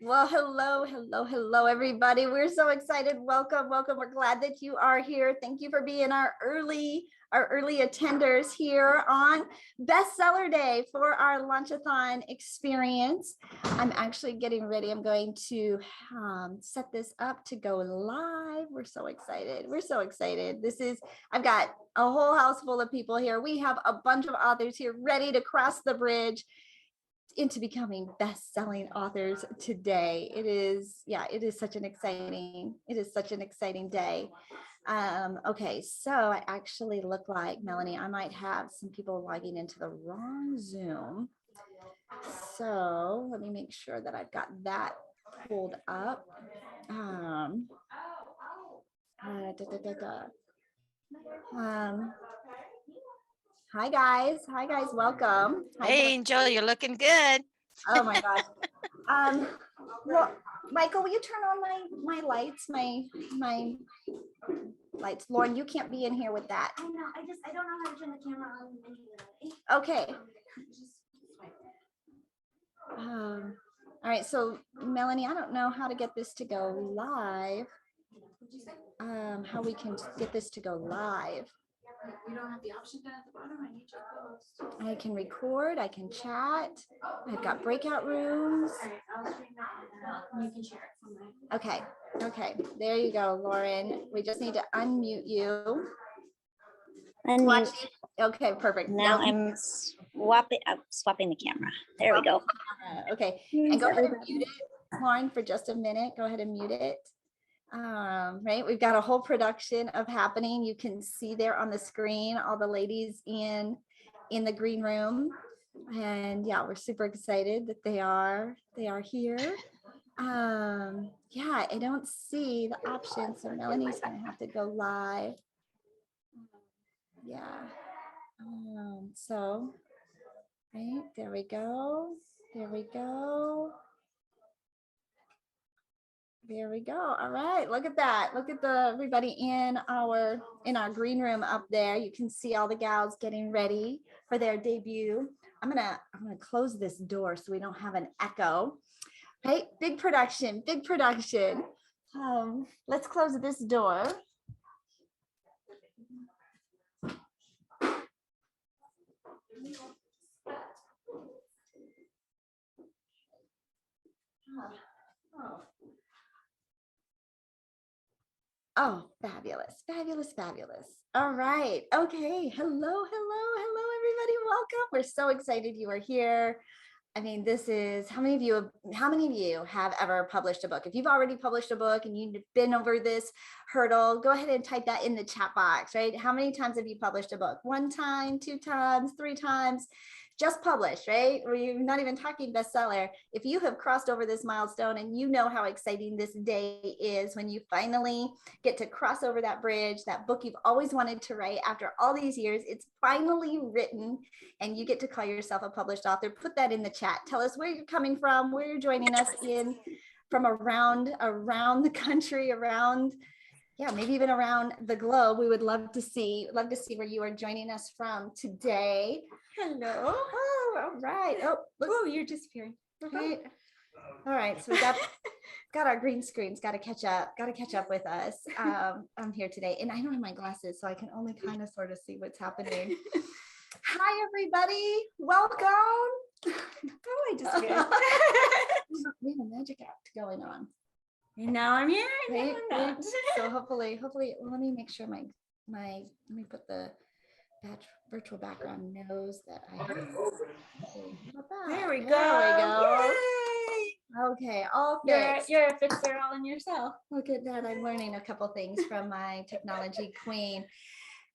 Well, hello, everybody. We're so excited. Welcome. We're glad that you are here. Thank you for being our early attenders here on Bestseller Day for our Launchathon experience. I'm actually getting ready. I'm going to set this up to go live. We're so excited. I've got a whole house full of people here. We have a bunch of authors here ready to cross the bridge into becoming best-selling authors today. It is such an exciting day. Okay, so I actually look like, Melanie, I might have some people logging into the wrong Zoom. So let me make sure that I've got that pulled up. Hi guys, welcome. Hey, Angel, you're looking good. Oh my gosh. Well, Michael, will you turn on my lights, my lights? Lauren, you can't be in here with that. I know. I don't know how to turn the camera on anyway. Okay. All right. So Melanie, I don't know how to get this to go live. How we can get this to go live. You don't have the option down at the bottom. I need your post. I can record, I can chat. I've got breakout rooms. I'll stream that and you can share it from there. Okay. There you go, Lauren. We just need to unmute you. Unmute. Okay, perfect. Now I'm swapping the camera. There we go. Okay, and go ahead and mute it, Lauren, for just a minute. Go ahead and mute it. Right, we've got a whole production of happening. You can see there on the screen all the ladies in the green room, and yeah, we're super excited that they are here. Yeah, I don't see the option, so Melanie's gonna have to go live. Yeah. So right, there we go. All right, look at that. Look at everybody in our green room up there. You can see all the gals getting ready for their debut. I'm gonna close this door so we don't have an echo. Right, big production. Let's close this door. Oh, fabulous. All right. Okay. Hello, everybody. Welcome. We're so excited you are here. I mean, this is, how many of you have ever published a book? If you've already published a book and you've been over this hurdle, go ahead and type that in the chat box, right? How many times have you published a book? 1 time, 2 times, 3 times? Just published, right? Or you're not even talking bestseller. If you have crossed over this milestone and you know how exciting this day is when you finally get to cross over that bridge, that book you've always wanted to write after all these years, it's finally written and you get to call yourself a published author. Put that in the chat. Tell us where you're coming from, where you're joining us in from around the country, maybe even around the globe. We would love to see where you are joining us from today. Hello. Oh, all right. Oh, you're disappearing. Right. All right. So we got our green screens. Got to catch up with us. I'm here today, and I don't have my glasses, so I can only kind of sort of see what's happening. Hi, everybody. Welcome. Oh, I disappeared. We have a magic act going on. And now I'm here. Right. So hopefully, let me make sure let me put the virtual background knows that I have. There we go. Yay. Okay, all fixed. You're a fixer all in yourself. Look at that. I'm learning a couple things from my technology queen.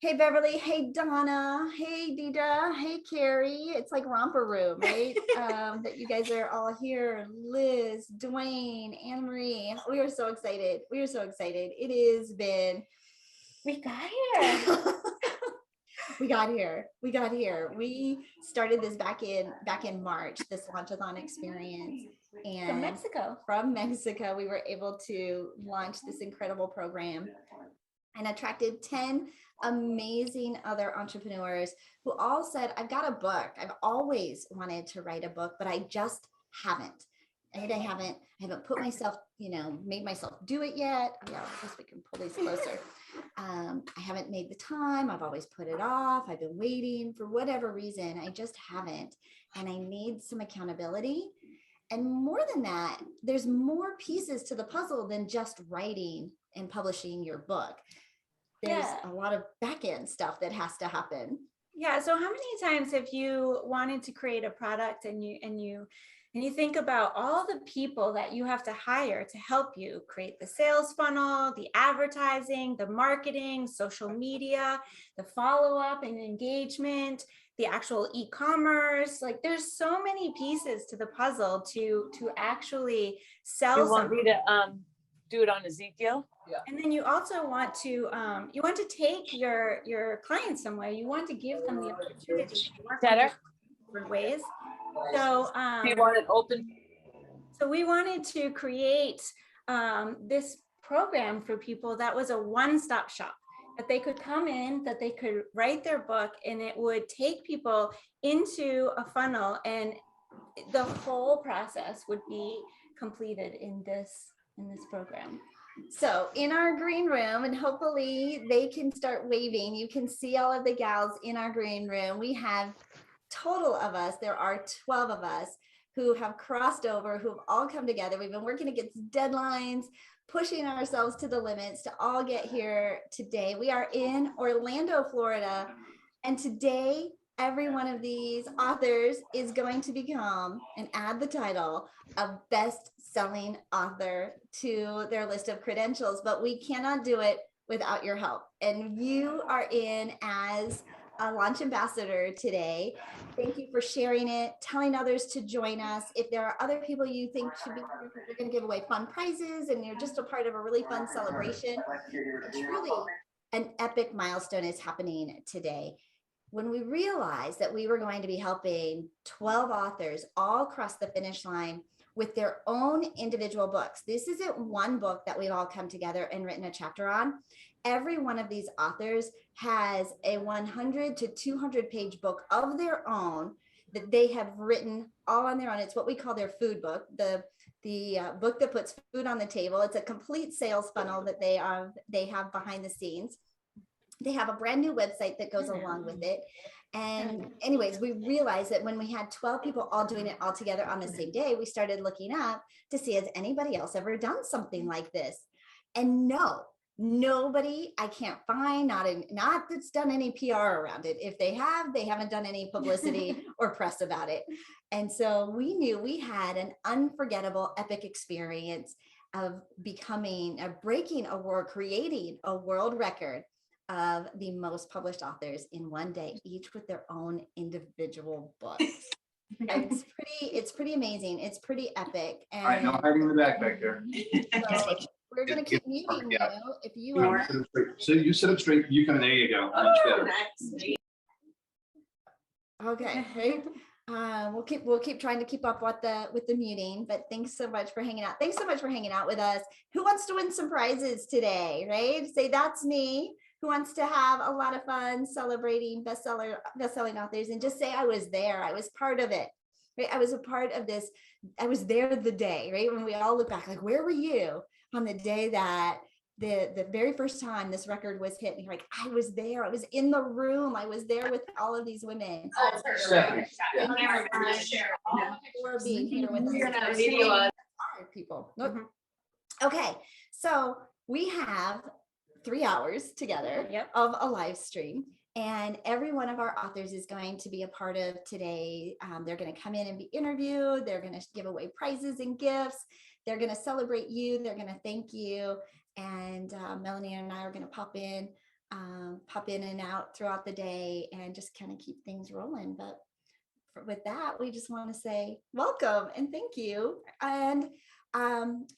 Hey, Beverly. Hey, Donna. Hey, Deidre. Hey, Carrie. It's like romper room, right? That you guys are all here. Liz, Dwayne, Anne Marie. We are so excited. It has been. We got here. We got here. We started this back in March, this Launchathon experience. And from Mexico, we were able to launch this incredible program and attracted 10 amazing other entrepreneurs who all said, I've got a book. I've always wanted to write a book, but I just haven't. right? I haven't put myself, made myself do it yet. Yeah, I guess we can pull these closer. I haven't made the time. I've always put it off. I've been waiting for whatever reason. I just haven't. And I need some accountability. And more than that, there's more pieces to the puzzle than just writing and publishing your book. There's a lot of back end stuff that has to happen. Yeah. So how many times have you wanted to create a product and you think about all the people that you have to hire to help you create the sales funnel, the advertising, the marketing, social media, the follow-up and engagement, the actual e-commerce? Like there's so many pieces to the puzzle to actually sell. You want me to do it on Ezekiel? Yeah. And then you also want to take your clients somewhere. You want to give them the opportunity to work in different ways. So you want it open? So we wanted to create this program for people that was a one-stop shop, that they could come in, that they could write their book, and it would take people into a funnel, and the whole process would be completed in this program. So in our green room, and hopefully they can start waving, you can see all of the gals in our green room. We have total of us, there are 12 of us who have crossed over, who have all come together. We've been working against deadlines, pushing ourselves to the limits to all get here today. We are in Orlando, Florida, and today every one of these authors is going to become and add the title of best-selling author to their list of credentials, but we cannot do it without your help. And you are in as a launch ambassador today. Thank you for sharing it, telling others to join us. If there are other people you think should be here, we're going to give away fun prizes and you're just a part of a really fun celebration. Truly an epic milestone is happening today. When we realized that we were going to be helping 12 authors all cross the finish line with their own individual books. This isn't one book that we've all come together and written a chapter on. Every one of these authors has a 100 to 200 page book of their own that they have written all on their own. It's what we call their food book, the book that puts food on the table. It's a complete sales funnel that they have behind the scenes. They have a brand new website that goes along with it. And anyways, we realized that when we had 12 people all doing it all together on the same day, we started looking up to see, has anybody else ever done something like this? And no, nobody I can't find, not that's done any PR around it. If they have, they haven't done any publicity or press about it. And so we knew we had an unforgettable, epic experience of breaking a world, creating a world record of the most published authors in one day, each with their own individual books. It's pretty amazing. It's pretty epic. And all right, no hiding in the back there. So we're going to keep muting you if you are. So you sit up straight. You come. There you go. Much better. Okay. Right. We'll keep trying to keep up with the muting, but thanks so much for hanging out. Thanks so much for hanging out with us. Who wants to win some prizes today? Right? Say that's me. Who wants to have a lot of fun celebrating best-selling authors, and just say I was there. I was part of it. Right? I was a part of this. I was there the day, right? When we all look back, like, where were you on the day that the very first time this record was hit? And you're like, I was there. I was in the room. I was there with all of these women. For being here with us. People. Nope. Okay, so we have 3 hours together of a live stream, and every one of our authors is going to be a part of today. They're going to come in and be interviewed. They're going to give away prizes and gifts. They're going to celebrate you. They're going to thank you. And Melanie and I are going to pop in and out throughout the day and just kind of keep things rolling. But with that, we just want to say welcome and thank you. And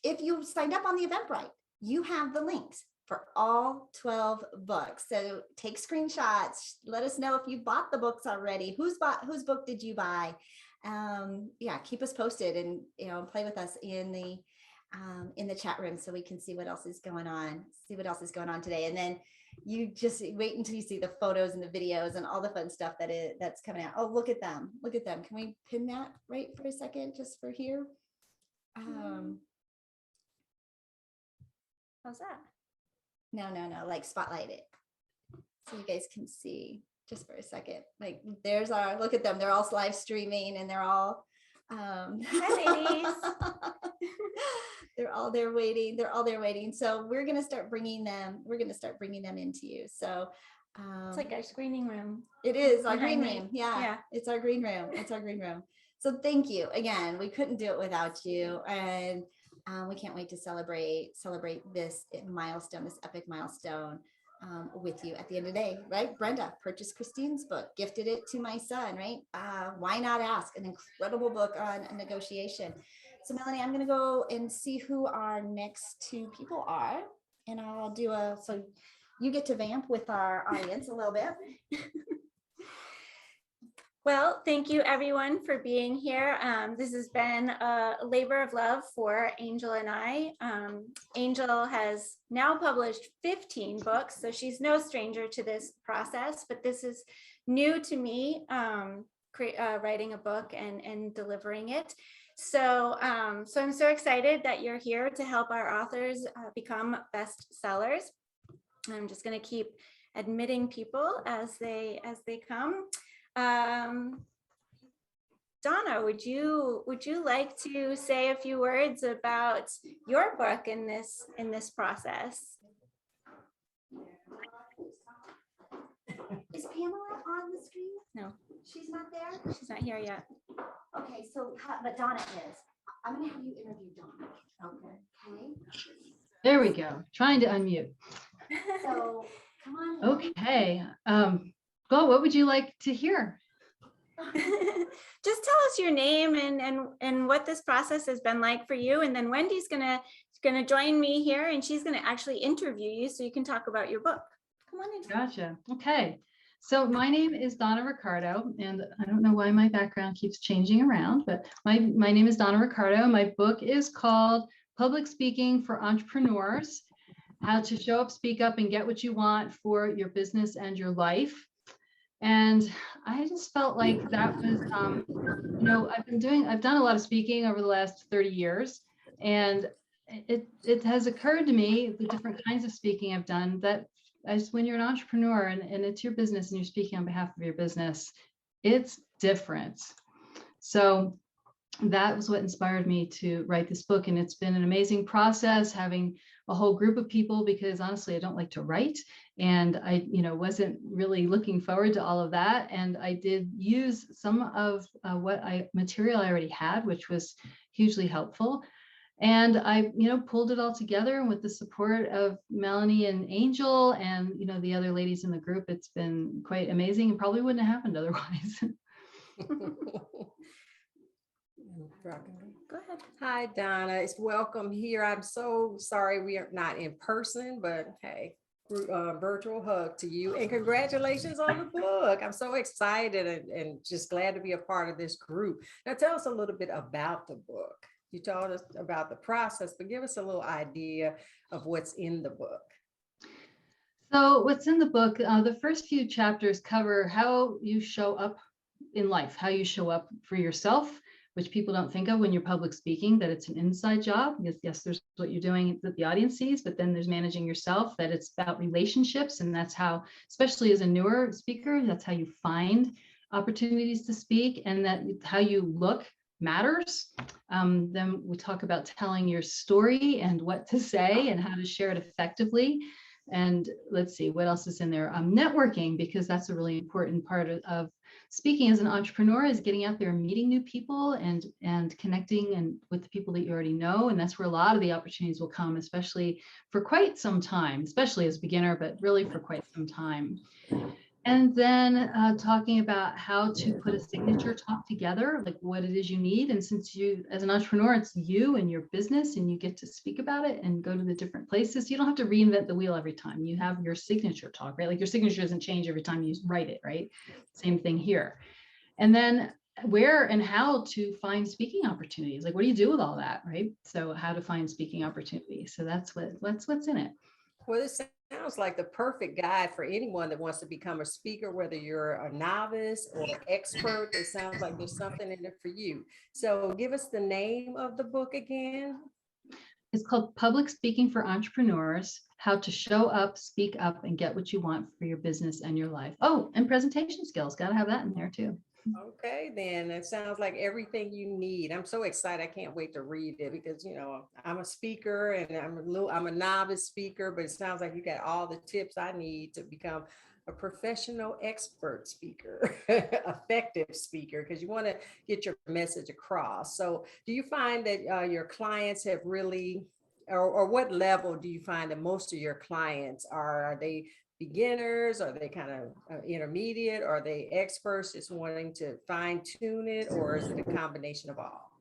if you signed up on the Eventbrite, you have the links for all 12 books. So take screenshots. Let us know if you bought the books already. Whose book did you buy? Yeah, keep us posted, and play with us in the chat room so we can see what else is going on. Today. And then you just wait until you see the photos and the videos and all the fun stuff that's coming out. Oh, look at them. Can we pin that right for a second, just for here? How's that? No, like spotlight it. So you guys can see just for a second. Like there's our, look at them. They're all live streaming and they're all, Hi, ladies. they're all there waiting. They're all there waiting. So we're going to start bringing them into you. So It's like our screening room. it is our green behind me. room. Yeah, Yeah. it's our green room. It's our green room. So thank you again. We couldn't do it without you. And we can't wait to celebrate this milestone, this epic milestone with you at the end of the day, right? Brenda purchased Christine's book, gifted it to my son, right? Why not ask? An incredible book on negotiation. So Melanie, I'm going to go and see who our next two people are. And I'll do so you get to vamp with our audience a little bit. Well, thank you everyone for being here. This has been a labor of love for Angel and I. Angel has now published 15 books, so she's no stranger to this process, but this is new to me, writing a book and delivering it. So I'm so excited that you're here to help our authors become bestsellers. I'm just going to keep admitting people as they come. Donna, would you like to say a few words about your book in this process? Is Pamela on the screen? No, She's not there? she's not here yet. Okay, so, but Donna is. I'm gonna have you interview Donna. Okay. There we go. Trying to unmute. So, come on. Okay. Well, what would you like to hear? Just tell us your name and what this process has been like for you. And then Wendy's gonna join me here and she's gonna actually interview you so you can talk about your book. Come on in. Gotcha. Okay. So my name is Donna Ricardo, and I don't know why my background keeps changing around, but my name is Donna Ricardo. My book is called Public Speaking for Entrepreneurs: How to Show Up, Speak Up, and Get What You Want for Your Business and Your Life. And I just felt like that was, I've done a lot of speaking over the last 30 years. And it has occurred to me, the different kinds of speaking I've done, that as when you're an entrepreneur and it's your business and you're speaking on behalf of your business, it's different. So that was what inspired me to write this book. And it's been an amazing process having a whole group of people, because honestly, I don't like to write. And I, wasn't really looking forward to all of that. And I did use some of material I already had, which was hugely helpful. And I, pulled it all together with the support of Melanie and Angel and, the other ladies in the group. It's been quite amazing and probably wouldn't have happened otherwise. Go ahead. Hi, Donna. It's welcome here. I'm so sorry we are not in person, but hey, virtual hug to you and congratulations on the book. I'm so excited and just glad to be a part of this group. Now tell us a little bit about the book. You told us about the process, but give us a little idea of what's in the book. So what's in the book, the first few chapters cover how you show up in life, how you show up for yourself, which people don't think of when you're public speaking, that it's an inside job. Yes, there's what you're doing that the audience sees, but then there's managing yourself, that it's about relationships. And that's how, especially as a newer speaker, that's how you find opportunities to speak, and that how you look matters. Then we talk about telling your story and what to say and how to share it effectively. And let's see, what else is in there? Networking, because that's a really important part of speaking as an entrepreneur, is getting out there and meeting new people and connecting and with the people that you already know. And that's where a lot of the opportunities will come, especially for quite some time, especially as a beginner, but really for quite some time. And then talking about how to put a signature talk together, like what it is you need. And since you, as an entrepreneur, it's you and your business and you get to speak about it and go to the different places, you don't have to reinvent the wheel every time. You have your signature talk, right? Like your signature doesn't change every time you write it, right? Same thing here. And then where and how to find speaking opportunities. Like, what do you do with all that, right? So how to find speaking opportunities. So that's what's in it. Well, this sounds like the perfect guide for anyone that wants to become a speaker, whether you're a novice or expert. It sounds like there's something in it for you. So give us the name of the book again. It's called Public Speaking for Entrepreneurs, How to Show Up, Speak Up, and Get What You Want for Your Business and Your Life. Oh, and presentation skills. Got to have that in there too. Okay, then it sounds like everything you need. I'm so excited. I can't wait to read it because, I'm a speaker and I'm a novice speaker, but it sounds like you got all the tips I need to become a professional expert speaker, effective speaker, because you want to get your message across. So do you find that your clients have really, or what level do you find that most of your clients are they beginners? Are they kind of intermediate? Are they experts just wanting to fine tune it, or is it a combination of all?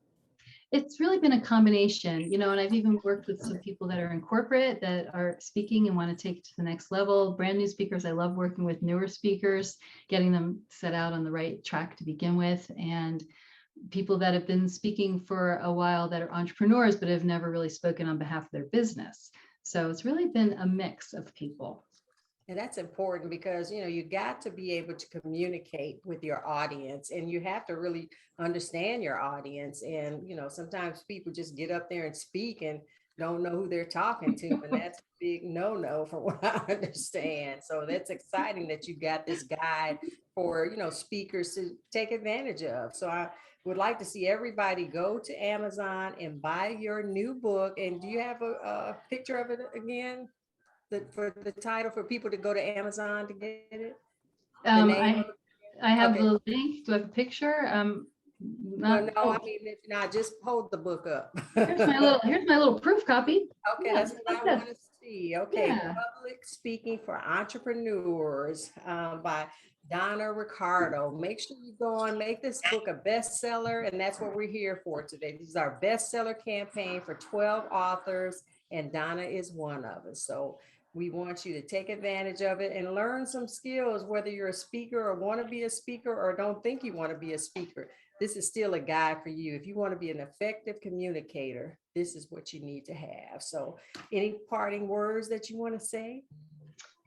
It's really been a combination, and I've even worked with some people that are in corporate that are speaking and want to take it to the next level. Brand new speakers. I love working with newer speakers, getting them set out on the right track to begin with. And people that have been speaking for a while that are entrepreneurs, but have never really spoken on behalf of their business. So it's really been a mix of people. And that's important because, you got to be able to communicate with your audience, and you have to really understand your audience. And, sometimes people just get up there and speak and don't know who they're talking to. And that's a big no-no from what I understand. So that's exciting that you got this guide for, speakers to take advantage of. So I would like to see everybody go to Amazon and buy your new book. And do you have a picture of it again? For the title for people to go to Amazon to get it? I have Okay. the link. Do I have a picture? Well, no, I mean, if not, just hold the book up. Here's my little proof copy. Okay, Yeah, that's what I want to see. Okay, Yeah. Public Speaking for Entrepreneurs by Donna Ricardo. Make sure you go and make this book a bestseller, and that's what we're here for today. This is our bestseller campaign for 12 authors, and Donna is one of us. So we want you to take advantage of it and learn some skills, whether you're a speaker or want to be a speaker or don't think you want to be a speaker. This is still a guide for you. If you want to be an effective communicator, this is what you need to have. So any parting words that you want to say?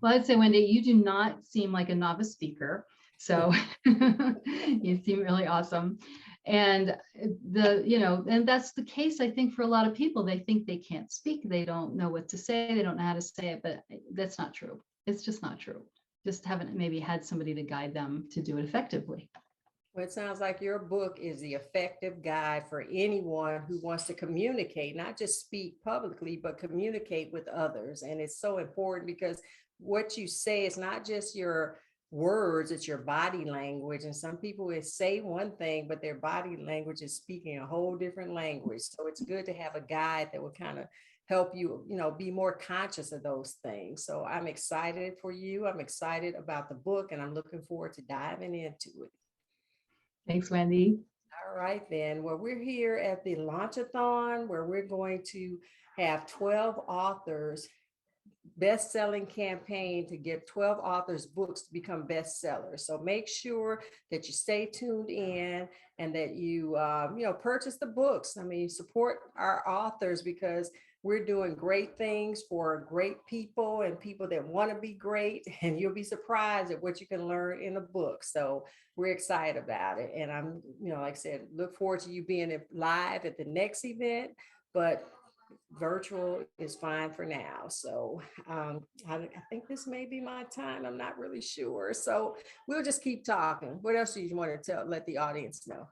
Well, I'd say, Wendy, you do not seem like a novice speaker. So you seem really awesome. And and that's the case, I think, for a lot of people. They think they can't speak. They don't know what to say. They don't know how to say it, but that's not true. It's just not true. Just haven't maybe had somebody to guide them to do it effectively. Well, it sounds like your book is the effective guide for anyone who wants to communicate, not just speak publicly, but communicate with others. And it's so important because what you say is not just your words, it's your body language. And some people will say one thing, but their body language is speaking a whole different language. So it's good to have a guide that will kind of help you, be more conscious of those things. So I'm excited for you. I'm excited about the book, and I'm looking forward to diving into it. Thanks, Wendy. All right, then. Well, we're here at the Launchathon where we're going to have 12 authors best-selling campaign to get 12 authors books to become bestsellers. So make sure that you stay tuned in and that you purchase the books. I mean, support our authors because we're doing great things for great people and people that want to be great, and you'll be surprised at what you can learn in a book. So we're excited about it. And I'm, like I said, look forward to you being live at the next event, but virtual is fine for now. So I think this may be my time. I'm not really sure. So we'll just keep talking. What else do you want to let the audience know?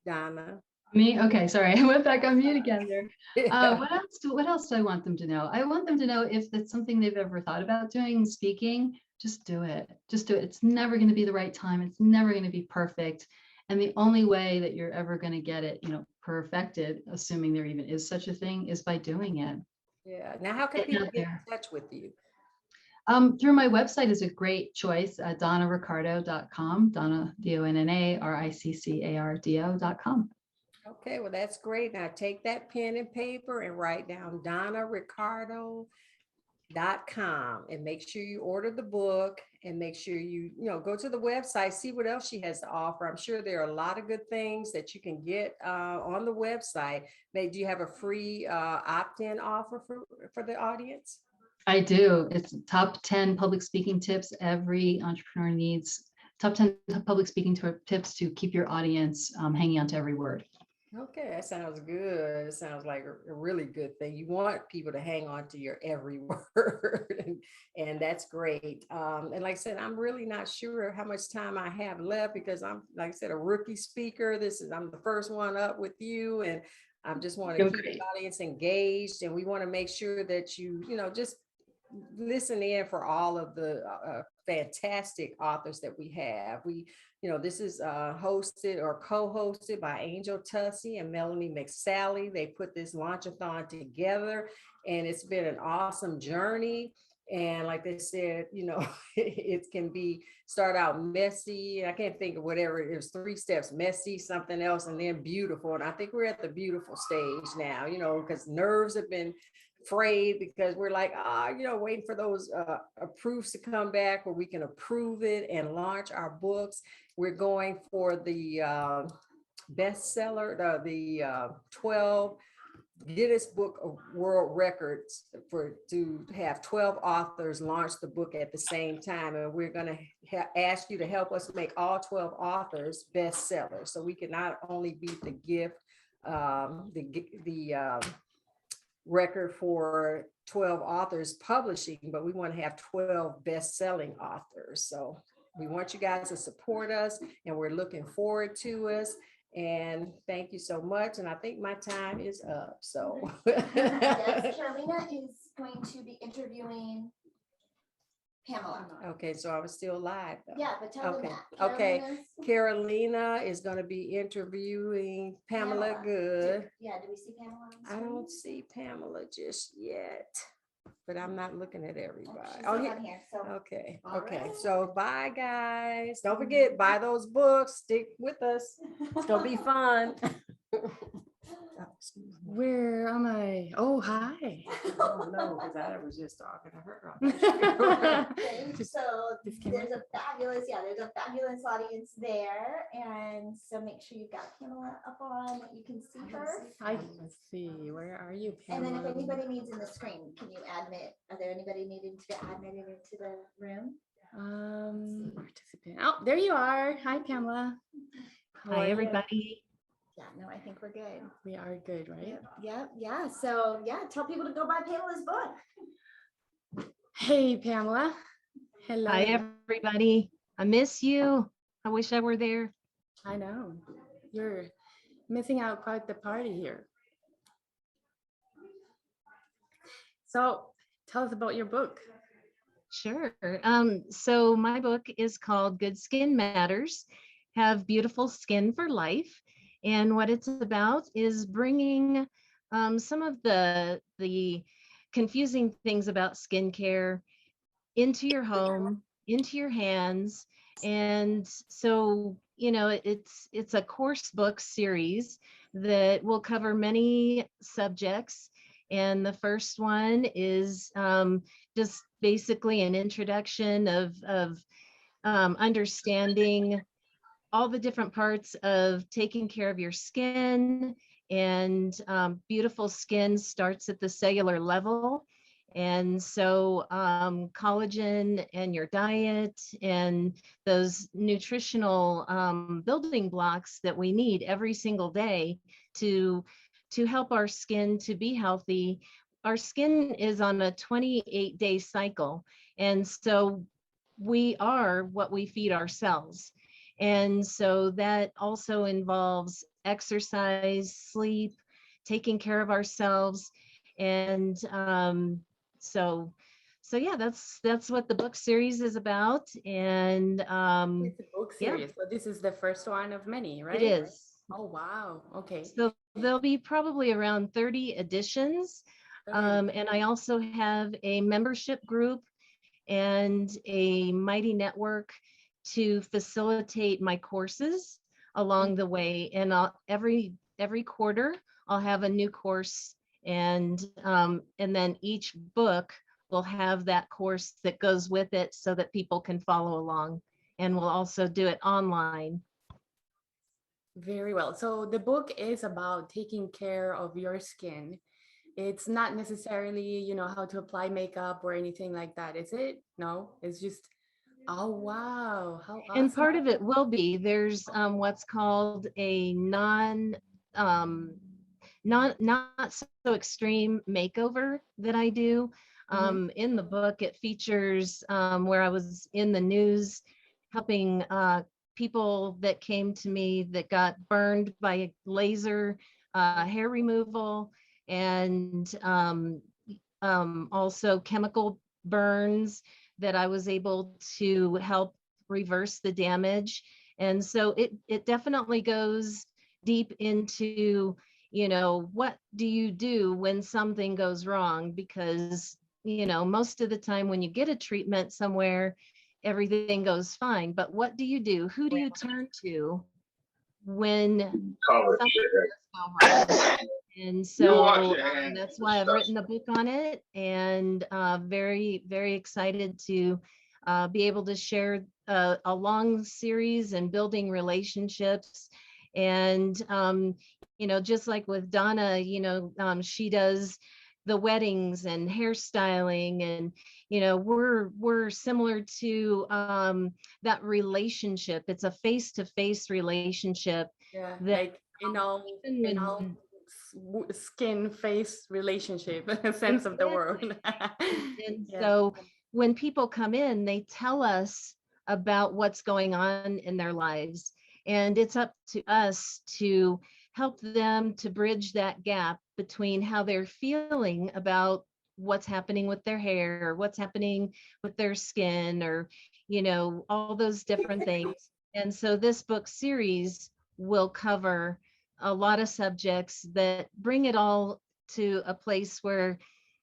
Donna? Me? Okay, sorry. I went back on mute again there. What else do I want them to know? I want them to know if that's something they've ever thought about doing, speaking, just do it. Just do it. It's never going to be the right time. It's never going to be perfect. And the only way that you're ever going to get it, perfected, assuming there even is such a thing, is by doing it. Yeah. Now, how can people get in touch with you? Through my website is a great choice, donnaricardo.com, Donna, DonnaRiccardo.com. Okay, well, that's great. Now take that pen and paper and write down DonnaRicardo.com and make sure you order the book and make sure you go to the website, see what else she has to offer. I'm sure there are a lot of good things that you can get on the website. Do you have a free opt-in offer for the audience? I do. It's top 10 public speaking tips every entrepreneur needs. Top 10 public speaking tips to keep your audience hanging on to every word. Okay, that sounds good. It sounds like a really good thing. You want people to hang on to your every word, and that's great. And like I said, I'm really not sure how much time I have left because I'm, like I said, a rookie speaker. I'm the first one up with you, and I just want to keep the audience engaged, and we want to make sure that you just listen in for all of the fantastic authors that we have. This is hosted or co-hosted by Angel Tussey and Melanie McSally. They put this Launchathon together, and it's been an awesome journey. And like they said, it can start out messy. I can't think of whatever it was, 3 steps: messy, something else, and then beautiful. And I think we're at the beautiful stage now, because nerves have been frayed because we're like, waiting for those proofs to come back where we can approve it and launch our books. We're going for the bestseller, the 12 Guinness Book of World Records to have 12 authors launch the book at the same time. And we're going to ask you to help us make all 12 authors bestsellers. So we can not only beat the gift, the record for 12 authors publishing, but we want to have 12 best-selling authors. So we want you guys to support us, and we're looking forward to us. And thank you so much. And I think my time is up. So Yes, Carolina is going to be interviewing Pamela. Okay, so I was still live, though. Yeah, but tell them Okay. that. Okay. Carolina's- Carolina is going to be interviewing Pamela Good. Do we see Pamela on the I screen? don't see Pamela just yet, but I'm not looking at everybody. She's Oh, not yeah. on here, so Okay, All okay. right. So bye, guys. Don't forget, buy those books. Stick with us. It's gonna be fun. Where am I? Oh, hi. Oh, no, because I was just talking to her. Okay, so This camera? there's a fabulous audience there, and so make sure you've got Pamela up on that you can see her. Let's see. Where are you, And then if Pamela? anybody needs in the screen, can you admit? Are there anybody needing to get admitted into the room? Participant. Oh, there you are. Hi, Pamela. How are Hi, you? everybody. Yeah, no, I think we're good. We are good, right? Yeah. So tell people to go buy Pamela's book. Hey, Pamela. Hello. Hi, everybody. I miss you. I wish I were there. I know. You're missing out quite the party here. So tell us about your book. Sure. So my book is called Good Skin Matters, Have Beautiful Skin for Life. And what it's about is bringing some of the confusing things about skincare into your home, into your hands. And so, it's a course book series that will cover many subjects. And the first one is just basically an introduction of understanding all the different parts of taking care of your skin. And beautiful skin starts at the cellular level. And so collagen and your diet and those nutritional building blocks that we need every single day to help our skin to be healthy. Our skin is on a 28-day cycle. And so we are what we feed ourselves. And so that also involves exercise, sleep, taking care of ourselves. And so yeah, that's what the book series is about. And It's a book series. So this is the first one of many, right? it is. Oh, wow. Okay. So there'll be probably around 30 editions. And I also have a membership group and a mighty network to facilitate my courses along the way. And every quarter I'll have a new course, and then each book we'll have that course that goes with it so that people can follow along. And we'll also do it online. Very well. So the book is about taking care of your skin. It's not necessarily, how to apply makeup or anything like that, is it? No, it's just, oh, wow. How And awesome. part of it will be, there's what's called a not so extreme makeover that I do. In the book, it features where I was in the news helping people that came to me that got burned by laser hair removal, and also chemical burns that I was able to help reverse the damage. And so it definitely goes deep into, what do you do when something goes wrong? Because, most of the time when you get a treatment somewhere, everything goes fine. But what do you do? Who do you turn to when something does go wrong? And so that's why I've written a book on it, and very, very excited to be able to share a long series and building relationships. And, just like with Donna, she does the weddings and hairstyling, and, we're similar to that relationship. It's a face-to-face relationship. Yeah, That like even in all when skin face relationship sense of the word. And Yeah. so when people come in, they tell us about what's going on in their lives. And it's up to us to help them to bridge that gap between how they're feeling about what's happening with their hair, or what's happening with their skin, or, all those different things. And so this book series will cover a lot of subjects that bring it all to a place where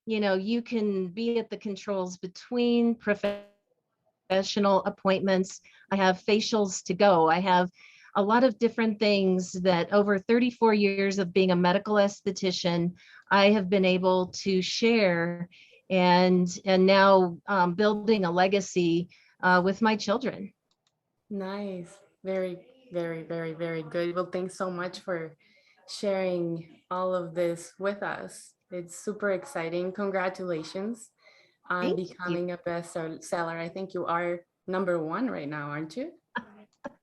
you can be at the controls between professional appointments. I have facials to go. I have a lot of different things that over 34 years of being a medical esthetician, I have been able to share, and now building a legacy with my children. Nice. Very, very, very, very good. Well, thanks so much for sharing all of this with us. It's super exciting. Congratulations on Thank you. becoming a bestseller. I think you are #1 right now, aren't you?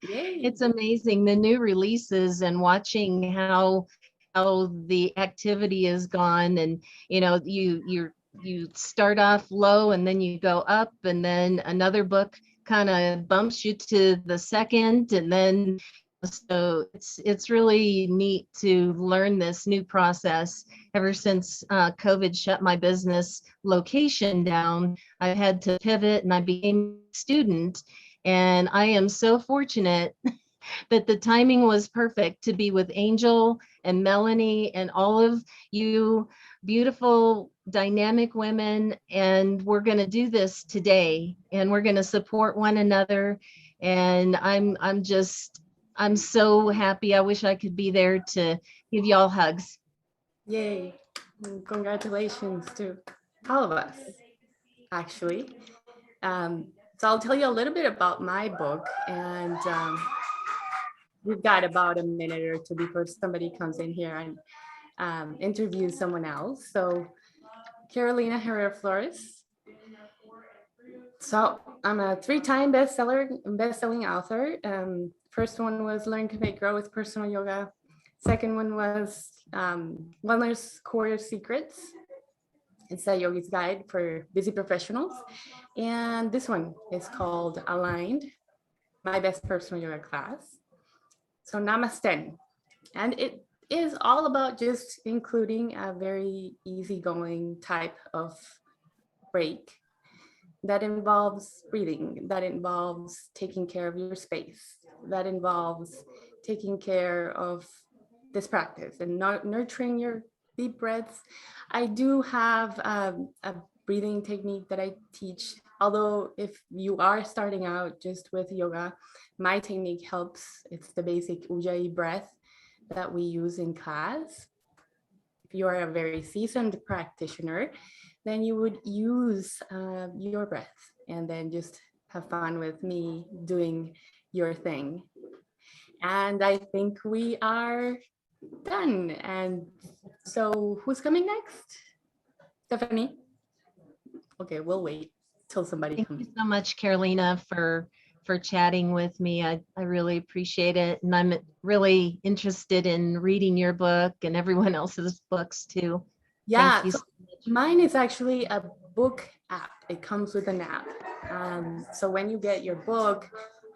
Yay. It's amazing, the new releases and watching how the activity is gone. And you start off low and then you go up, and then another book kind of bumps you to the second, and then so it's really neat to learn this new process. Ever since COVID shut my business location down, I've had to pivot, and I became a student. And I am so fortunate that the timing was perfect to be with Angel and Melanie and all of you beautiful, dynamic women. And we're going to do this today, and we're going to support one another. And I'm so happy. I wish I could be there to give y'all hugs. Yay. Congratulations to all of us, actually. So I'll tell you a little bit about my book, and we've got about a minute or two before somebody comes in here and interviews someone else. So Carolina Herrera Flores. So I'm a 3-time best-selling author. First one was Learn to Make Grow with Personal Yoga. Second one was Wellness Core Secrets. It's a yogi's guide for busy professionals. And this one is called Aligned, my best personal yoga class. So namaste. And it is all about just including a very easygoing type of break that involves breathing, that involves taking care of your space, that involves taking care of this practice and nurturing your deep breaths. I do have a breathing technique that I teach, although if you are starting out just with yoga, my technique helps. It's the basic Ujjayi breath that we use in class. you are a very seasoned practitioner, then you would use your breath and then just have fun with me doing your thing. And I think we are done. And so who's coming next? Stephanie? Okay, we'll wait till somebody Thank comes. you so much, Carolina, for chatting with me. I really appreciate it. And I'm really interested in reading your book and everyone else's books too. Yeah, Thank you so so much. mine is actually a book app. It comes with an app. So when you get your book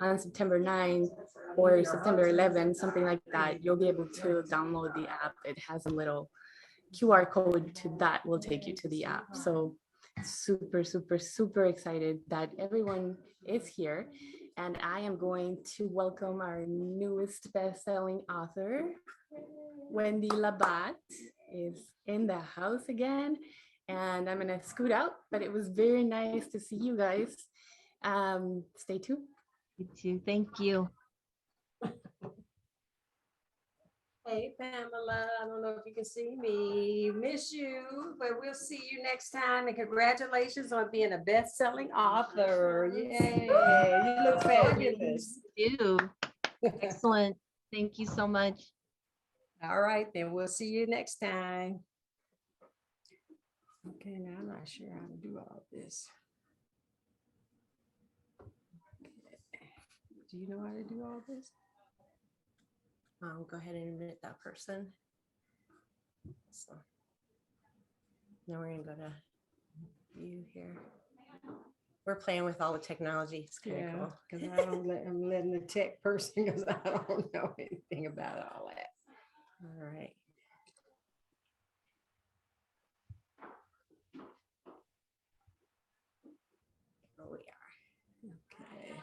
on September 9th or September 11th, something like that, you'll be able to download the app. It has a little QR code to that will take you to the app. So super, super, super excited that everyone is here. And I am going to welcome our newest best-selling author, Wendy Labat is in the house again. And I'm gonna scoot out, but it was very nice to see you guys. Stay tuned. You too. Thank you. Hey, Pamela, I don't know if you can see me. Miss you, but we'll see you next time. And congratulations on being a best-selling author. Yay, you look fabulous. You. Excellent. Thank you so much. All right, then we'll see you next time. Okay, now I'm not sure how to do all this. Do you know how to do all this? Go ahead and admit that person. So now we're gonna go to view here. We're playing with all the technology. It's kind of Yeah, cool. because I'm letting the tech person, because I don't know anything about all that. All right. Here we are. Okay.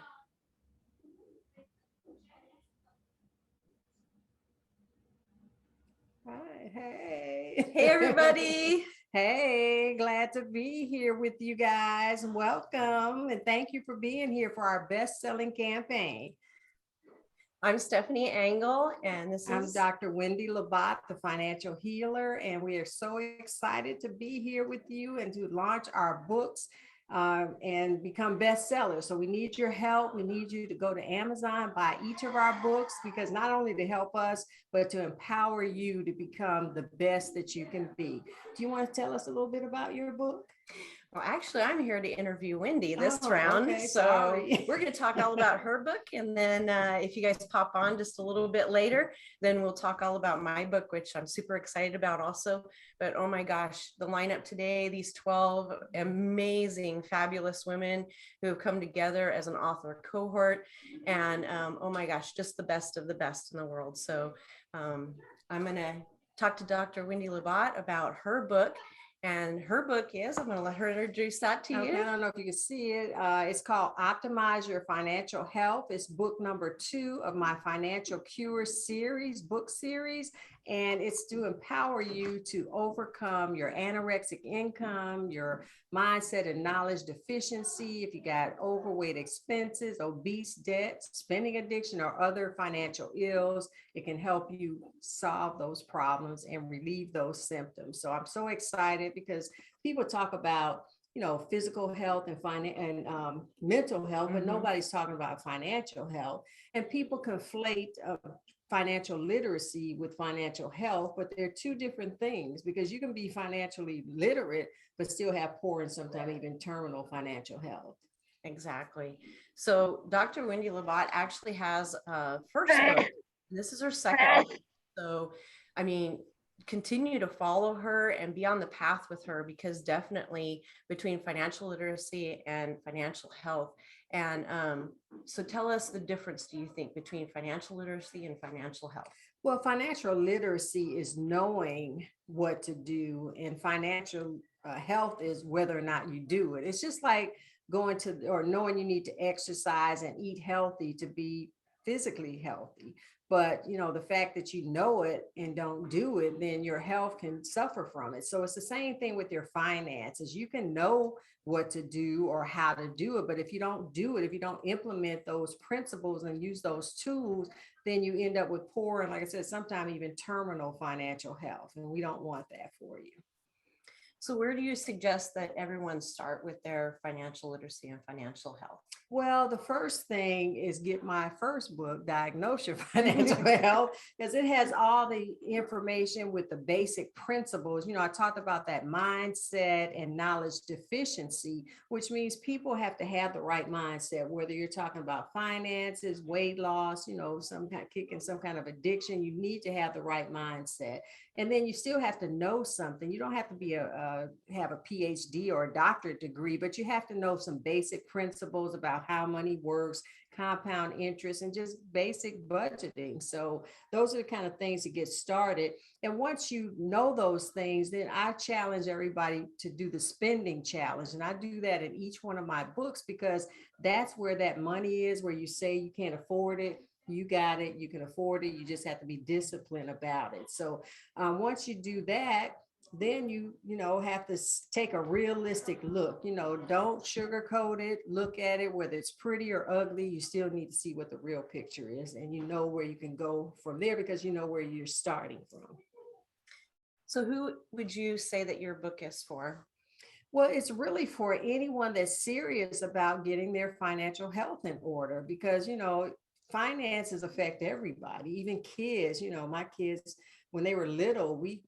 Hi, hey. Hey, everybody. Hey, glad to be here with you guys. Welcome and thank you for being here for our best-selling campaign. I'm Stephanie Engel, and this I'm is Dr. Wendy Labat, the financial healer, and we are so excited to be here with you and to launch our books and become bestsellers. So we need your help. We need you to go to Amazon, buy each of our books, because not only to help us, but to empower you to become the best that you can be. Do you want to tell us a little bit about your book? Well, actually, I'm here to interview Wendy this Oh, round. okay, So sorry. we're going to talk all about her book. And then if you guys pop on just a little bit later, then we'll talk all about my book, which I'm super excited about also. But oh my gosh, the lineup today, these 12 amazing, fabulous women who have come together as an author cohort. And oh my gosh, just the best of the best in the world. So I'm going to talk to Dr. Wendy Labat about her book. And her book is, I'm going to let her introduce that to Okay, you. I don't know if you can see it. It's called Optimize Your Financial Health. It's book number 2 of my Financial Cure series, book series. And it's to empower you to overcome your anorexic income, your mindset and knowledge deficiency. If you got overweight expenses, obese debts, spending addiction, or other financial ills, it can help you solve those problems and relieve those symptoms. So I'm so excited because people talk about, you know, physical health and mental health, but nobody's talking about financial health. And people conflate financial literacy with financial health, but they're two different things, because you can be financially literate, but still have poor and sometimes even terminal financial health. Exactly. So Dr. Wendy Labat actually has a first book. This is her second book. So, I mean, continue to follow her and be on the path with her, because definitely between financial literacy and financial health. And so tell us the difference, do you think, between financial literacy and financial health? Well, financial literacy is knowing what to do, and financial health is whether or not you do it. It's just like going to, or knowing you need to exercise and eat healthy to be physically healthy. But, you know, the fact that you know it and don't do it, then your health can suffer from it. So it's the same thing with your finances. You can know what to do or how to do it, but if you don't do it, if you don't implement those principles and use those tools, then you end up with poor and, like I said, sometimes even terminal financial health, and we don't want that for you. So where do you suggest that everyone start with their financial literacy and financial health? Well, the first thing is get my first book, Diagnose Your Financial Health, because it has all the information with the basic principles. You know, I talked about that mindset and knowledge deficiency, which means people have to have the right mindset, whether you're talking about finances, weight loss, you know, some kind of kicking some kind of addiction. You need to have the right mindset. And then you still have to know something. You don't have to be have a PhD or a doctorate degree, but you have to know some basic principles about how money works, compound interest, and just basic budgeting. So those are the kind of things to get started. And once you know those things, then I challenge everybody to do the spending challenge. And I do that in each one of my books, because that's where that money is, where you say you can't afford it. You got it, you can afford it. You just have to be disciplined about it. So once you do that, then you have to take a realistic look. Don't sugarcoat it. Look at it, whether it's pretty or ugly. You still need to see what the real picture is, and you know where you can go from there, because you know where you're starting from. So who would you say that your book is for? Well, it's really for anyone that's serious about getting their financial health in order, because finances affect everybody, even kids. My kids, when they were little, we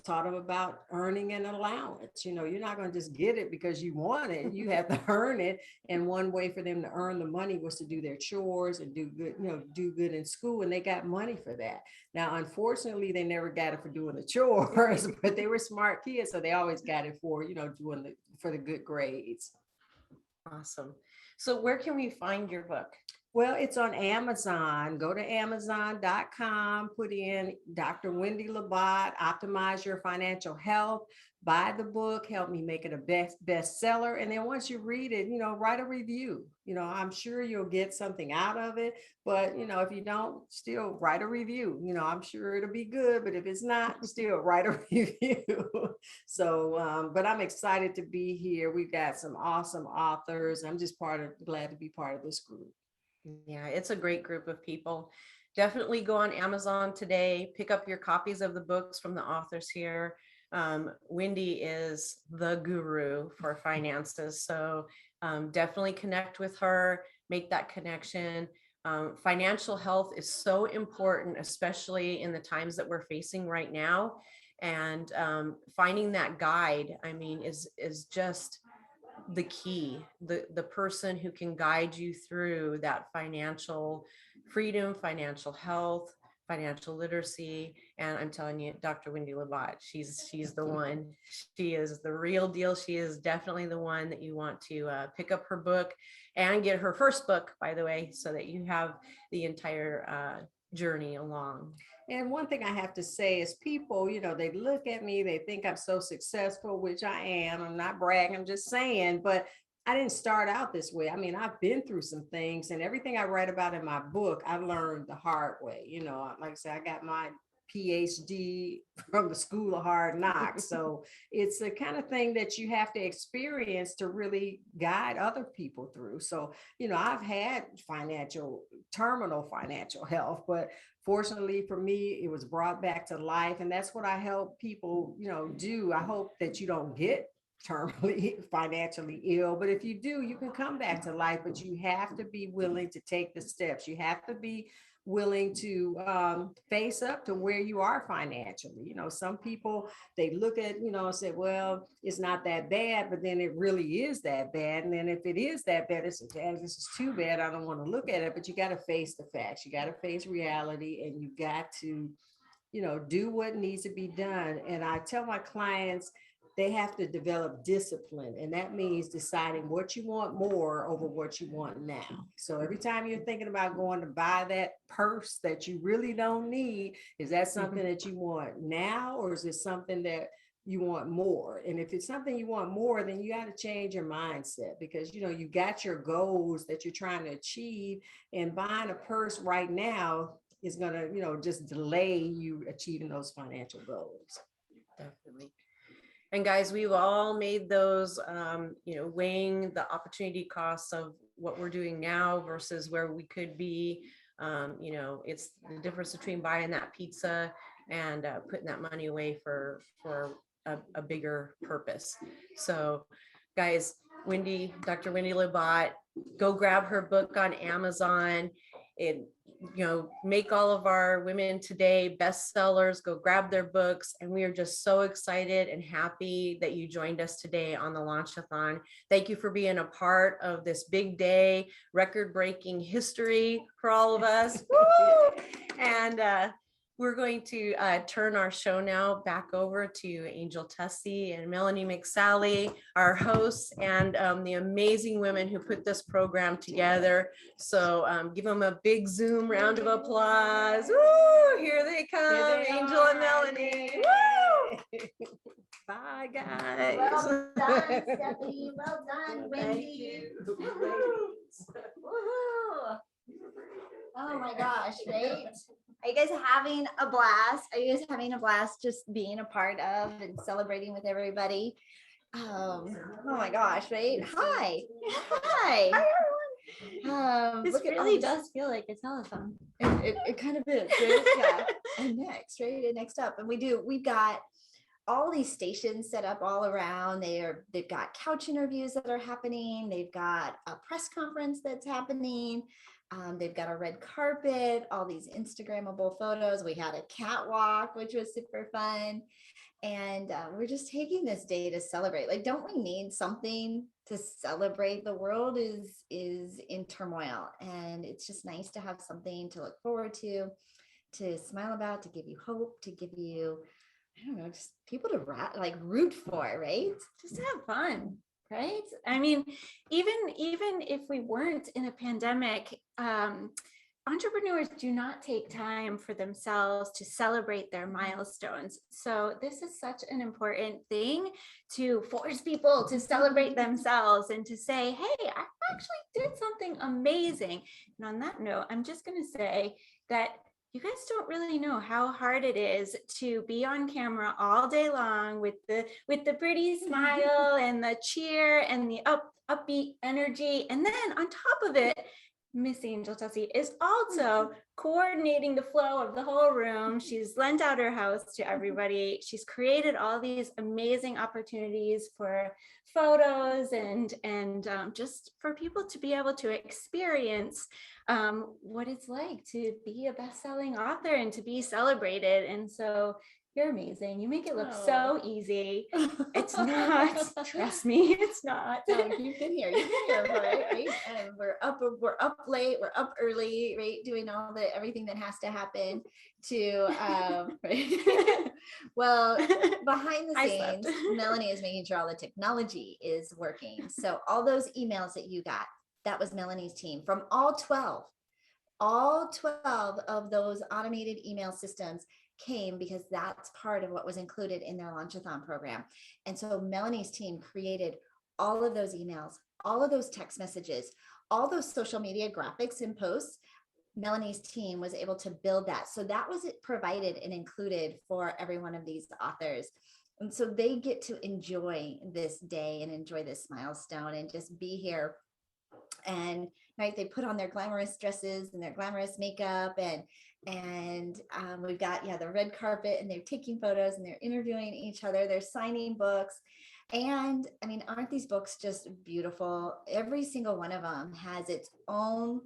taught them about earning an allowance. You're not going to just get it because you want it. You have to earn it. And one way for them to earn the money was to do their chores and do good in school. And they got money for that. Now, unfortunately, they never got it for doing the chores, but they were smart kids. So they always got it for, for the good grades. Awesome. So where can we find your book? Well, it's on Amazon. Go to Amazon.com, put in Dr. Wendy Labat, Optimize Your Financial Health, buy the book, help me make it a bestseller. And then once you read it, write a review. I'm sure you'll get something out of it, but if you don't, still write a review. I'm sure it'll be good, but if it's not, still write a review. So, but I'm excited to be here. We've got some awesome authors. I'm just glad to be part of this group. Yeah, it's a great group of people. Definitely go on Amazon today, pick up your copies of the books from the authors here. Wendy is the guru for finances. So definitely connect with her, make that connection. Financial health is so important, especially in the times that we're facing right now. And finding that guide, is just the key, the person who can guide you through that financial freedom, financial health, financial literacy. And I'm telling you, Dr. Wendy Labat, she's the one. She is the real deal. She is definitely the one that you want to pick up her book and get her first book, by the way, so that you have the entire journey along. And one thing I have to say is people, they look at me, they think I'm so successful, which I am. I'm not bragging, I'm just saying, but I didn't start out this way. I've been through some things, and everything I write about in my book, I learned the hard way. Like I said, I got my PhD from the School of Hard Knocks. So it's the kind of thing that you have to experience to really guide other people through. So, I've had terminal financial health, but fortunately for me, it was brought back to life. And that's what I help people, do. I hope that you don't get terminally financially ill, but if you do, you can come back to life, but you have to be willing to take the steps. You have to be willing to face up to where you are financially. Some people, they look at, and say, well, it's not that bad, but then it really is that bad. And then if it is that bad, this is too bad. I don't want to look at it, but you got to face the facts. You got to face reality, and you got to, do what needs to be done. And I tell my clients, they have to develop discipline. And that means deciding what you want more over what you want now. So every time you're thinking about going to buy that purse that you really don't need, is that something that you want now, or is it something that you want more? And if it's something you want more, then you got to change your mindset, because, you got your goals that you're trying to achieve, and buying a purse right now is going to, just delay you achieving those financial goals. Definitely. And guys, we've all made those, weighing the opportunity costs of what we're doing now versus where we could be You know, it's the difference between buying that pizza and putting that money away for a bigger purpose. So guys, Dr. Wendy Labat, go grab her book on Amazon. And, you know, make all of our Women Today bestsellers, go grab their books. And we are just so excited and happy that you joined us today on the Launchathon. Thank you for being a part of this big day, record-breaking history for all of us. Woo! And we're going to turn our show now back over to Angel Tussey and Melanie McSally, our hosts, and the amazing women who put this program together. So give them a big Zoom round of applause. Woo! Here they come, Angel and Melanie. Woo! Bye, guys. Well done, Stephanie. Well done, Wendy. Woohoo. Oh my gosh, right? Are you guys having a blast? Are you guys having a blast just being a part of and celebrating with everybody? Oh my gosh, right? Hi. Hi. This Look at all really this- does feel like a telethon. It kind of is, right? Yeah. And next, right? And next up. And we've got all these stations set up all around. They've got couch interviews that are happening. They've got a press conference that's happening. They've got a red carpet, all these Instagrammable photos. We had a catwalk, which was super fun. And we're just taking this day to celebrate. Like, don't we need something to celebrate? The world is in turmoil, and it's just nice to have something to look forward to smile about, to give you hope, to give you, I don't know, just people to root for, right? Just to have fun, right? I mean, even if we weren't in a pandemic, entrepreneurs do not take time for themselves to celebrate their milestones. So this is such an important thing, to force people to celebrate themselves and to say, hey, I actually did something amazing. And on that note, I'm just going to say that you guys don't really know how hard it is to be on camera all day long with the pretty smile and the cheer and the upbeat energy. And then on top of it, Miss Angel Tussey is also coordinating the flow of the whole room. She's lent out her house to everybody. She's created all these amazing opportunities for photos and just for people to be able to experience what it's like to be a best-selling author and to be celebrated. And so you're amazing. You make it look so easy. It's not. Trust me, it's not. No, you've been here, right? And we're up late, we're up early, right? Doing everything that has to happen to right? Well, behind the scenes, Melanie is making sure all the technology is working. So all those emails that you got, that was Melanie's team from all 12 of those automated email systems came because that's part of what was included in their Launchathon program. And so Melanie's team created all of those emails, all of those text messages, all those social media graphics and posts. Melanie's team was able to build that. So that was provided and included for every one of these authors. And so they get to enjoy this day and enjoy this milestone and just be here. And right, they put on their glamorous dresses and their glamorous makeup, and we've got the red carpet, and they're taking photos and they're interviewing each other, they're signing books. And I mean, aren't these books just beautiful? Every single one of them has its own,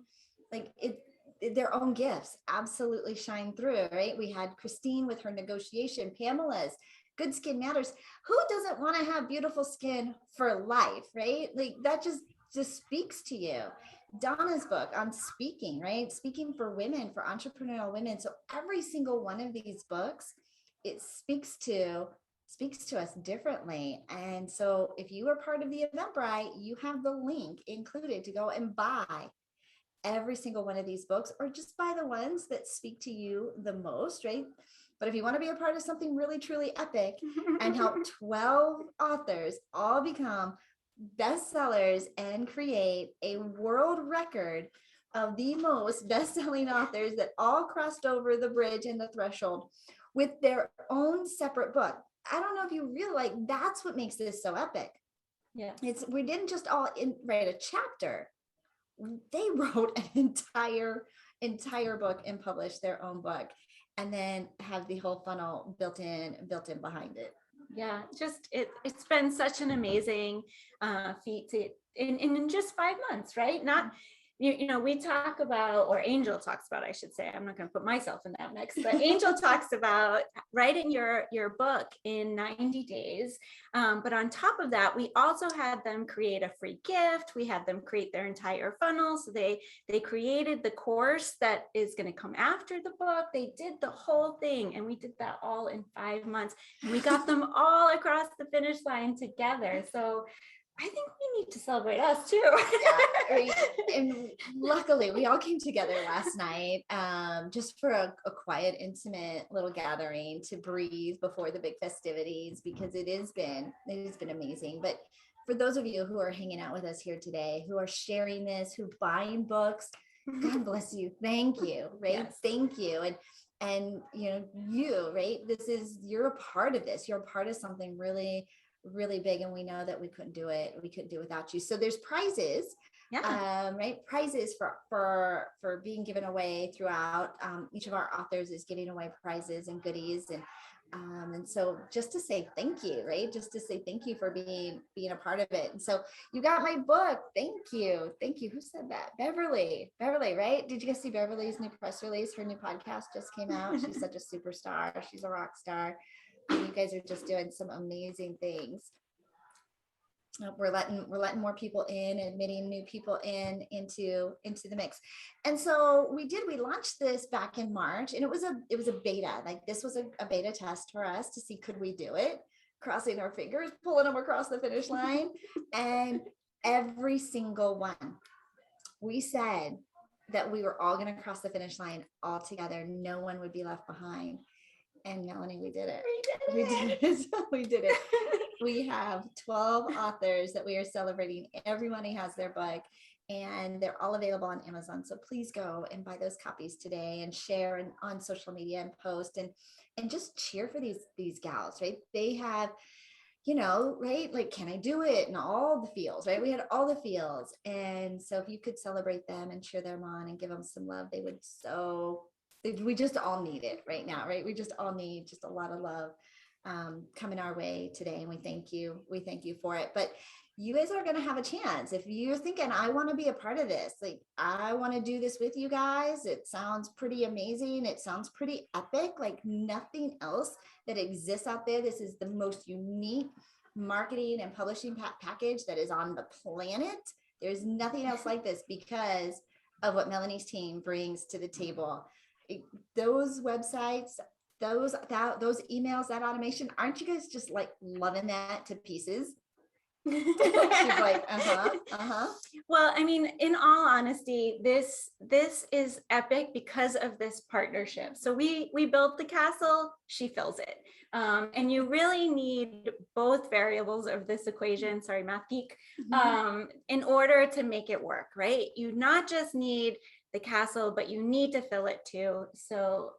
their own gifts absolutely shine through, right? We had Christine with her negotiation, Pamela's Good Skin Matters. Who doesn't want to have beautiful skin for life, right? Like, that just speaks to you. Donna's book on speaking, right? Speaking for women, for entrepreneurial women. So every single one of these books, it speaks to us differently. And so if you are part of the Eventbrite, you have the link included to go and buy every single one of these books, or just buy the ones that speak to you the most, right? But if you want to be a part of something really, truly epic and help 12 authors all become bestsellers and create a world record of the most best-selling authors that all crossed over the bridge and the threshold with their own separate book. I don't know if you realize, that's what makes this so epic. Yeah, We didn't just all write a chapter. They wrote an entire book and publish their own book, and then have the whole funnel built in behind it. Yeah, just it's been such an amazing feat in just 5 months, right? Not you know, we talk about, or Angel talks about, I should say, I'm not going to put myself in that mix, but Angel talks about writing your book in 90 days. But on top of that, we also had them create a free gift. We had them create their entire funnel. So they created the course that is going to come after the book. They did the whole thing, and we did that all in 5 months. And we got them all across the finish line together. So I think we need to celebrate us too. Yeah, and luckily we all came together last night, just for a quiet, intimate little gathering to breathe before the big festivities, because it has been amazing. But for those of you who are hanging out with us here today, who are sharing this, who buying books, God bless you. Thank you. Right. Yes. Thank you. And right. You're a part of this. You're a part of something really, really big, and we know that we couldn't do it without you. So there's prizes, right? Prizes for being given away throughout. Each of our authors is giving away prizes and goodies, and so just to say thank you, right? Just to say thank you for being a part of it. And so you got my book. Thank you. Who said that? Beverly, right? Did you guys see Beverly's new press release? Her new podcast just came out. She's such a superstar. She's a rock star. You guys are just doing some amazing things. We're letting more people in, admitting new people into the mix. And so we launched this back in March, and it was a beta. Like, this was a beta test for us to see, could we do it? Crossing our fingers, pulling them across the finish line. And every single one, we said that we were all going to cross the finish line all together. No one would be left behind. And Melanie, we did it. We did it. We have 12 authors that we are celebrating. Everybody has their book, and they're all available on Amazon. So please go and buy those copies today, and share on social media, and post, and just cheer for these gals, right? They have, right? Like, can I do it? And all the feels, right? We had all the feels. And so if you could celebrate them and cheer them on and give them some love, we just all need it right now, right? We just all need just a lot of love coming our way today. And we thank you for it. But you guys are going to have a chance. If you're thinking, I want to be a part of this, like, I want to do this with you guys. It sounds pretty amazing. It sounds pretty epic, like nothing else that exists out there. This is the most unique marketing and publishing package that is on the planet. There's nothing else like this because of what Melanie's team brings to the table. Those websites, those emails, that automation, aren't you guys just like loving that to pieces? She's like, Well, I mean, in all honesty, this is epic because of this partnership. So we build the castle, she fills it. And you really need both variables of this equation, sorry, math geek, in order to make it work, right? You not just need the castle, but you need to fill it too. So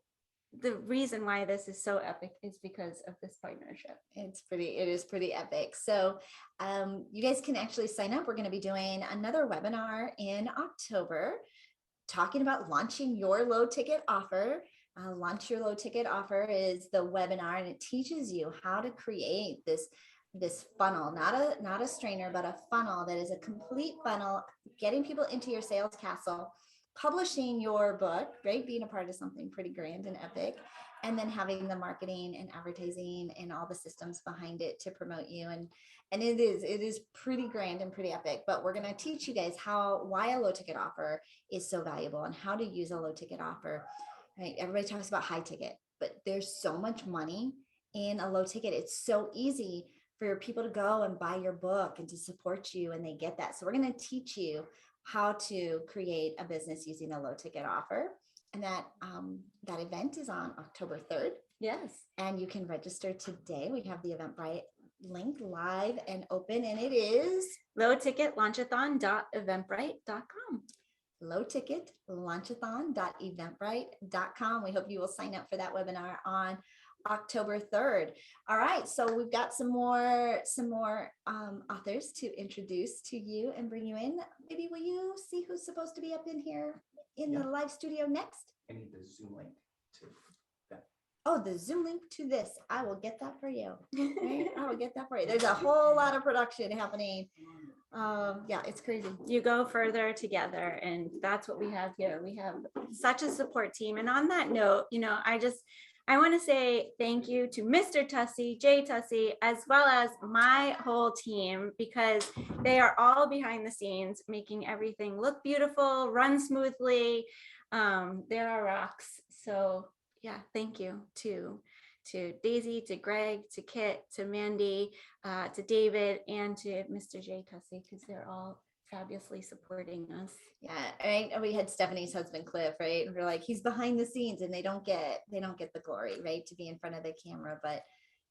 the reason why this is so epic is because of this partnership. It is pretty epic. So you guys can actually sign up. We're going to be doing another webinar in October talking about launching your low ticket offer. Launch Your Low Ticket Offer is the webinar, and it teaches you how to create this funnel, not a strainer, but a funnel that is a complete funnel, getting people into your sales castle, publishing your book, right? Being a part of something pretty grand and epic, and then having the marketing and advertising and all the systems behind it to promote you. And it is pretty grand and pretty epic, but we're going to teach you guys why a low ticket offer is so valuable and how to use a low ticket offer, right? Everybody talks about high ticket, but there's so much money in a low ticket. It's so easy for people to go and buy your book and to support you, and they get that. So we're going to teach you how to create a business using a low ticket offer. And that event is on October 3rd. Yes. And you can register today. We have the Eventbrite link live and open, and it is lowticketlaunchathon.eventbrite.com. lowticketlaunchathon.eventbrite.com. We hope you will sign up for that webinar on October 3rd. All right, so we've got some more authors to introduce to you and bring you in. Maybe will you see who's supposed to be up in here? in the live studio next? I need the Zoom link to that. Oh, the Zoom link to this. I will get that for you. Right? I will get that for you. There's a whole lot of production happening. Yeah, it's crazy. You go further together, and that's what we have here. We have such a support team. And on that note, I want to say thank you to Mr. Tussey, Jay Tussey, as well as my whole team, because they are all behind the scenes making everything look beautiful, run smoothly. There are rocks. So yeah, thank you to Daisy, to Greg, to Kit, to Mandy, to David, and to Mr. Jay Tussey, because they're all fabulously supporting us. Yeah, right. And we had Stephanie's husband Cliff, right? And we're like, he's behind the scenes, and they don't get the glory, right, to be in front of the camera. But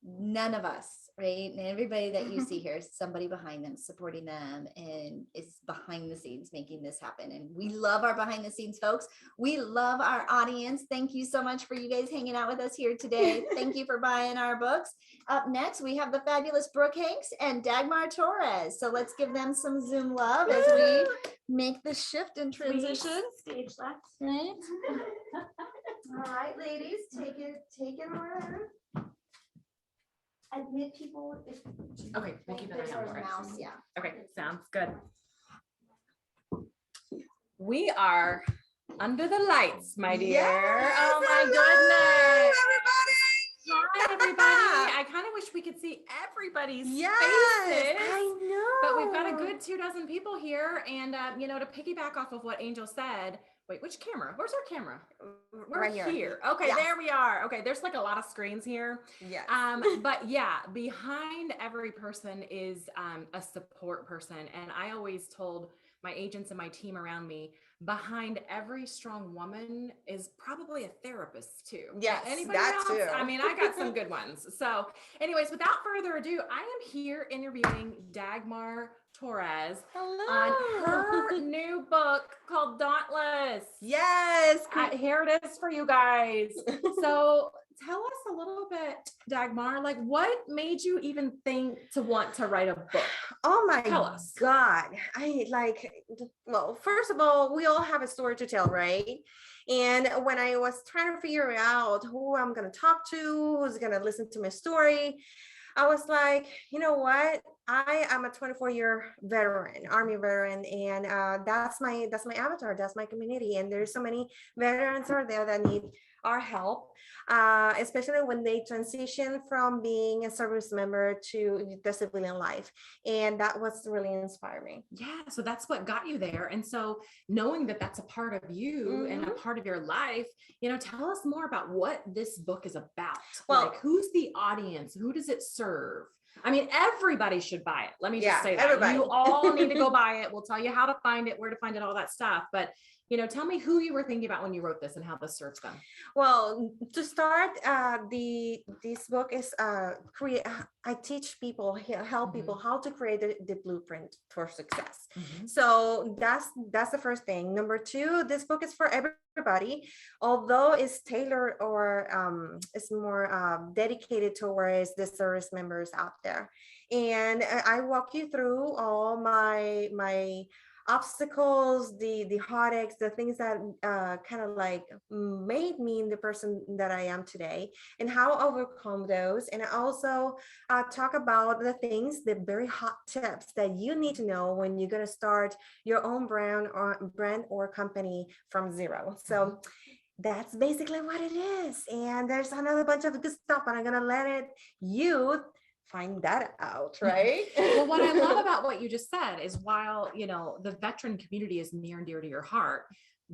none of us, right, and everybody that you see here is somebody behind them, supporting them, and is behind the scenes making this happen. And we love our behind the scenes folks. We love our audience. Thank you so much for you guys hanging out with us here today. Thank you for buying our books. Up next, we have the fabulous Brooke Hanks and Dagmar Torres. So let's give them some Zoom love as we make the shift and transition. Stage left. Right? All right, ladies, take it over. Admit people. Okay, we'll keep that on mouse. Yeah. Okay, sounds good. We are under the lights, my dear. Yes, oh my hello, goodness. everybody. Hi, everybody. I kind of wish we could see everybody's faces. I know. But we've got a good 24 people here. And, to piggyback off of what Angel said, wait, which camera? Where's our camera? We're Right here. Okay, Yes. there we are. Okay, there's like a lot of screens here. Yes. But yeah, behind every person is a support person. And I always told my agents and my team around me, behind every strong woman is probably a therapist too. Yes, Anybody that else? too. I mean, I got some good ones. So anyways, without further ado, I am here interviewing Dagmar Torres on her new book called Dauntless. Yes. Here it is for you guys. So tell us a little bit, Dagmar, like what made you even think to want to write a book? Oh my Tell us. God. Well, first of all, we all have a story to tell, right? And when I was trying to figure out who I'm going to talk to, who's going to listen to my story, I was like, you know what? I am a 24-year veteran, Army veteran, and that's my avatar. That's my community. And there's so many veterans out there that need our help, especially when they transition from being a service member to the civilian life. And that was really inspiring. Yeah, so that's what got you there. And so knowing that that's a part of you and a part of your life, tell us more about what this book is about. Well, like, who's the audience? Who does it serve? I mean, everybody should buy it. Let me just say that. Everybody. You all need to go buy it. We'll tell you how to find it, where to find it, all that stuff. But tell me who you were thinking about when you wrote this and how this serves them. Well, to start, this book is I teach people, help people how to create the blueprint for success. So that's the first thing. Number two, this book is for everybody, although it's tailored or it's more dedicated towards the service members out there. And I walk you through all my obstacles, the heartaches, the things that kind of like made me the person that I am today, and how I overcome those. And I also talk about the very hot tips that you need to know when you're going to start your own brand or company from zero. So that's basically what it is. And there's another bunch of good stuff, but I'm going to let you find that out, right? Well, what I love about what you just said is while, the veteran community is near and dear to your heart,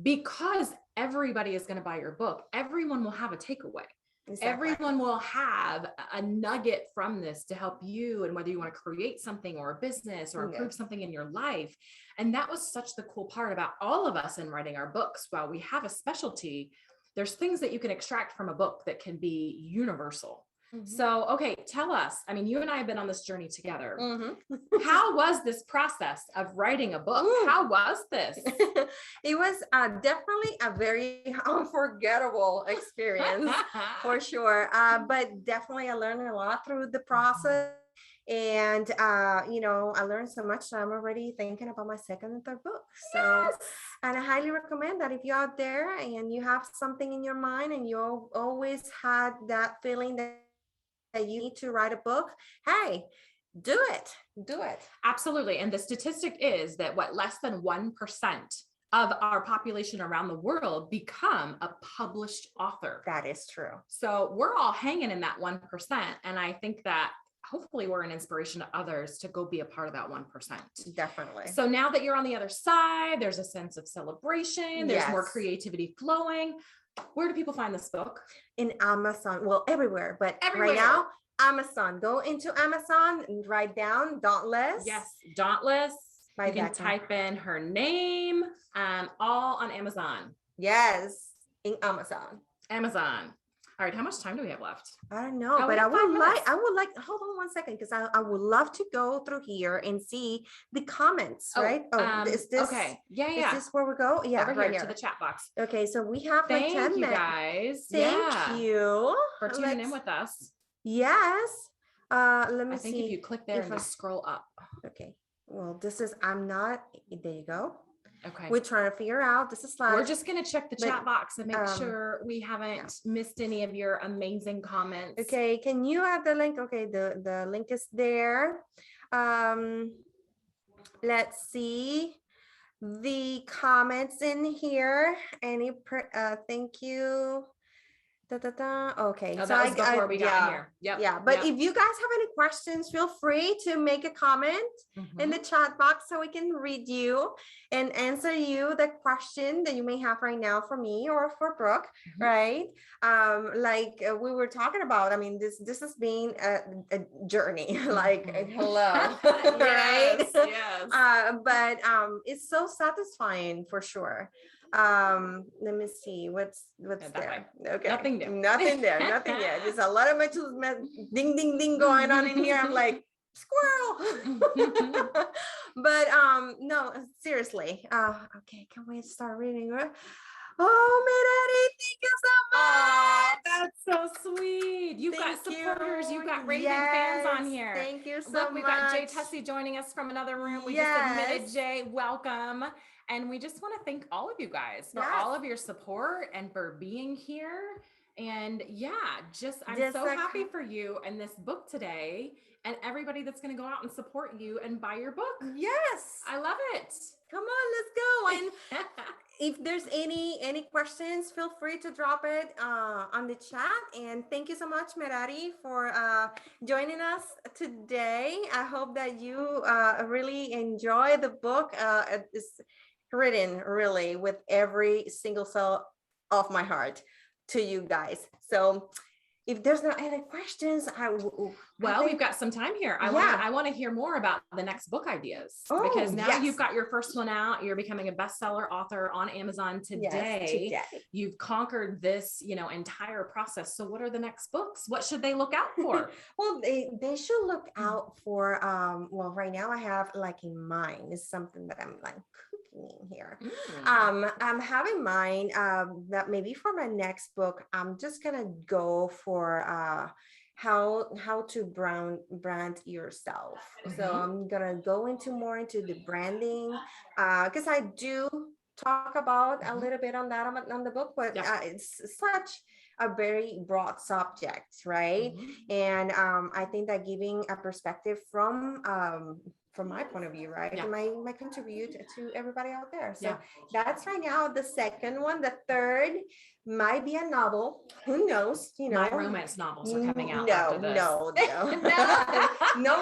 because everybody is going to buy your book, everyone will have a takeaway. Exactly. Everyone will have a nugget from this to help you, and whether you want to create something or a business or improve something in your life. And that was such the cool part about all of us in writing our books. While we have a specialty, there's things that you can extract from a book that can be universal. So, okay, tell us, I mean, you and I have been on this journey together. How was this process of writing a book? How was this? It was definitely a very unforgettable experience for sure. But definitely I learned a lot through the process. And you know, I learned so much that I'm already thinking about my second and third book. So and I highly recommend that if you're out there and you have something in your mind and you always had that feeling that you need to write a book, hey, do it. Absolutely. And the statistic is that less than 1% of our population around the world become a published author. That is true. So we're all hanging in that 1%. And I think that hopefully we're an inspiration to others to go be a part of that 1%. Definitely. So now that you're on the other side, there's a sense of celebration. There's more creativity flowing. Where do people find this book? In Amazon. Well, everywhere, but right now, Amazon. Go into Amazon and write down Dauntless. Yes, Dauntless. You can type in her name, all on Amazon. Yes, in Amazon. All right, how much time do we have left? I don't know, but I would like, hold on 1 second, because I would love to go through here and see the comments, right? Is this okay? Yeah. Is this where we go? Yeah, over right here to the chat box. Okay, so we have like 10 Thank you minutes. guys. Thank you for tuning in with us. Yes. Let me see. I think if you click there and just scroll up. Okay. Well, this is, I'm not, there you go. Okay. We're trying to figure out, this is slide. We're just going to check the chat box and make sure we haven't missed any of your amazing comments. Okay. Can you add the link? Okay. The link is there. Let's see the comments in here. Thank you. Okay. Oh, that was before we got in here. Yep. Yeah. But if you guys have any questions, feel free to make a comment in the chat box so we can read you and answer you the question that you may have right now for me or for Brooke, right? Like we were talking about, I mean, this has been a journey, like, hello, right? Yes. But it's so satisfying for sure. Let me see what's there. Okay, nothing there. There's a lot of ding ding ding going on in here. I'm like, squirrel. But no, seriously. Okay, can we start reading? Oh, Merari, thank you so much. That's so sweet. You've got supporters. You've got raving fans on here. Thank you so much. We've got Jay Tessie joining us from another room. We just admitted Jay. Welcome. And we just want to thank all of you guys for all of your support and for being here. And I'm so happy for you and this book today and everybody that's going to go out and support you and buy your book. Yes. I love it. Come on, let's go. And if there's any questions, feel free to drop it on the chat. And thank you so much, Merari, for joining us today. I hope that you really enjoy the book. It's written really with every single cell of my heart to you guys. So if there's no other questions, we've got some time here. I want to hear more about the next book ideas, because now you've got your first one out. You're becoming a bestseller author on Amazon today. You've conquered this, entire process. So what are the next books? What should they look out for? Well, they should look out for, well, right now I have like in mind is something that I'm like cooking in here. I'm having mine that maybe for my next book, I'm just gonna go for how to brand yourself. So I'm gonna go more into the branding because I do talk about a little bit on that on the book, but it's such a very broad subject, right? And I think that giving a perspective from my point of view, right? My contribute to everybody out there. So that's right now the second one. The third might be a novel. Who knows? My romance novels are coming out. No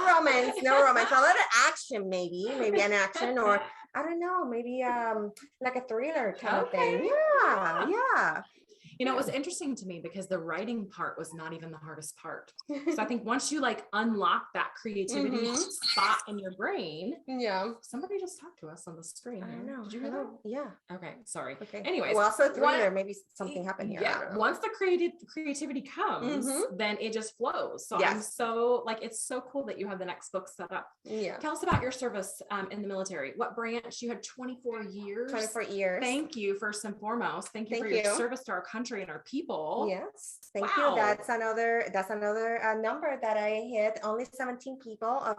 romance. A little action, maybe an action, or I don't know, maybe like a thriller kind of thing. Yeah. It was interesting to me because the writing part was not even the hardest part. So I think once you unlock that creativity spot in your brain, somebody just talked to us on the screen. I don't know. Did you hear that? Yeah. Okay. Sorry. Okay. Anyways, well, also thriller, maybe something happened here. Yeah. Once the creativity comes, then it just flows. So I'm so it's so cool that you have the next book set up. Yeah. Tell us about your service in the military. What branch? You had 24 years. 24 years. Thank you first and foremost. Thank you for your service to our country. country and our people. Yes, thank Wow. you. That's another number that I hit. Only 17 people of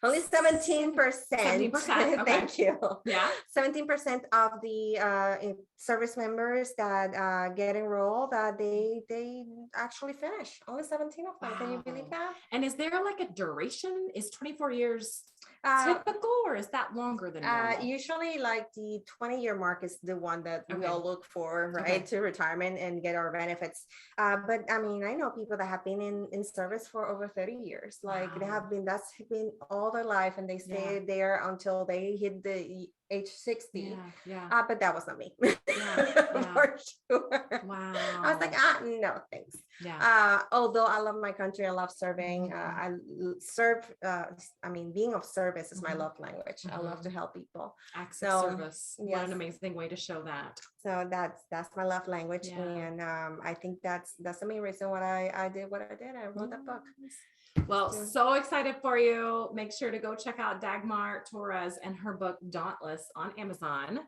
only 17%. 17%, okay. Thank you. Yeah. 17% of the service members that get enrolled, they actually finish. Only 17 of them. Can you believe Wow. that? And is there like a duration? Is 24 years Uh, typical, or is that longer than normal? Usually like the 20-year mark is the one that we Okay. all look for, right? Okay. To retirement and get our benefits. But I mean, I know people that have been in service for over 30 years. Like that's been all their life, and they stay there until they hit the age 60. Yeah. But that was not me. Yeah. For sure. Wow. I was like, no, thanks. Yeah. Although I love my country, I love serving. I serve. I mean, being of service is my love language. I love to help people. Acts of service. What an amazing way to show that. So that's my love language, and I think that's the main reason why I did what I did. I wrote that book. Well, so excited for you. Make sure to go check out Dagmar Torres and her book Dauntless on Amazon.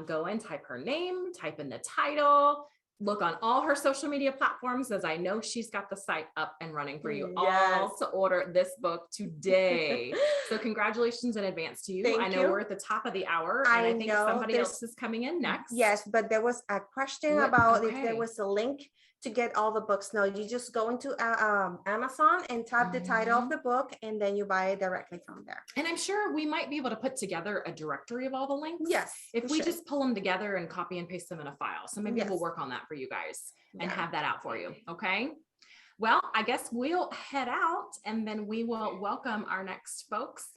Go and type her name, type in the title, look on all her social media platforms, as I know she's got the site up and running for you all to order this book today. So congratulations in advance to you. Thank I know you. we're at the top of the hour, and I think somebody else is coming in next. Yes, but there was a question What? about if Okay. there was a link to get all the books. No, you just go into Amazon and type the title of the book, and then you buy it directly from there. And I'm sure we might be able to put together a directory of all the links. Yes, If we should. just pull them together and copy and paste them in a file. So maybe we'll work on that for you guys and have that out for you. Okay. Well, I guess we'll head out, and then we will welcome our next folks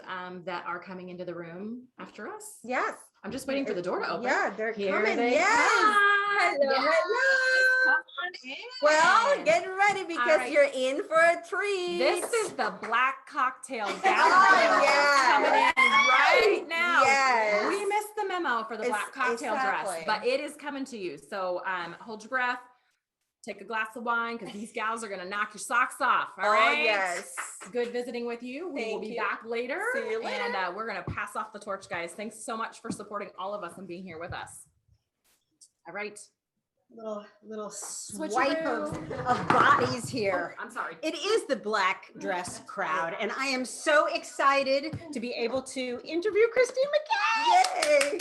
that are coming into the room after us. Yes. I'm just waiting for the door to open. Yeah, they're Here coming. they Yes. come. Hello, Yes. hello. Come on in. Well, get ready because right. you're in for a treat. This is the Black Cocktail Gallery yes. coming in right now. Yes. We missed the memo for the Black Cocktail dress, exactly. but it is coming to you. So hold your breath, take a glass of wine, because these gals are going to knock your socks off. All right. Yes. Good visiting with you. We will be back later. See you later. And we're going to pass off the torch, guys. Thanks so much for supporting all of us and being here with us. All right. Little swipe of bodies here. Oh, I'm sorry. It is the black dress crowd, and I am so excited to be able to interview Christine McKay.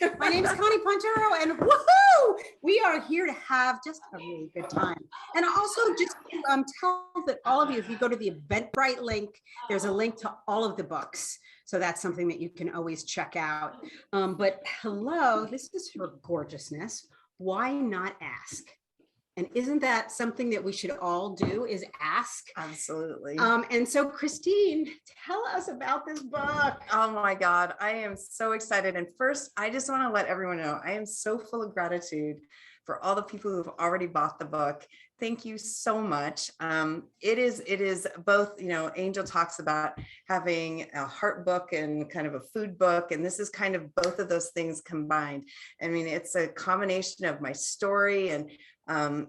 Yay! My name is Connie Pontero, and woohoo! We are here to have just a really good time. And also just tell that all of you, if you go to the Eventbrite link, there's a link to all of the books. So that's something that you can always check out. But hello, this is her gorgeousness. Why not ask? And isn't that something that we should all do, is ask? Absolutely. And so Christine, tell us about this book. Oh my God, I am so excited. And first, I just want to let everyone know, I am so full of gratitude for all the people who've already bought the book. Thank you so much. It is both, Angel talks about having a heart book and kind of a food book, and this is kind of both of those things combined. I mean, it's a combination of my story and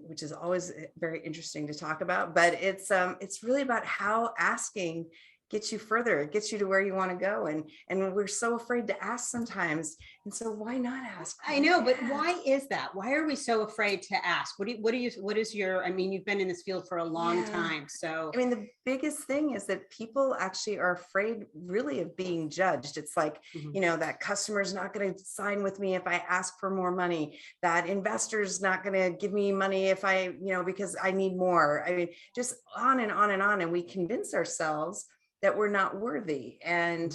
which is always very interesting to talk about, but it's really about how asking gets you further. It gets you to where you want to go. And we're so afraid to ask sometimes. And so why not ask? I know, but why is that? Why are we so afraid to ask? What is your, I mean, you've been in this field for a long time. So, I mean, the biggest thing is that people actually are afraid really of being judged. It's like, that customer's not going to sign with me if I ask for more money, that investor's not going to give me money if I, because I need more. I mean, just on and on and on. And we convince ourselves that we're not worthy. And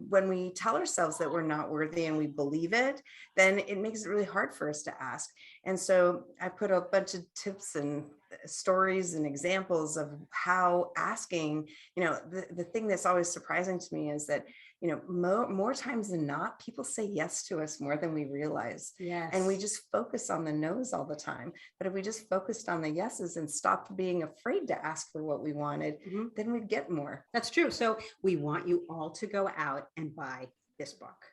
when we tell ourselves that we're not worthy and we believe it, then it makes it really hard for us to ask. And so I put a bunch of tips and stories and examples of how asking, the thing that's always surprising to me is that, more times than not, people say yes to us more than we realize. Yes. And we just focus on the no's all the time. But if we just focused on the yeses and stopped being afraid to ask for what we wanted, then we'd get more. That's true. So we want you all to go out and buy this book.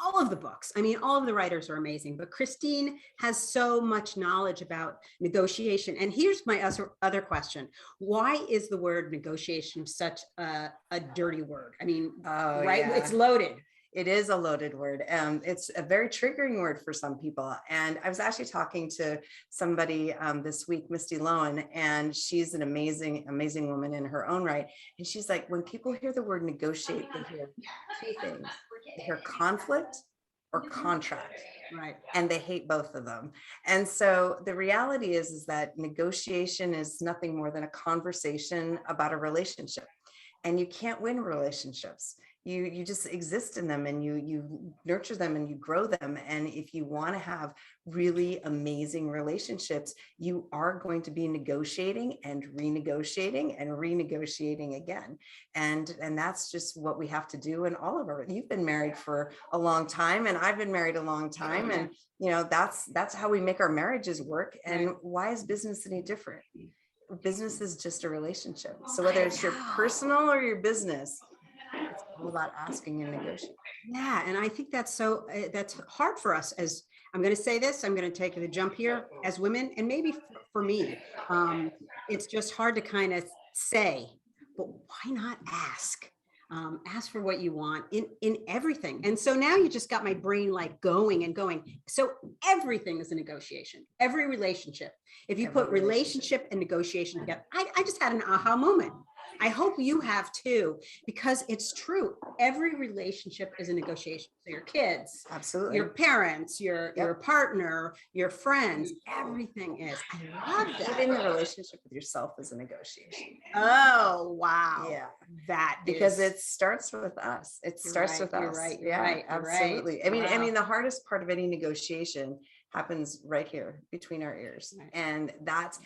All of the books. I mean, all of the writers are amazing, but Christine has so much knowledge about negotiation. And here's my other question. Why is the word negotiation such a dirty word? I mean, right? Yeah. It's loaded. It is a loaded word. It's a very triggering word for some people. And I was actually talking to somebody this week, Misty Lowen, and she's an amazing, amazing woman in her own right. And she's like, when people hear the word negotiate, they hear two things. They hear conflict or contract. Right. And they hate both of them. And so the reality is that negotiation is nothing more than a conversation about a relationship. And you can't win relationships. You just exist in them, and you nurture them and you grow them. And if you want to have really amazing relationships, you are going to be negotiating and renegotiating again. And that's just what we have to do in all of our. You've been married for a long time, and I've been married a long time. And that's how we make our marriages work. And why is business any different? Business is just a relationship. So whether it's your personal or your business, it's all about asking and negotiating. Yeah, and I think that's that's hard for us as, I'm going to say this, I'm going to take the jump here, as women, and maybe for me, it's just hard to kind of say, but why not ask? Ask for what you want in everything. And so now you just got my brain like going and going. So everything is a negotiation, every relationship. If you put relationship and negotiation together, I just had an aha moment. I hope you have too, because it's true. Every relationship is a negotiation. So your kids, absolutely, your parents, your partner, your friends, everything is. I love that. Even the relationship with yourself is a negotiation. Oh, wow. Yeah. That because it starts with us. It starts with us. You're right. Yeah, Right. absolutely. Right. I mean, the hardest part of any negotiation happens right here between our ears. Right. And that's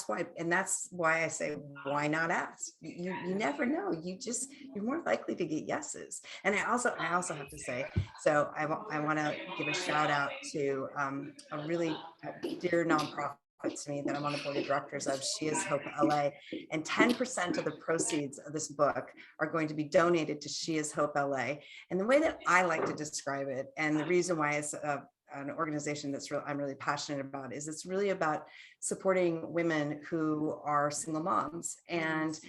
why I say, why not ask? You never know. You're more likely to get yeses. And I also have to say, so I want to give a shout out to a really dear nonprofit to me that I'm on the board of directors of. She is Hope LA, and 10% of the proceeds of this book are going to be donated to She is Hope LA. And the way that I like to describe it, and the reason why it's an organization I'm really passionate about, is it's really about supporting women who are single moms. And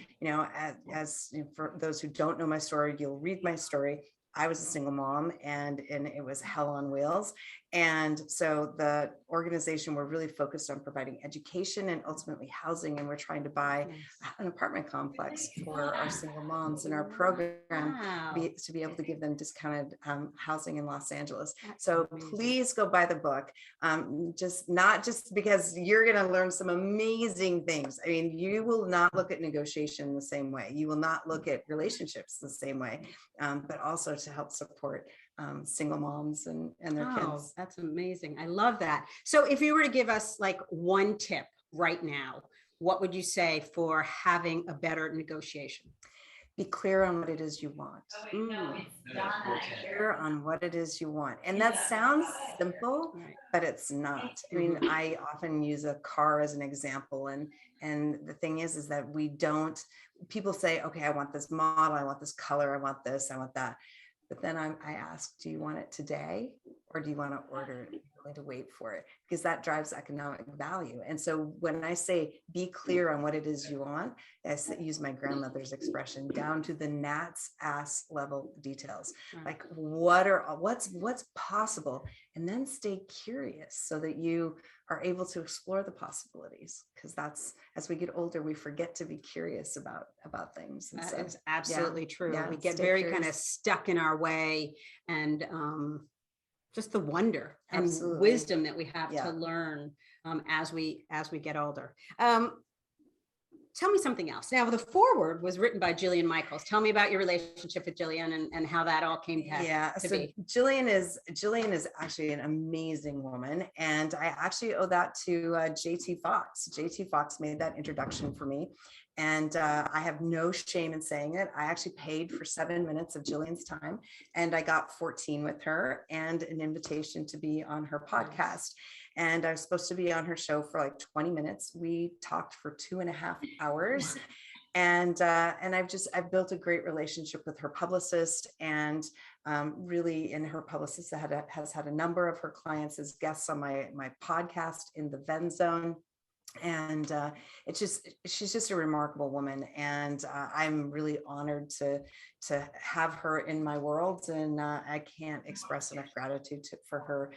as for those who don't know my story, you'll read my story. I was a single mom, and it was hell on wheels. And so the organization, we're really focused on providing education and ultimately housing. And we're trying to buy an apartment complex for our single moms in our program to be able to give them discounted housing in Los Angeles. So please go buy the book. Not just because you're going to learn some amazing things. I mean, you will not look at negotiation the same way. You will not look at relationships the same way, but also to help support single moms and their kids. That's amazing. I love that. So if you were to give us like one tip right now, what would you say for having a better negotiation? Be clear on what it is you want. Clear on what it is you want. And that sounds simple, but it's not. I mean, I often use a car as an example. And the thing is that people say, okay, I want this model, I want this color, I want this, I want that. But then I ask, do you want it today, or do you want to order it? Willing to wait for it, because that drives economic value. And so when I say be clear on what it is you want, I use my grandmother's expression, down to the gnat's ass level details. Like what's possible, and then stay curious so that you are able to explore the possibilities. Because that's, as we get older, we forget to be curious about things. And that is absolutely true. Yeah, we get very kind of stuck in our way, and just the wonder and wisdom that we have to learn as we get older. Tell me something else. Now, the foreword was written by Jillian Michaels. Tell me about your relationship with Jillian and how that all came to be. Jillian is actually an amazing woman, and I actually owe that to JT Fox. JT Fox made that introduction for me, and I have no shame in saying it. I actually paid for 7 minutes of Jillian's time, and I got 14 with her and an invitation to be on her podcast. And I was supposed to be on her show for like 20 minutes. We talked for 2.5 hours. And I've built a great relationship with her publicist, and really, in her publicist has had a number of her clients as guests on my podcast in the Venn Zone. And she's just a remarkable woman, and I'm really honored to have her in my world, and I can't express enough gratitude for her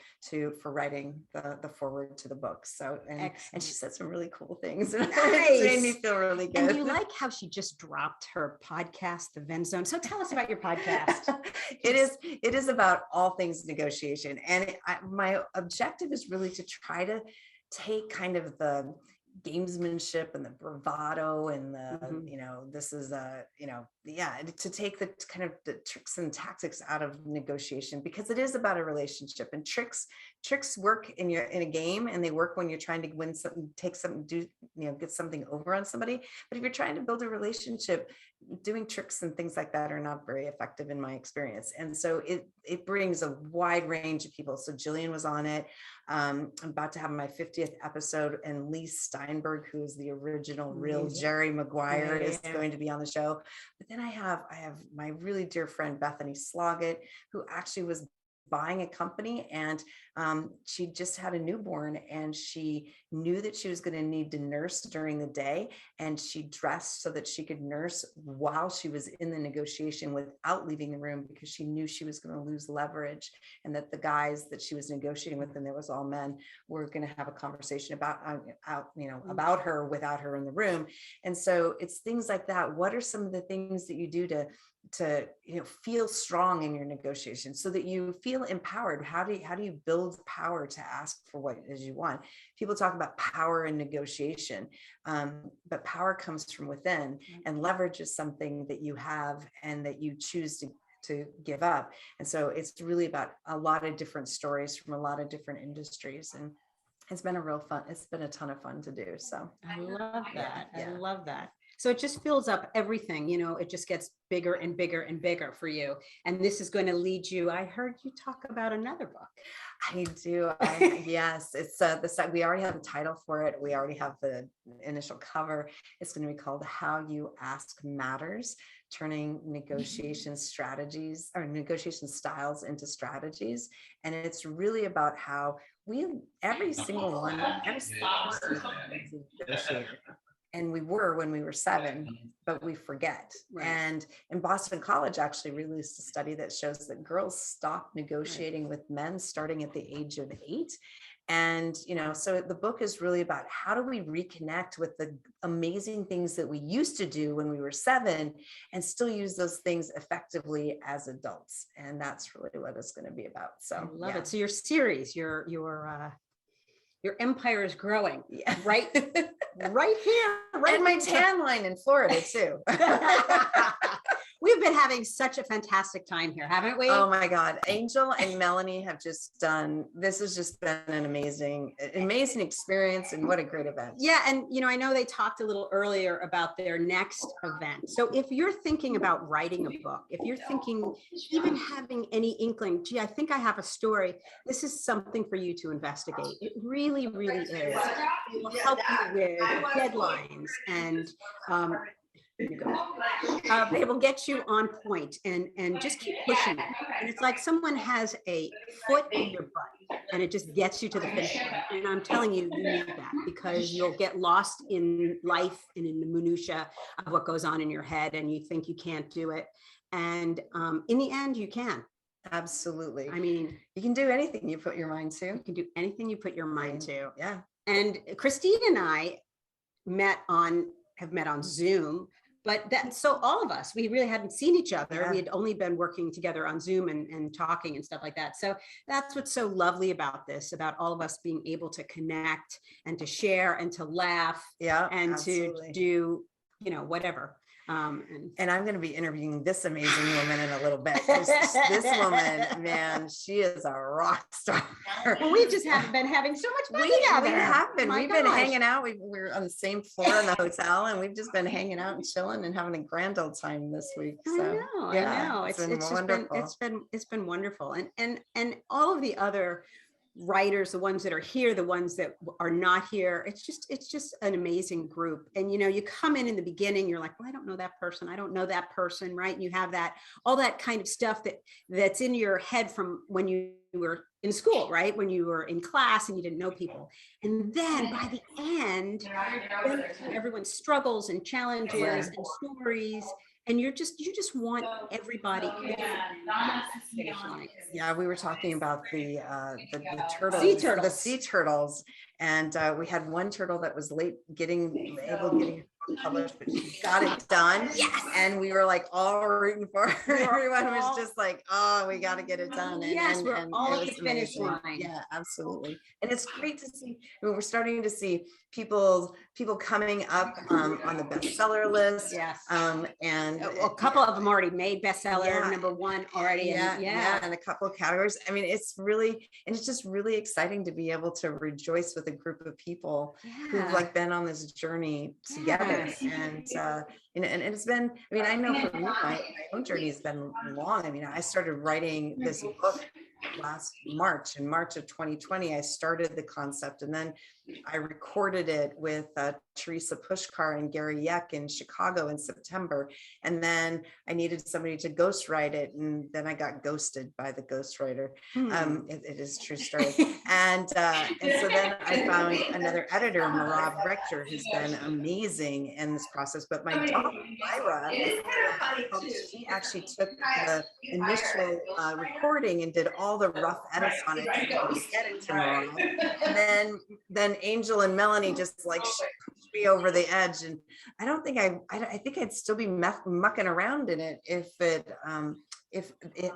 for writing the foreword to the book. So and she said some really cool things, and it made me feel really good. And you like how she just dropped her podcast, The Vent Zone. So tell us about your podcast. It is about all things negotiation, and my objective is really to try to take kind of the gamesmanship and the bravado and the this is to take the kind of the tricks and tactics out of negotiation, because it is about a relationship, and tricks work in a game, and they work when you're trying to win something, take something, get something over on somebody. But if you're trying to build a relationship, doing tricks and things like that are not very effective in my experience. And so it brings a wide range of people. So Jillian was on it. I'm about to have my 50th episode, and Lee Steinberg, who is the original real Jerry Maguire, is going to be on the show. But then I have my really dear friend Bethany Sloggett, who actually was buying a company, and she just had a newborn, and she knew that she was going to need to nurse during the day, and she dressed so that she could nurse while she was in the negotiation without leaving the room, because she knew she was going to lose leverage, and that the guys that she was negotiating with, and there was all men, were going to have a conversation about about her without her in the room. And so it's things like that. What are some of the things that you do to feel strong in your negotiation, so that you feel empowered? How do you build power to ask for what it is you want? People talk about power in negotiation, but power comes from within, and leverage is something that you have and that you choose to give up. And so it's really about a lot of different stories from a lot of different industries, and it's been a ton of fun to do. So I love that. I love that. So it just fills up everything, it just gets bigger and bigger and bigger for you. And this is going to lead you. I heard you talk about another book. I do. Yes, it's we already have the title for it. We already have the initial cover. It's going to be called How You Ask Matters, turning negotiation strategies or negotiation styles into strategies. And it's really about how every single person is a negotiator. And we were when we were 7, but we forget. Right. And in Boston College actually released a study that shows that girls stop negotiating with men starting at the age of 8. And, so the book is really about how do we reconnect with the amazing things that we used to do when we were 7 and still use those things effectively as adults. And that's really what it's going to be about. So I love it. So your series, your empire is growing, right here, right in my tan line in Florida too. We've been having such a fantastic time here, haven't we? Oh my God. Angel and Melanie have this has just been an amazing experience, and what a great event. Yeah. And, I know they talked a little earlier about their next event. So if you're thinking about writing a book, if you're thinking, even having any inkling, gee, I think I have a story, this is something for you to investigate. It really, really is. It will help you with deadlines, and they will get you on point, and just keep pushing it. And it's like someone has a foot in your butt, and it just gets you to the finish line. And I'm telling you, you need that, because you'll get lost in life and in the minutia of what goes on in your head, and you think you can't do it. And in the end, you can. Absolutely. I mean, you can do anything you put your mind to. You can do anything you put your mind to. Yeah. And Christine and I have met on Zoom. But so all of us, we really hadn't seen each other. Yeah. We had only been working together on Zoom and talking and stuff like that. So that's what's so lovely about this, about all of us being able to connect and to share and to laugh, and absolutely. To do, whatever. And I'm going to be interviewing this amazing woman in a little bit. This woman, man, she is a rock star. Well, we just have been having so much fun together. We have been. We've been hanging out. We're on the same floor in the hotel, and we've just been hanging out and chilling and having a grand old time this week. So, I know. It's been wonderful. It's been wonderful, and all of the other writers, the ones that are here, the ones that are not here, it's just an amazing group. And you come in the beginning, you're like, well, I don't know that person, right? And you have all that kind of stuff that's in your head from when you you were in school, right? When you were in class and you didn't know people. And then by the end, then everyone's struggles and challenges and stories. And you just want everybody. Yeah, we were talking about the turtles, Sea turtles. the sea turtles, and we had one turtle that was late getting published, but she got it done. Yes. And we were like all rooting for her. Everyone was just like, oh, we got to get it done. And, yes, we're and all it at was the finish amazing. line. Yeah, absolutely. And it's great to see. I mean, we're starting to see people coming up on the bestseller list. Yes. And a couple of them already made bestseller #1 already. Yeah, and a couple of categories. I mean, it's just really exciting to be able to rejoice with a group of people who've like been on this journey together. And and it's been, I mean, I know for me, my own journey has been long. I mean, I started writing this book last March. In March of 2020, I started the concept, and then I recorded it with Teresa Pushkar and Gary Yeck in Chicago in September. And then I needed somebody to ghostwrite it, and then I got ghosted by the ghostwriter. It is a true story. And so then I found another editor, Marab Rector, who's been amazing in this process. But my daughter, Lyra, she actually took the initial recording and did all the rough edits on it to get it to Marab. And then Angel and Melanie just like pushed me over the edge, and I don't think I think I'd still be mucking around in it if it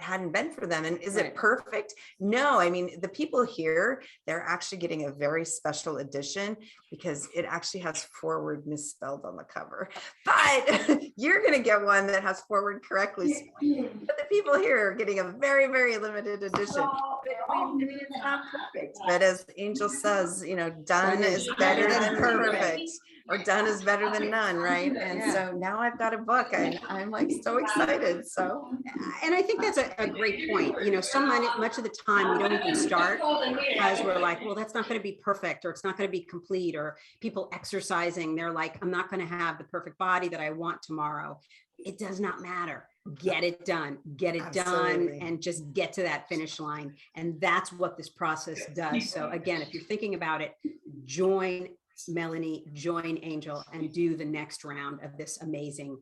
hadn't been for them. And is it perfect? No, I mean, the people here, they're actually getting a very special edition because it actually has forward misspelled on the cover, but you're going to get one that has forward correctly spelled. But the people here are getting a very, very limited edition. I mean, it's not perfect, but as Angel says, done is better than perfect, or done is better than none, right? And so now I've got a book, and I'm like so excited. So, and I think that's a great point. So much of the time we don't even start because we're like, well, that's not going to be perfect, or it's not going to be complete, or people exercising, they're like, I'm not going to have the perfect body that I want tomorrow. It does not matter. Get it done, done, and just get to that finish line. And that's what this process does. So again, if you're thinking about it, join Melanie, join Angel, and do the next round of this amazing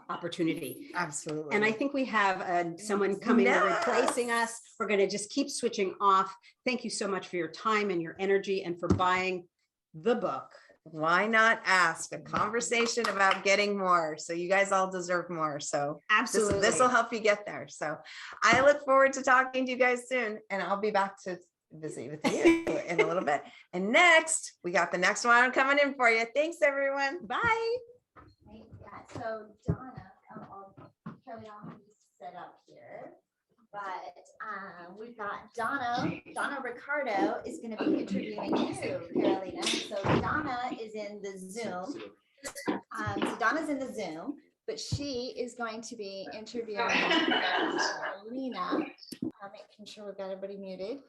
opportunity. Absolutely. And I think we have someone coming and replacing us. We're going to just keep switching off. Thank you so much for your time and your energy, and for buying the book. Why not ask? A conversation about getting more. So you guys all deserve more. So absolutely, this will help you get there. So I look forward to talking to you guys soon, and I'll be back to visit with you in a little bit. And next, we got the next one coming in for you. Thanks, everyone. Bye. Yeah, so Donna, Carolina, I'll have you set up here. But we've got Donna Ricardo is going to be interviewing you, Carolina. So Donna is in the Zoom. So Donna's in the Zoom, but she is going to be interviewing Carolina. Making sure we've got everybody muted.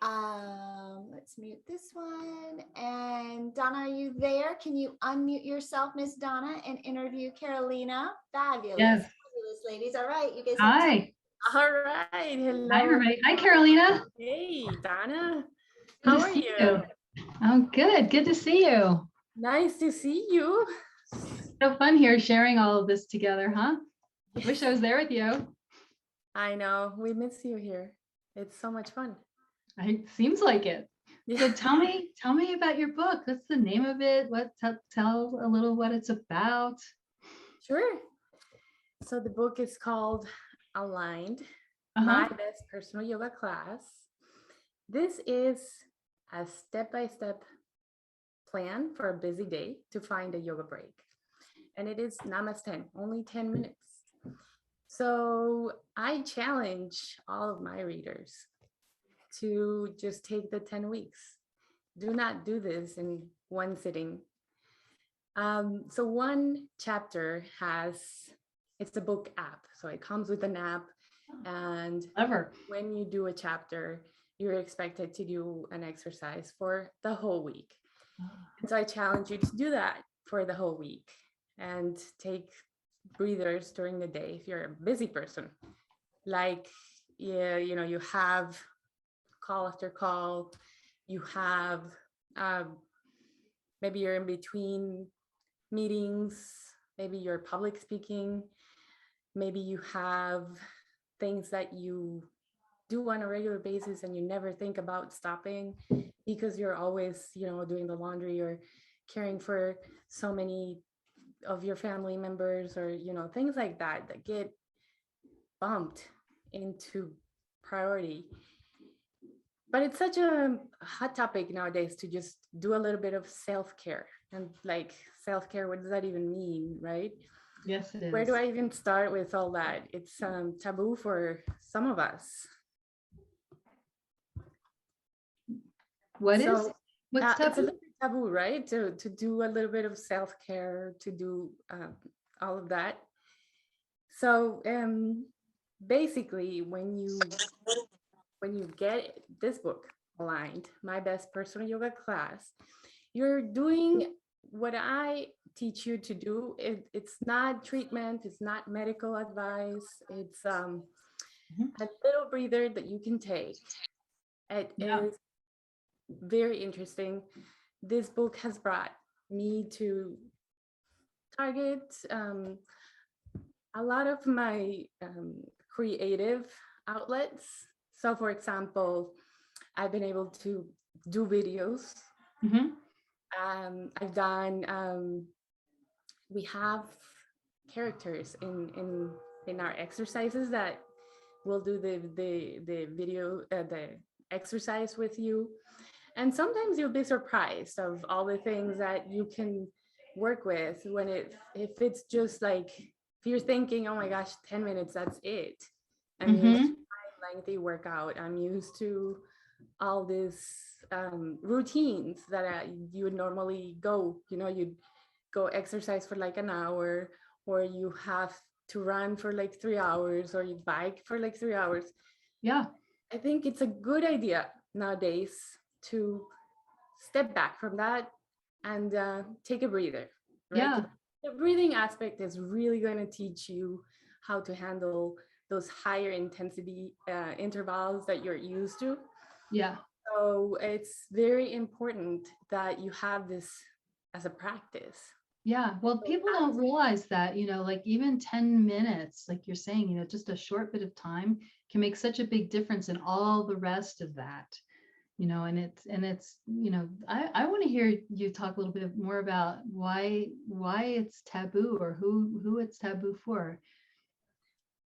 Let's mute this one. And Donna, are you there? Can you unmute yourself, Miss Donna, and interview Carolina? Fabulous. Yes. Fabulous, ladies. All right, you guys. Hi. All right. Hello. Hi, everybody. Hi, Carolina. Hey, Donna. Good How to are see you? Oh, good. Good to see you. Nice to see you. So fun here sharing all of this together, huh? Wish I was there with you. I know. We miss you here. It's so much fun. It seems like it. Yeah. So tell me about your book. What's the name of it? Tell a little what it's about. Sure. So the book is called Aligned, My Best Personal Yoga Class. This is a step-by-step plan for a busy day to find a yoga break. And it is Namaste, only 10 minutes. So I challenge all of my readers to just take the 10 weeks. Do not do this in one sitting. So one chapter it's a book app. So it comes with an app, and when you do a chapter, you're expected to do an exercise for the whole week. And so I challenge you to do that for the whole week and take breathers during the day if you're a busy person. Like, you have call after call. You have maybe you're in between meetings, maybe you're public speaking, maybe you have things that you do on a regular basis and you never think about stopping because you're always, doing the laundry or caring for so many of your family members, or things like that get bumped into priority. But it's such a hot topic nowadays to just do a little bit of self-care. And like self-care, what does that even mean, right? Yes, it is. Where do I even start with all that? It's taboo for some of us. What's it's a taboo? little bit taboo, right? To do a little bit of self-care, to do all of that. So basically, when you get this book aligned, My Best Personal Yoga Class, you're doing what I teach you to do. It's not treatment, it's not medical advice. It's a little breather that you can take. It is very interesting. This book has brought me to target a lot of my creative outlets. So for example, I've been able to do videos. I've done, we have characters in our exercises that will do the video, the exercise with you. And sometimes you'll be surprised of all the things that you can work with if it's just like, if you're thinking, oh my gosh, 10 minutes, that's it. I'm used to my lengthy workout. I'm used to all these routines that you would normally go, you'd go exercise for like an hour, or you have to run for like 3 hours, or you bike for like 3 hours. Yeah. I think it's a good idea nowadays to step back from that and take a breather. Right? Yeah. The breathing aspect is really going to teach you how to handle those higher intensity intervals that you're used to. Yeah. So it's very important that you have this as a practice. Yeah. Well, people don't realize that, like even 10 minutes, like you're saying, just a short bit of time can make such a big difference in all the rest of that. And it's I want to hear you talk a little bit more about why it's taboo, or who it's taboo for.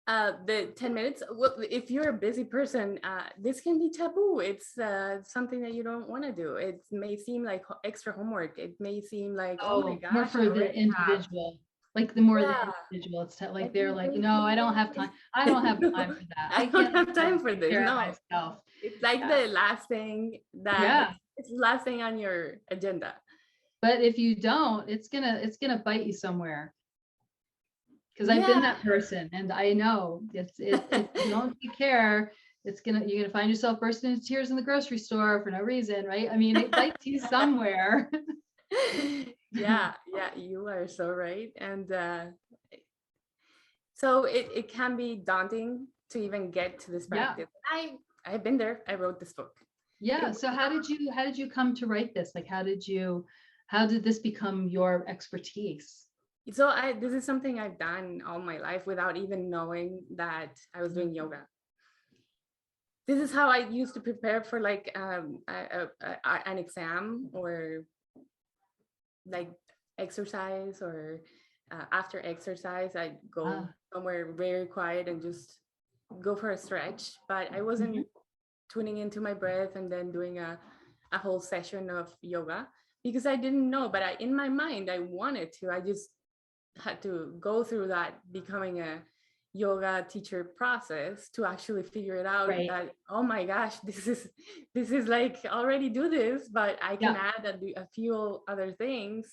The 10 minutes, well, if you're a busy person, this can be taboo. It's something that you don't want to do. It may seem like extra homework. It may seem like, oh my gosh, more for the individual. Like the more the individual, it's like they're like, no, I don't have time. I don't have time for that. I don't have time for this. No, myself. It's like the last thing it's the last thing on your agenda. But if you don't, it's gonna bite you somewhere. Because I've been that person, and I know if you don't take care, you're gonna find yourself bursting into tears in the grocery store for no reason, right? I mean, it bites you somewhere. Yeah, you are so right. And so it can be daunting to even get to this practice. I've been there. I wrote this book. Yeah. So how did you come to write this? Like, how did this become your expertise? So this is something I've done all my life without even knowing that I was doing yoga. This is how I used to prepare for like an exam, or like exercise, or after exercise, I'd go somewhere very quiet and just go for a stretch. But I wasn't tuning into my breath and then doing a whole session of yoga because I didn't know. But in my mind, I wanted to. I just had to go through that becoming a yoga teacher process to actually figure it out. Right. That, oh my gosh, this is like, already do this, but I can add a few other things,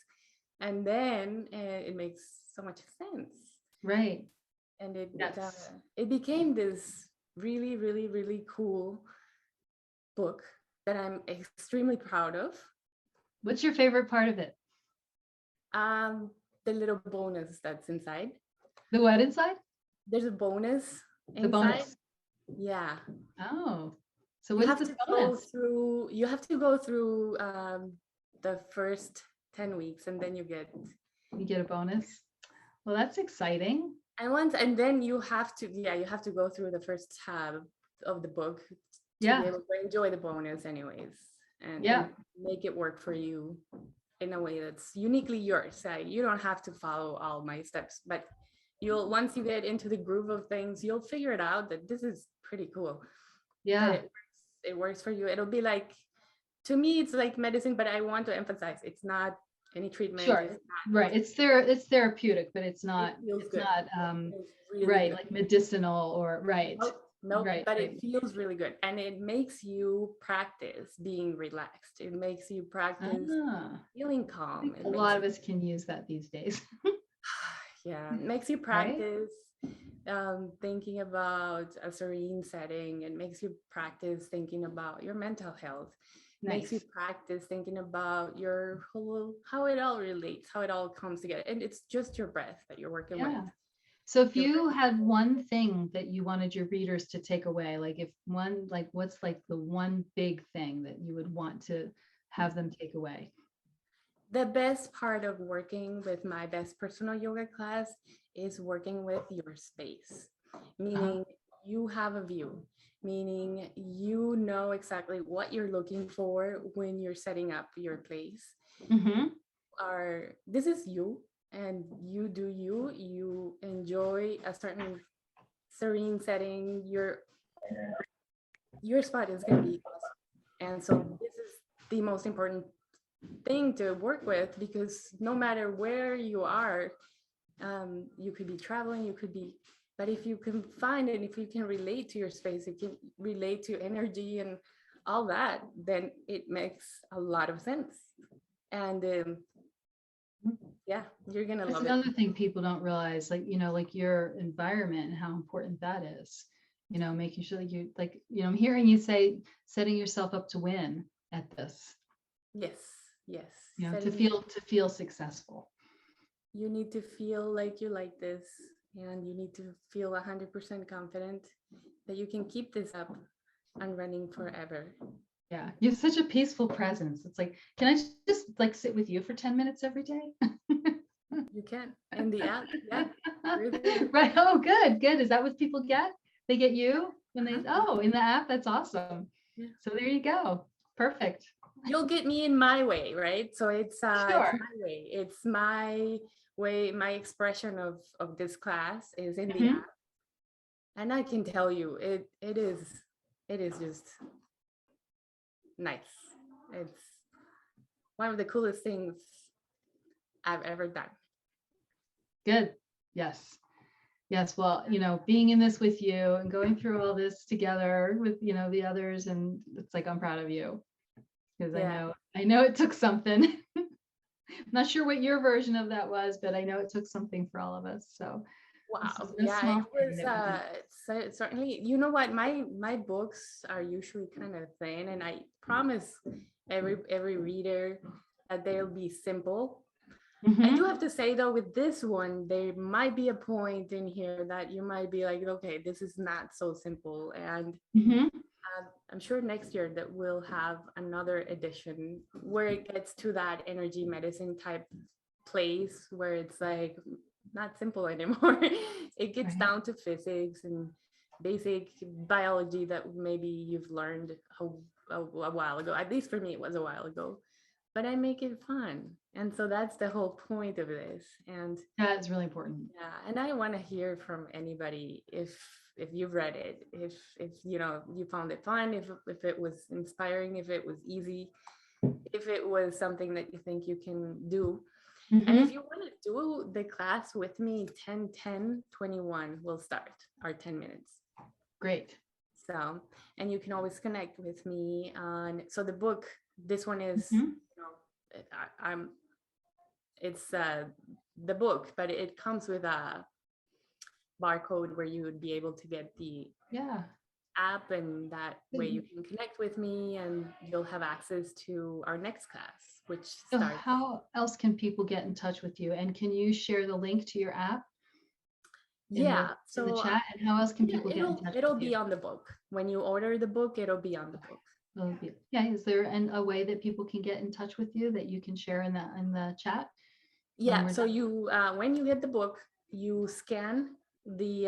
and then it makes so much sense. Right. And it became this really, really, really cool book that I'm extremely proud of. What's your favorite part of it? The little bonus that's inside. The what inside? There's a bonus inside. The bonus. Yeah. Oh, So You what have is to the go bonus? through, you have to go through the first 10 weeks and then you get a bonus. Well, that's exciting. and then you have to, you have to go through the first tab of the book to be able to enjoy the bonus anyways, and make it work for you in a way that's uniquely yours. You don't have to follow all my steps, but you'll, once you get into the groove of things, you'll figure it out that this is pretty cool. Yeah. It works for you. It'll be like, to me, it's like medicine, but I want to emphasize it's not any treatment. Sure. It's not, Right. It's therapeutic, but it's not, really right, good. like medicinal or right. Nope, Right, but right. it feels really good. And it makes you practice being relaxed. It makes you practice feeling calm. A lot of us can use that these days. Yeah, it makes you practice thinking about a serene setting. It makes you practice thinking about your mental health. Makes you practice thinking about your whole, how it all relates, how it all comes together. And it's just your breath that you're working with. So if you had one thing that you wanted your readers to take away, like if one, like what's like the one big thing that you would want to have them take away? The best part of working with my best personal yoga class is working with your space, meaning you have a view, meaning you know exactly what you're looking for when you're setting up your place. This is you, and you do you. You enjoy a certain serene setting. Your spot is going to be awesome. And so this is the most important thing to work with, because no matter where you are, you could be traveling, you could be, but if you can find it, if you can relate to your space, you can relate to energy and all that, then it makes a lot of sense. And you're gonna love it. That's another thing people don't realize, like, you know, like your environment and how important that is, you know, making sure that you, like, you know, I'm hearing you say setting yourself up to win at this. Yes. You know, to feel successful. You need to feel like you like this, and you need to feel 100% confident that you can keep this up and running forever. Yeah, you have such a peaceful presence. It's like, can I just like sit with you for 10 minutes every day? You can in the app. Yeah. Right. Oh, good. Is that what people get? They get you when they, in the app. That's awesome. Yeah. So there you go. Perfect. You'll get me in my way, right? So it's my way. It's my way. My expression of this class is in the app, and I can tell you, it is just nice. It's one of the coolest things I've ever done. Good. Yes. Well, you know, being in this with you and going through all this together with, you know, the others, and it's like, I'm proud of you, because I know it took something. I'm not sure what your version of that was, but I know it took something for all of us. So wow. Yeah, it was certainly, you know what, my books are usually kind of thin, and I promise every reader that they'll be simple. I do have to say though, with this one, there might be a point in here that you might be like, okay, this is not so simple. And I'm sure next year that we'll have another edition where it gets to that energy medicine type place where it's like not simple anymore. It gets down to physics and basic biology that maybe you've learned a while ago. At least for me, it was a while ago. But I make it fun. And so that's the whole point of this. And that's really important. Yeah. And I want to hear from anybody if you've read it, if you know, you found it fun, if it was inspiring, if it was easy, if it was something that you think you can do. And if you want to do the class with me, 10-10-21 will start our 10 minutes. Great. So, and you can always connect with me on, so the book, this one is, you know, it's the book, but it comes with a barcode where you would be able to get the app, and that way you can connect with me and you'll have access to our next class, which so starts. How else can people get in touch with you, and can you share the link to your app? Yeah, in the so chat? And how else can yeah, people get in touch it'll with be you? on the book. When you order the book, it'll be on the book. Yeah, is there a way that people can get in touch with you that you can share in the chat? Yeah, so you when you get the book, you scan the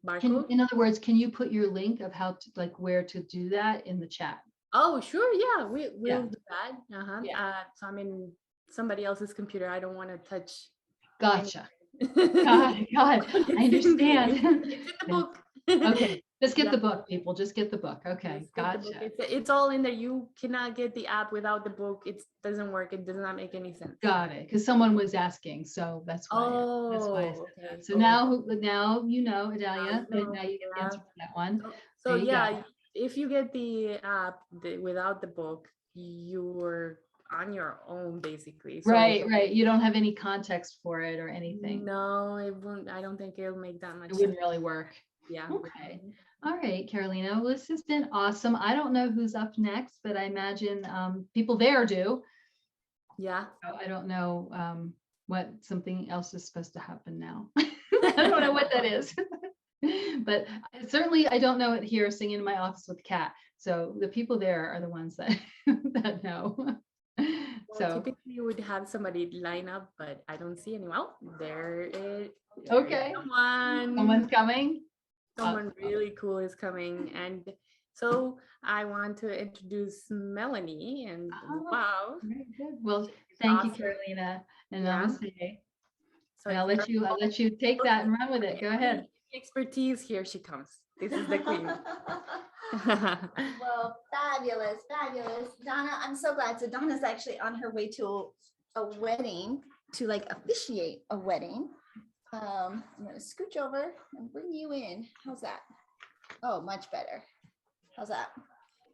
barcode. In other words, can you put your link of how to, like, where to do that in the chat? Oh, sure. Yeah, we'll do that. Yeah. So I'm in somebody else's computer. I don't want to touch. Gotcha. God, I understand. It's in the book. Okay, just get Yeah. the book, people. Just get the book. Okay, Just get the book. gotcha. It's all in there. You cannot get the app without the book. It doesn't work. It does not make any sense. Got it. Because someone was asking, so that's why. That's why I said okay. that. So now you know, Adalia. Now you know, Now you can yeah. answer that one. So There you yeah, go. if you get the app without the book, you're on your own basically. So Right. You don't have any context for it or anything. no, it won't. I don't think it'll make that much It sense. wouldn't really work. Yeah. Okay. All right, Carolina. Well, this has been awesome. I don't know who's up next, but I imagine people there do. Yeah. I don't know what something else is supposed to happen now. I don't know what that is. But certainly I don't know it here singing in my office with Kat. So the people there are the ones that that know. Well, typically you would have somebody line up, but I don't see anyone. Oh, there is. Okay. Someone's coming. Someone really cool is coming. And so I want to introduce Melanie. And wow. Very good. Well, thank you, awesome. Carolina. And Yeah. namaste. So And I'll let you take that and run with it. Go ahead. Expertise, here she comes. This is the queen. Well, fabulous. Donna, I'm so glad. So Donna's actually on her way to a wedding, to like officiate a wedding. I'm gonna scooch over and bring you in. How's that? Oh, much better. How's that?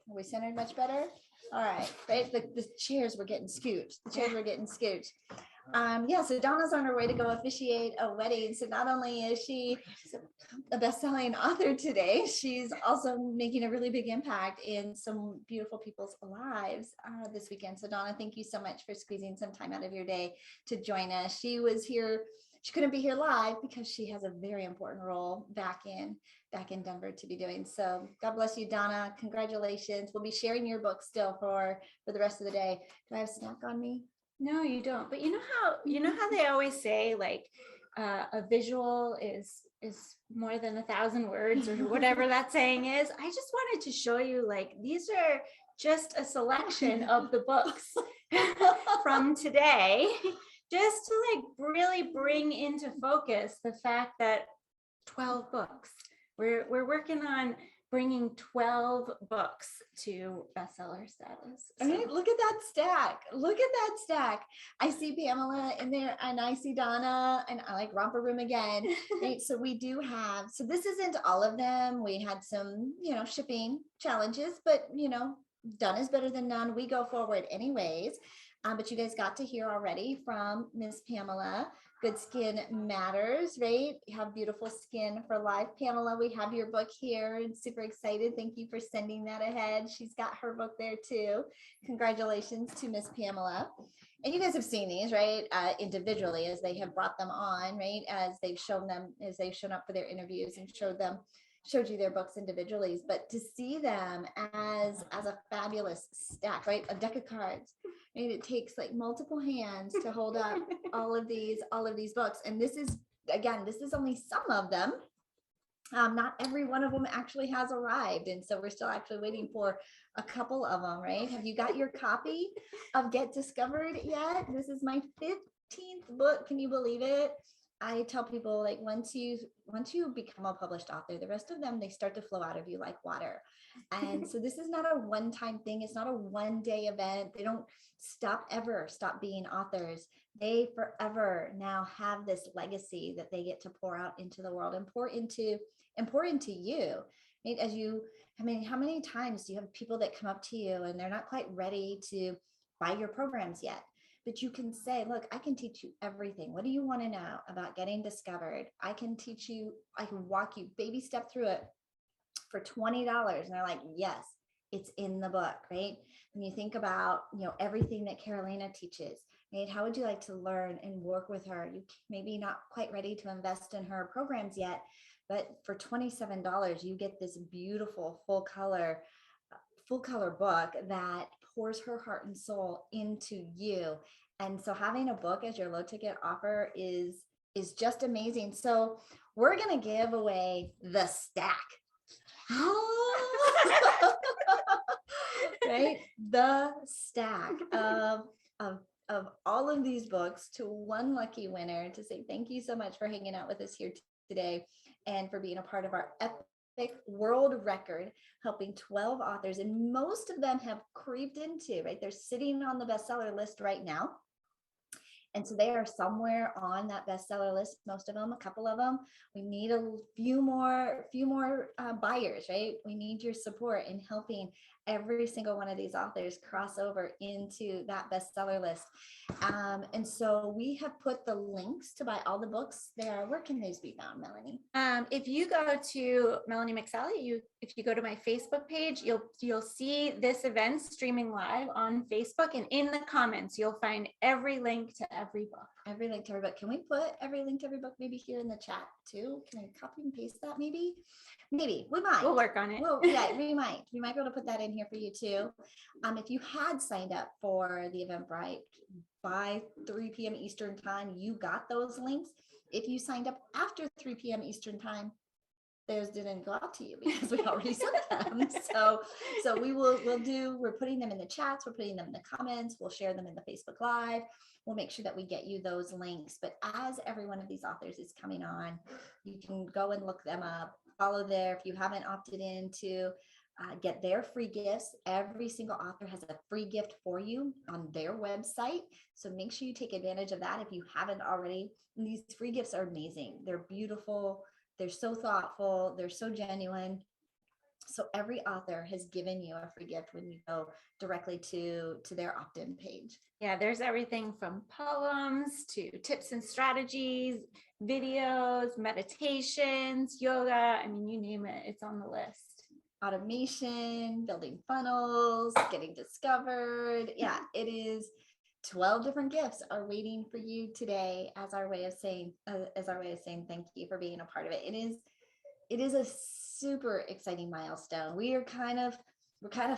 Are we centered much better? All right, right? The chairs were getting scooched. Yeah, so Donna's on her way to go officiate a wedding. So not only is she a best-selling author today, she's also making a really big impact in some beautiful people's lives this weekend. So Donna, thank you so much for squeezing some time out of your day to join us. She was here. She couldn't be here live because she has a very important role back in Denver to be doing. So God bless you, Donna. Congratulations. We'll be sharing your book still for the rest of the day. Do I have a snack on me? No, you don't. But you know how they always say, like, a visual is more than 1,000 words, or whatever that saying is. I just wanted to show you, like, these are just a selection of the books from today, just to like really bring into focus the fact that 12 books. We're working on bringing 12 books to bestseller status. I mean, look at that stack. Look at that stack. I see Pamela in there, and I see Donna, and I like Romper Room again. Right? So we do have, so this isn't all of them. We had some, shipping challenges, but done is better than none. We go forward anyways. But you guys got to hear already from Miss Pamela. Good Skin Matters, right? You have beautiful skin for life. Pamela, we have your book here and super excited. Thank you for sending that ahead. She's got her book there too. Congratulations to Miss Pamela. And you guys have seen these, right? Individually as they have brought them on, right? As they've shown up for their interviews and showed you their books individually, but to see them as a fabulous stack, right? A deck of cards. And it takes like multiple hands to hold up all of these books. And this is only some of them. Not every one of them actually has arrived. And so we're still actually waiting for a couple of them, right? Have you got your copy of Get Discovered yet? This is my 15th book. Can you believe it? I tell people, like, once you become a published author, the rest of them, they start to flow out of you like water. And so this is not a one-time thing. It's not a one-day event. They don't stop being authors. They forever now have this legacy that they get to pour out into the world and pour into you. Right? How many times do you have people that come up to you and they're not quite ready to buy your programs yet? But you can say, look, I can teach you everything. What do you want to know about getting discovered? I can teach you, I can walk you baby step through it for $20. And they're like, yes, it's in the book, right? When you think about, everything that Carolina teaches, right? How would you like to learn and work with her? You maybe not quite ready to invest in her programs yet, but for $27, you get this beautiful full color book that pours her heart and soul into you. And so having a book as your low ticket offer is just amazing. So we're going to give away the stack. Right? The stack of all of these books to one lucky winner, to say thank you so much for hanging out with us here today and for being a part of our epic world record, helping 12 authors. And most of them have creeped into, right? They're sitting on the bestseller list right now. And so they are somewhere on that bestseller list, most of them, a couple of them. We need a few more buyers, right? We need your support in helping every single one of these authors cross over into that bestseller list. And so we have put the links to buy all the books there. Where can those be found, Melanie? If you go to Melanie McSally, if you go to my Facebook page, you'll see this event streaming live on Facebook, and in the comments you'll find every link to every book. Every link to every book. Can we put every link to every book maybe here in the chat too? Can I copy and paste that maybe? Maybe we might. We'll work on it. Well, yeah, we might be able to put that in here for you too. If you had signed up for the Eventbrite by 3 p.m. Eastern time, you got those links. If you signed up after 3 p.m. Eastern time, those didn't go out to you because we already sent them. So we're putting them in the chats, we're putting them in the comments, we'll share them in the Facebook Live. We'll make sure that we get you those links. But as every one of these authors is coming on, you can go and look them up, follow there. If you haven't opted in to get their free gifts, every single author has a free gift for you on their website. So make sure you take advantage of that if you haven't already. And these free gifts are amazing. They're beautiful. They're so thoughtful. They're so genuine. So every author has given you a free gift when you go directly to their opt-in page. Yeah, there's everything from poems to tips and strategies, videos, meditations, yoga. I mean, you name it, it's on the list. Automation, building funnels, getting discovered. Yeah, it is 12 different gifts are waiting for you today as our way of saying thank you for being a part of it. It is a super exciting milestone. We're kind of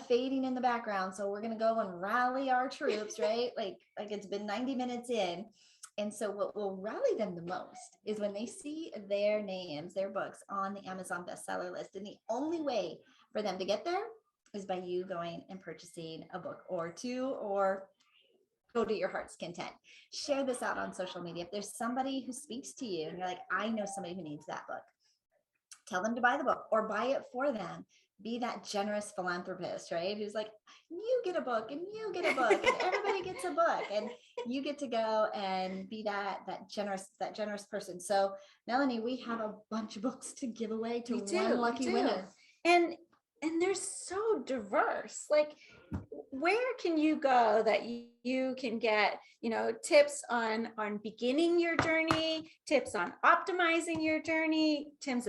fading in the background, so we're going to go and rally our troops, right? Like it's been 90 minutes in. And so what will rally them the most is when they see their names, their books on the Amazon bestseller list. And the only way for them to get there is by you going and purchasing a book or two, or go to your heart's content. Share this out on social media. If there's somebody who speaks to you and you're like, I know somebody who needs that book, tell them to buy the book or buy it for them. Be that generous philanthropist, right? Who's like, you get a book and you get a book and everybody gets a book and you get to go and be that generous person. So Melanie, we have a bunch of books to give away to one lucky winner. And they're so diverse. Like, where can you go that you can get, tips on beginning your journey, tips on optimizing your journey, tips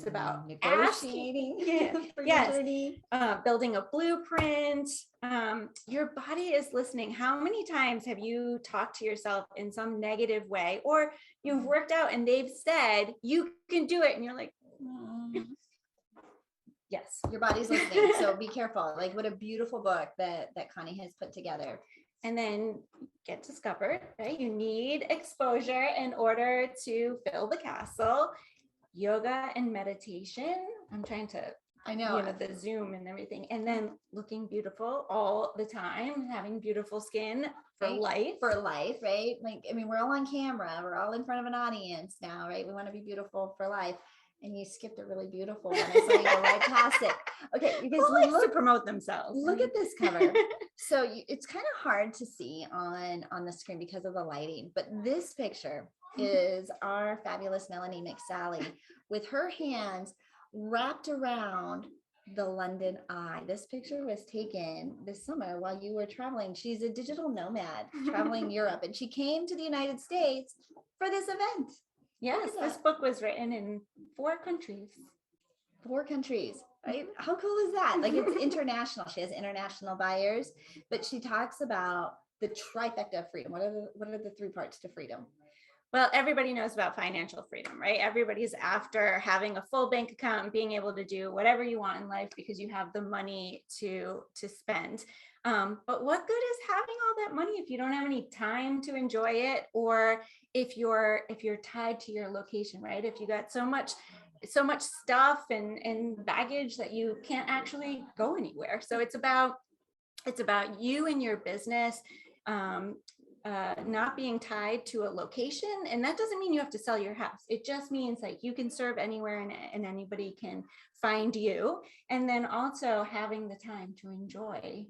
about negotiating for your journey, building a blueprint. Your body is listening. How many times have you talked to yourself in some negative way, or you've worked out and they've said you can do it and you're like, yes, your body's listening. So be careful. Like, what a beautiful book that Connie has put together. And then get discovered, right? You need exposure in order to fill the castle. Yoga and meditation. I'm trying to, the Zoom and everything. And then looking beautiful all the time, having beautiful skin for life. For life, right? Like, I mean, we're all on camera. We're all in front of an audience now, right? We want to be beautiful for life. And you skipped a really beautiful one. I saw you go right past it. Okay, you guys look to promote themselves. Look at this cover. So it's kind of hard to see on the screen because of the lighting, but this picture is our fabulous Melanie McSally with her hands wrapped around the London Eye. This picture was taken this summer while you were traveling. She's a digital nomad traveling Europe, and she came to the United States for this event. Yes, this book was written in 4 countries. 4 countries, right? How cool is that? Like, it's international. She has international buyers, but she talks about the trifecta of freedom. What are the three parts to freedom? Well, everybody knows about financial freedom, right? Everybody's after having a full bank account and being able to do whatever you want in life because you have the money to spend. But what good is having all that money if you don't have any time to enjoy it, or if you're tied to your location, right? If you got so much stuff and baggage that you can't actually go anywhere. So it's about you and your business not being tied to a location. And that doesn't mean you have to sell your house. It just means that you can serve anywhere and anybody can find you. And then also having the time to enjoy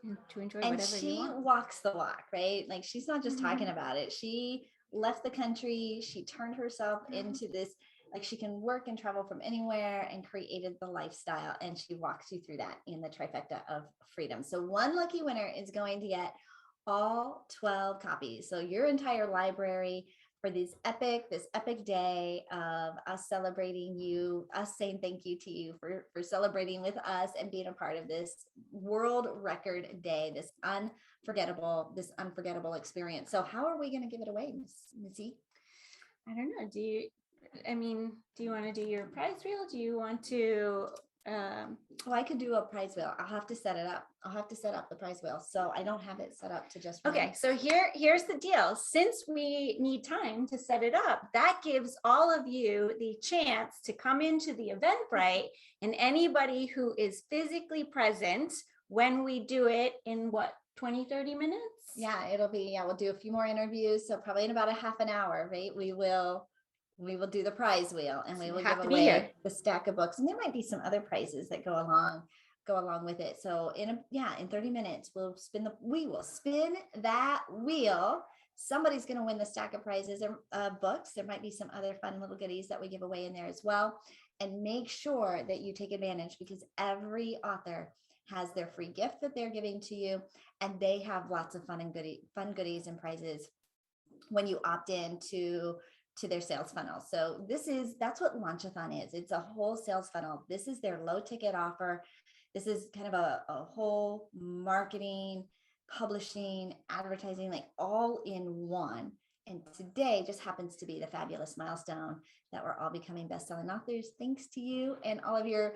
And whatever you she want. walks the walk, right? Like she's not just talking about it. She left the country. She turned herself into this, like she can work and travel from anywhere, and created the lifestyle. And she walks you through that in the trifecta of freedom. So one lucky winner is going to get all 12 copies. So your entire library for this epic day of us celebrating you, us saying thank you to you for celebrating with us and being a part of this world record day, this unforgettable experience. So how are we going to give it away, Missy? I don't know. Do you want to do your prize wheel? Do you want to well, I could do a prize wheel. I'll have to set it up. I'll have to set up the prize wheel. So I don't have it set up to just Okay, one. so here's the deal. Since we need time to set it up, that gives all of you the chance to come into the Eventbrite, and anybody who is physically present when we do it in 20-30 minutes? Yeah, we'll do a few more interviews. So probably in about a half an hour, right? We will do the prize wheel, and we will give away the stack of books, and there might be some other prizes that go along with it. So in 30 minutes, we will spin that wheel. Somebody's going to win the stack of prizes or books. There might be some other fun little goodies that we give away in there as well. And make sure that you take advantage, because every author has their free gift that they're giving to you, and they have lots of fun goodies and prizes when you opt in to their sales funnel. So that's what Launchathon is. It's a whole sales funnel. This is their low ticket offer. This is kind of a whole marketing, publishing, advertising, like all in one. And today just happens to be the fabulous milestone that we're all becoming best-selling authors, thanks to you and all of your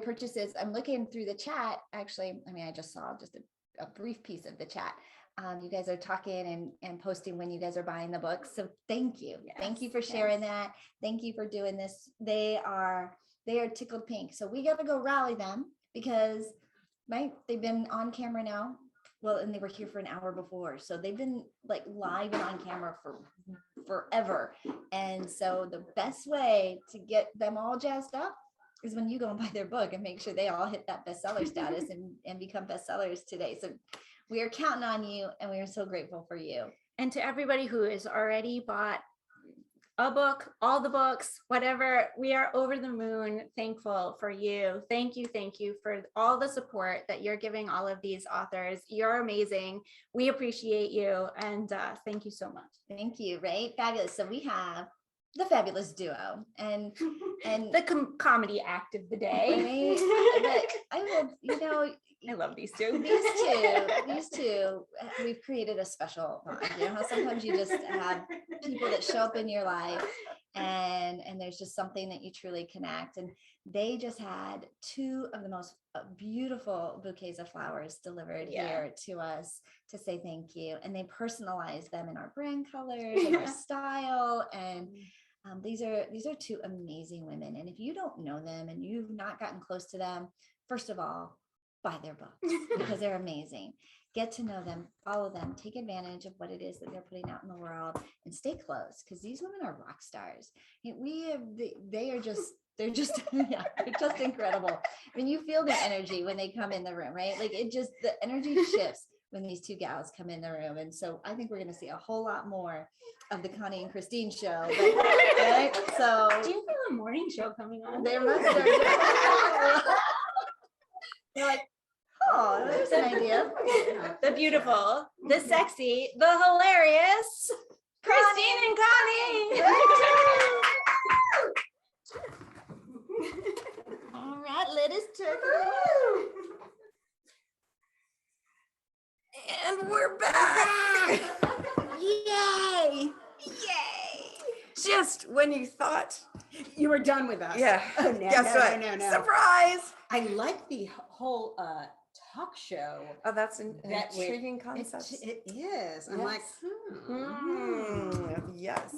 purchases. I'm looking through the chat. Actually, I just saw just a brief piece of the chat. You guys are talking and posting when you guys are buying the books. So thank you. Yes, thank you for sharing that. Thank you for doing this. They are tickled pink. So we got to go rally them, because they've been on camera now. Well, and they were here for an hour before. So they've been like live and on camera for forever. And so the best way to get them all jazzed up is when you go and buy their book and make sure they all hit that bestseller status and become bestsellers today. So we are counting on you, and we are so grateful for you. And to everybody who has already bought a book, all the books, whatever, we are over the moon thankful for you. Thank you for all the support that you're giving all of these authors. You're amazing. We appreciate you, and thank you so much. Thank you. Right? Fabulous. So we have the fabulous duo and the comedy act of the day. I love these two. These two, we've created a special bond. You know how sometimes you just have people that show up in your life, and there's just something that you truly connect. And they just had two of the most beautiful bouquets of flowers delivered here to us to say thank you. And they personalized them in our brand colors and our style. And these are two amazing women. And if you don't know them and you've not gotten close to them, first of all, buy their books, because they're amazing. Get to know them, follow them, take advantage of what it is that they're putting out in the world, and stay close, because these women are rock stars. They're just incredible. I mean, you feel their energy when they come in the room, right? Like the energy shifts when these two gals come in the room. And so I think we're going to see a whole lot more of the Connie and Christine show. Right? So do you feel a morning show coming on? There must be. You're like, oh, there's an idea. The beautiful, the sexy, the hilarious Christine and Connie. All right, let us check it out. And we're back. when you thought You were done with us. Yeah. Oh, no, Guess no, what? no, no. Surprise. I like the whole talk show. Oh, that's an that way- intriguing concept. It is. I'm like, Yes.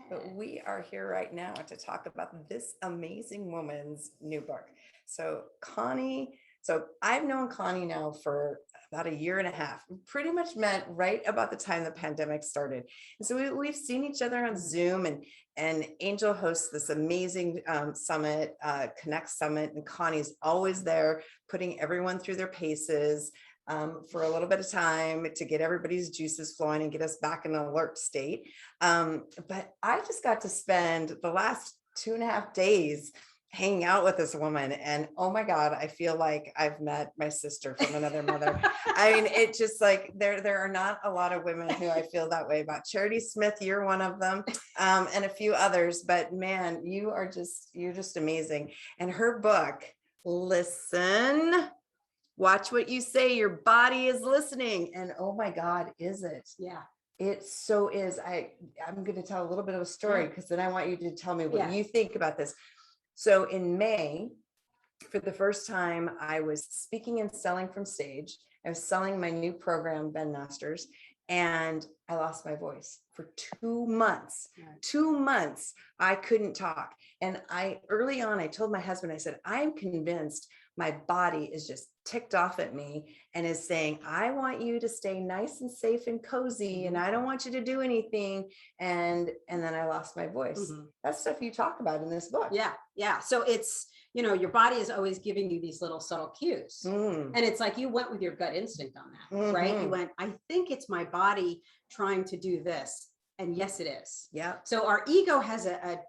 But we are here right now to talk about this amazing woman's new book. So Connie, so I've known Connie now for about a year and a half. We pretty much met right about the time the pandemic started. And so we've seen each other on Zoom, and Angel hosts this amazing summit, Connect Summit, and Connie's always there putting everyone through their paces for a little bit of time to get everybody's juices flowing and get us back in an alert state. But I just got to spend the last 2.5 days hanging out with this woman, and oh my God, I feel like I've met my sister from another mother. I mean, it just like there are not a lot of women who I feel that way about. Charity Smith, you're one of them, and a few others, but man, you're just amazing. And her book, Listen, Watch What You Say, Your Body is Listening. And oh my God, is it? yeah. It so is. I'm going to tell a little bit of a story because then I want you to tell me what Yeah. you think about this. So in May, for the first time, I was speaking and selling from stage. I was selling my new program, Ben Masters, and I lost my voice for 2 months. Right. 2 months, I couldn't talk. And early on, I told my husband, I said, I'm convinced my body is just ticked off at me and is saying, I want you to stay nice and safe and cozy, and I don't want you to do anything. And then I lost my voice. That's stuff you talk about in this book. Yeah. Yeah. So it's, your body is always giving you these little subtle cues. And it's like you went with your gut instinct on that, right? You went, I think it's my body trying to do this. And yes, it is. Yeah. So our ego has a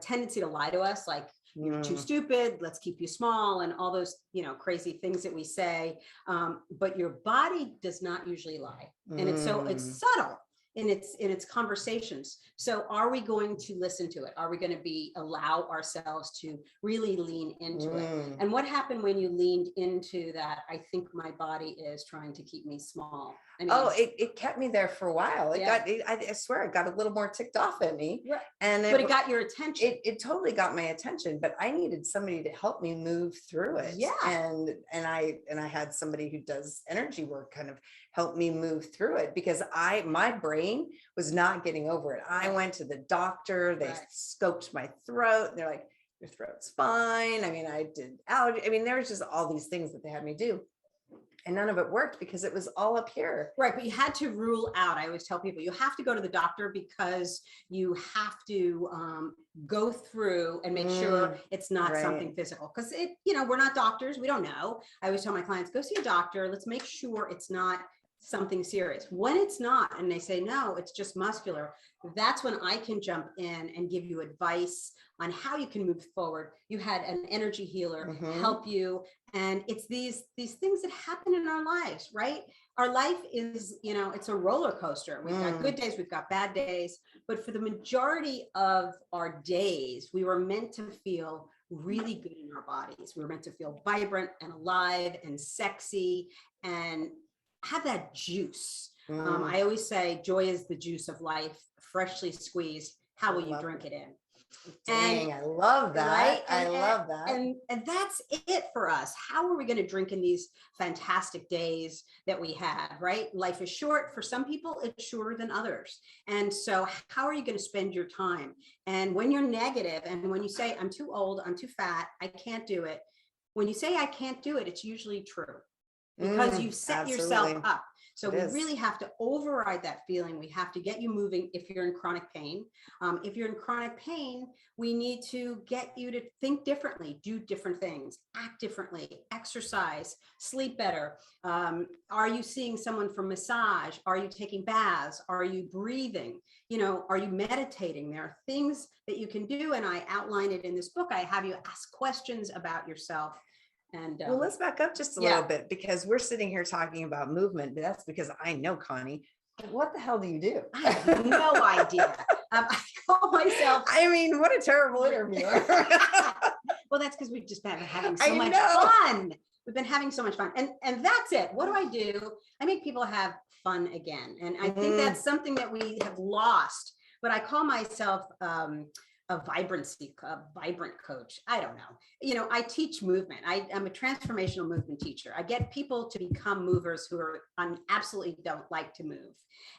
tendency to lie to us, like, you're too stupid, let's keep you small, and all those, crazy things that we say. But your body does not usually lie. And it's subtle in its conversations. So are we going to listen to it? Are we going to allow ourselves to really lean into it? And what happened when you leaned into that? I think my body is trying to keep me small. I mean, it kept me there for a while. I swear it got a little more ticked off at me. Right. And but it got your attention. It totally got my attention, but I needed somebody to help me move through it. Yeah. And I had somebody who does energy work kind of help me move through it, because my brain was not getting over it. I went to the doctor, they scoped my throat, and they're like, your throat's fine. I mean, I did allergy. I mean, there was just all these things that they had me do. And none of it worked because it was all up here. Right. But you had to rule out. I always tell people you have to go to the doctor because you have to go through and make sure it's not something physical. Because we're not doctors. We don't know. I always tell my clients, go see a doctor. Let's make sure it's not something serious. When it's not, and they say, no, it's just muscular, that's when I can jump in and give you advice on how you can move forward. You had an energy healer help you. And it's these things that happen in our lives, right? Our life is, it's a roller coaster. We've got good days, we've got bad days, but for the majority of our days, we were meant to feel really good in our bodies. We were meant to feel vibrant and alive and sexy and have that juice. I always say joy is the juice of life, freshly squeezed. How will you drink it in? Dang, I love that. Right? I love that. And that's it for us. How are we going to drink in these fantastic days that we have, right? Life is short. For some people, it's shorter than others. And so how are you going to spend your time? And when you're negative, and when you say, I'm too old, I'm too fat, I can't do it. When you say I can't do it, it's usually true because you've set yourself up. So we really have to override that feeling. We have to get you moving if you're in chronic pain. If you're in chronic pain, we need to get you to think differently, do different things, act differently, exercise, sleep better. Are you seeing someone for massage? Are you taking baths? Are you breathing? Are you meditating? There are things that you can do. And I outline it in this book. I have you ask questions about yourself. And well, let's back up just a little bit, because we're sitting here talking about movement. But that's because I know, Connie, what the hell do you do? I have no idea. I call myself. I mean, what a terrible interviewer. Well, that's because we've just been having so much fun. We've been having so much fun. And that's it. What do? I make people have fun again. And I think that's something that we have lost. But I call myself a a vibrant coach. I don't know. You know, I teach movement. I'm a transformational movement teacher. I get people to become movers who are absolutely don't like to move.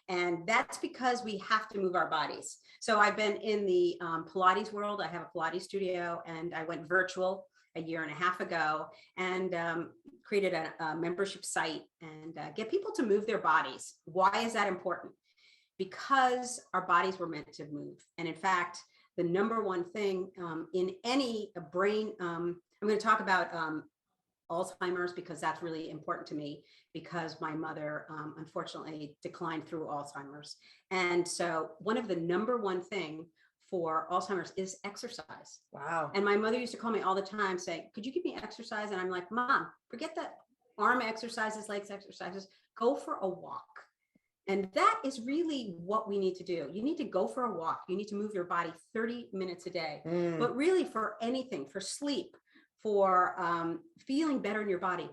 And that's because we have to move our bodies. So I've been in the Pilates world. I have a Pilates studio, and I went virtual a year and a half ago, and created a membership site and get people to move their bodies. Why is that important? Because our bodies were meant to move. And in fact, the number one thing in any brain, I'm going to talk about Alzheimer's because that's really important to me, because my mother unfortunately declined through Alzheimer's. And so one of the number one thing for Alzheimer's is exercise. Wow. And my mother used to call me all the time saying, could you give me exercise? And I'm like, Mom, forget that arm exercises, legs exercises, go for a walk. And that is really what we need to do. You need to go for a walk. You need to move your body 30 minutes a day, but really for anything, for sleep, for feeling better in your body,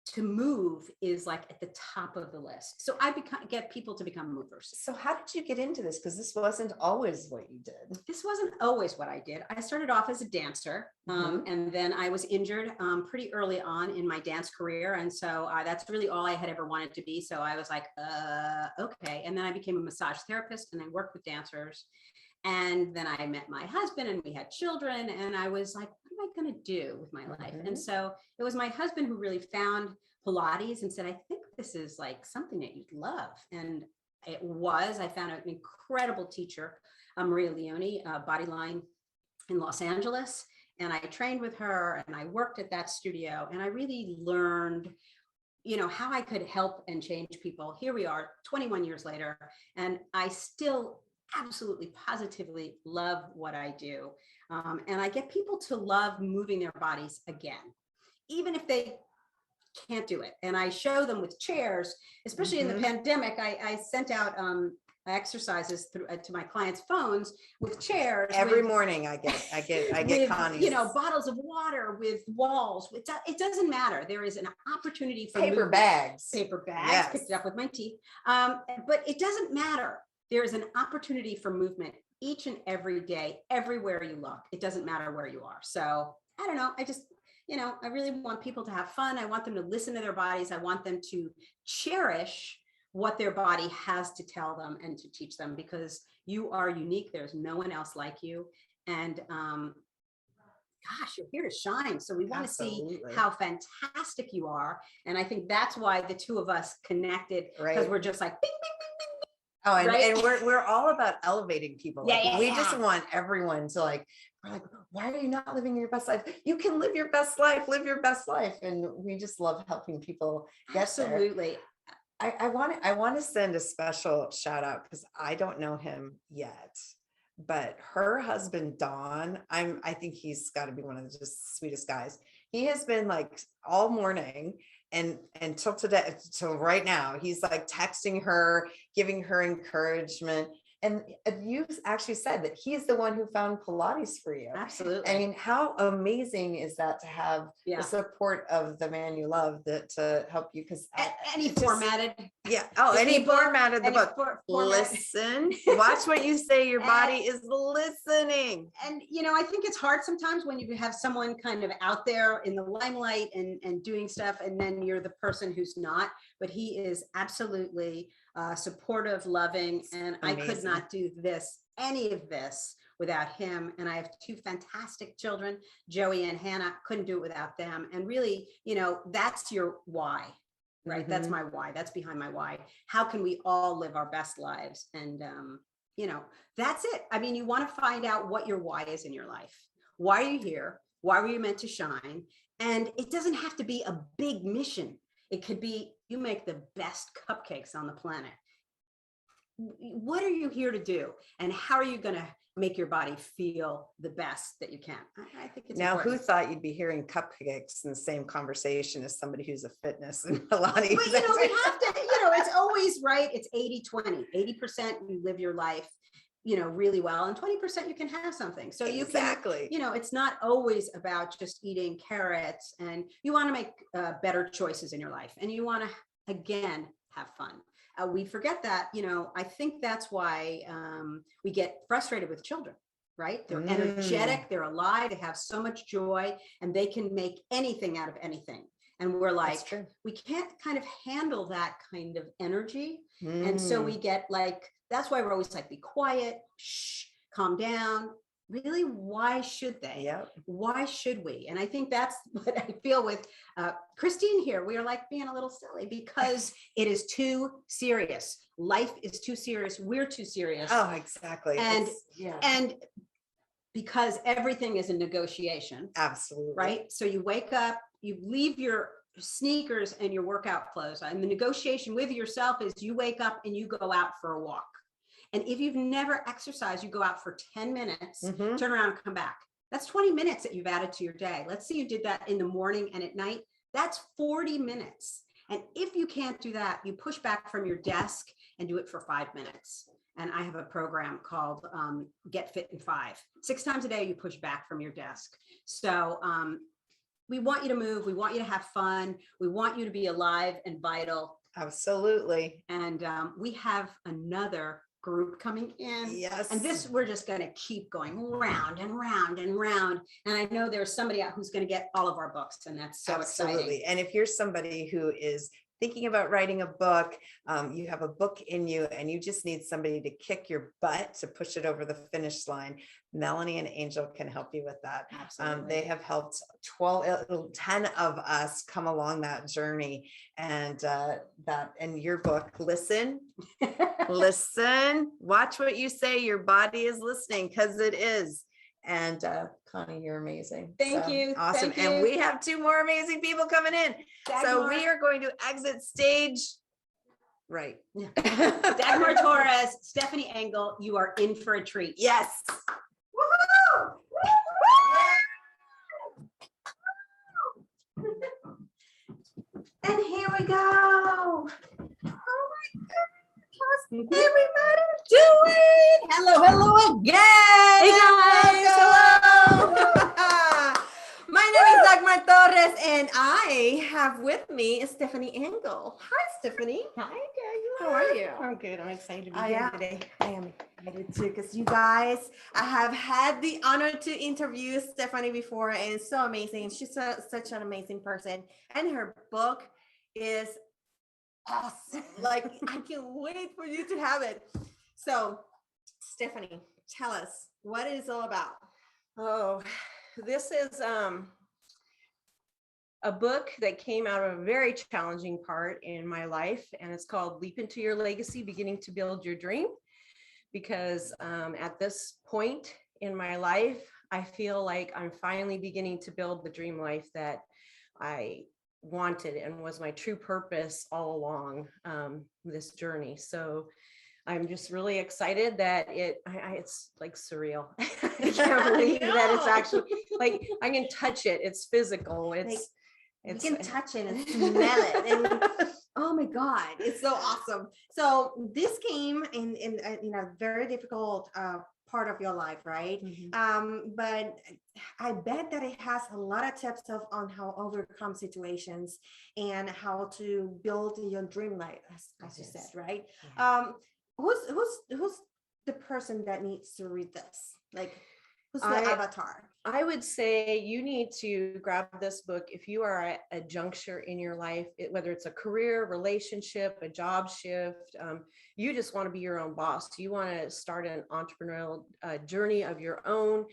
to move is like at the top of the list. So I get people to become movers. So how did you get into this? Because this wasn't always what you did. This wasn't always what I did. I started off as a dancer, and then I was injured pretty early on in my dance career. And so that's really all I had ever wanted to be. So I was like, okay. And then I became a massage therapist, and I worked with dancers. And then I met my husband, and we had children, and I was like, what am I going to do with my life? And so it was my husband who really found Pilates and said, I think this is like something that you'd love. And it was. I found an incredible teacher, Maria Leone, Bodyline in Los Angeles. And I trained with her, and I worked at that studio, and I really learned, you know, how I could help and change people. Here we are 21 years later, and I still absolutely positively love what I do. And I get people to love moving their bodies again, even if they can't do it. And I show them with chairs, especially in the pandemic. I sent out exercises through to my clients' phones with chairs. Every morning I get with, Connie's. you know, bottles of water, with walls. It doesn't matter. There is an opportunity for paper bags. Paper bags, Yes. picked it up with my teeth. But it doesn't matter. There is an opportunity for movement each and every day, everywhere you look. It doesn't matter where you are. So I don't know. I just, you know, I really want people to have fun. I want them to listen to their bodies. I want them to cherish what their body has to tell them and to teach them, because you are unique. There's no one else like you. And gosh, you're here to shine. So we want to see how fantastic you are. And I think that's why the two of us connected, because we're just like, bing, bing, bing, bing, bing. Oh, and, Right? and we're all about elevating people. Yeah, Like, yeah, we yeah. just want everyone to like, we're like, why are you not living your best life? You can live your best life, live your best life. And we just love helping people get Absolutely. there. I want to send a special shout out, because I don't know him yet, but her husband, Don, I think he's got to be one of the just sweetest guys. He has been like all morning and until today, till right now, he's like texting her, giving her encouragement. And you actually said that he's the one who found Pilates for you. Absolutely. I mean, how amazing is that to have the support of the man you love that to help you? Because any formatted. Yeah. Oh, any formatted the book. Listen, watch what you say. Your body is listening. And, you know, I think it's hard sometimes when you have someone kind of out there in the limelight and doing stuff, and then you're the person who's not, but he is absolutely supportive, loving, and I could not do any of this without him. And I have two fantastic children, Joey and Hannah. Couldn't do it without them. And really, you know, that's your why, right? That's my why. That's behind my why. How can we all live our best lives? And, you know, that's it. I mean, you want to find out what your why is in your life. Why are you here? Why were you meant to shine? And it doesn't have to be a big mission. It could be, you make the best cupcakes on the planet. What are you here to do? And how are you going to make your body feel the best that you can? I think it's now, important. who thought you'd be hearing cupcakes in the same conversation as somebody who's a fitness and Pilates? But, you know, we have to, you know, it's always right. It's 80-20, 80% you live your life, you know, really well, and 20% you can have something. So you can, you know, it's not always about just eating carrots, and you want to make better choices in your life, and you want to, again, have fun. We forget that, you know, I think that's why we get frustrated with children, right? They're energetic, they're alive, they have so much joy, and they can make anything out of anything. And we're like, we can't kind of handle that kind of energy. And so we get like, that's why we're always like, be quiet, shh, calm down. Really, why should they? Yep. Why should we? And I think that's what I feel with Christine here. We are like being a little silly because it is too serious. Life is too serious. We're too serious. Oh, exactly. And because everything is a negotiation. Absolutely. Right? So you wake up, you leave your sneakers and your workout clothes. And the negotiation with yourself is you wake up and you go out for a walk. And if you've never exercised, you go out for 10 minutes, turn around and come back. That's 20 minutes that you've added to your day. Let's say you did that in the morning and at night. That's 40 minutes. And if you can't do that, you push back from your desk and do it for 5 minutes. And I have a program called Get Fit in 5. 6 times a day, you push back from your desk. So we want you to move. We want you to have fun. We want you to be alive and vital. Absolutely. And we have another group coming in. Yes. And this, we're just going to keep going round and round and round. And I know there's somebody out who's going to get all of our books, and that's so exciting. And if you're somebody who is thinking about writing a book, you have a book in you and you just need somebody to kick your butt to push it over the finish line, Melanie and Angel can help you with that. They have helped 10 of us come along that journey. And that in your book, listen, watch what you say. Your body is listening, because it is. And Connie, you're amazing. Thank you. Awesome. Thank you. And we have 2 more amazing people coming in. So we are going to exit stage right. Dagmar Torres, Stephanie Engel, you are in for a treat. Yes. Woohoo! And here we go. Oh my God. How's everybody doing? Hello again. Hey guys, hello. My name is Dagmar Torres, and I have with me Stephanie Engel. Hi, Stephanie. Hi, girl. How are you? I'm good. I'm excited to be I here am. today. I am excited too, because you guys, I have had the honor to interview Stephanie before, and it's so amazing. She's such an amazing person, and her book is awesome. Like, I can't wait for you to have it. So, Stephanie, tell us what it is all about. Oh, this is a book that came out of a very challenging part in my life, and it's called Leap Into Your Legacy, Beginning to Build Your Dream. Because at this point in my life, I feel like I'm finally beginning to build the dream life that I wanted and was my true purpose all along this journey. So I'm just really excited that it's like surreal. I can't believe that it's actually like I can touch it. It's physical. You can touch it and smell it. And oh my God, it's so awesome. So this came in a very difficult part of your life, right? But I bet that it has a lot of tips on how to overcome situations and how to build your dream life, as you said, right? Who's the person that needs to read this? Like, who's the avatar? I would say you need to grab this book if you are at a juncture in your life, whether it's a career, relationship, a job shift. You just want to be your own boss. You want to start an entrepreneurial journey of your own.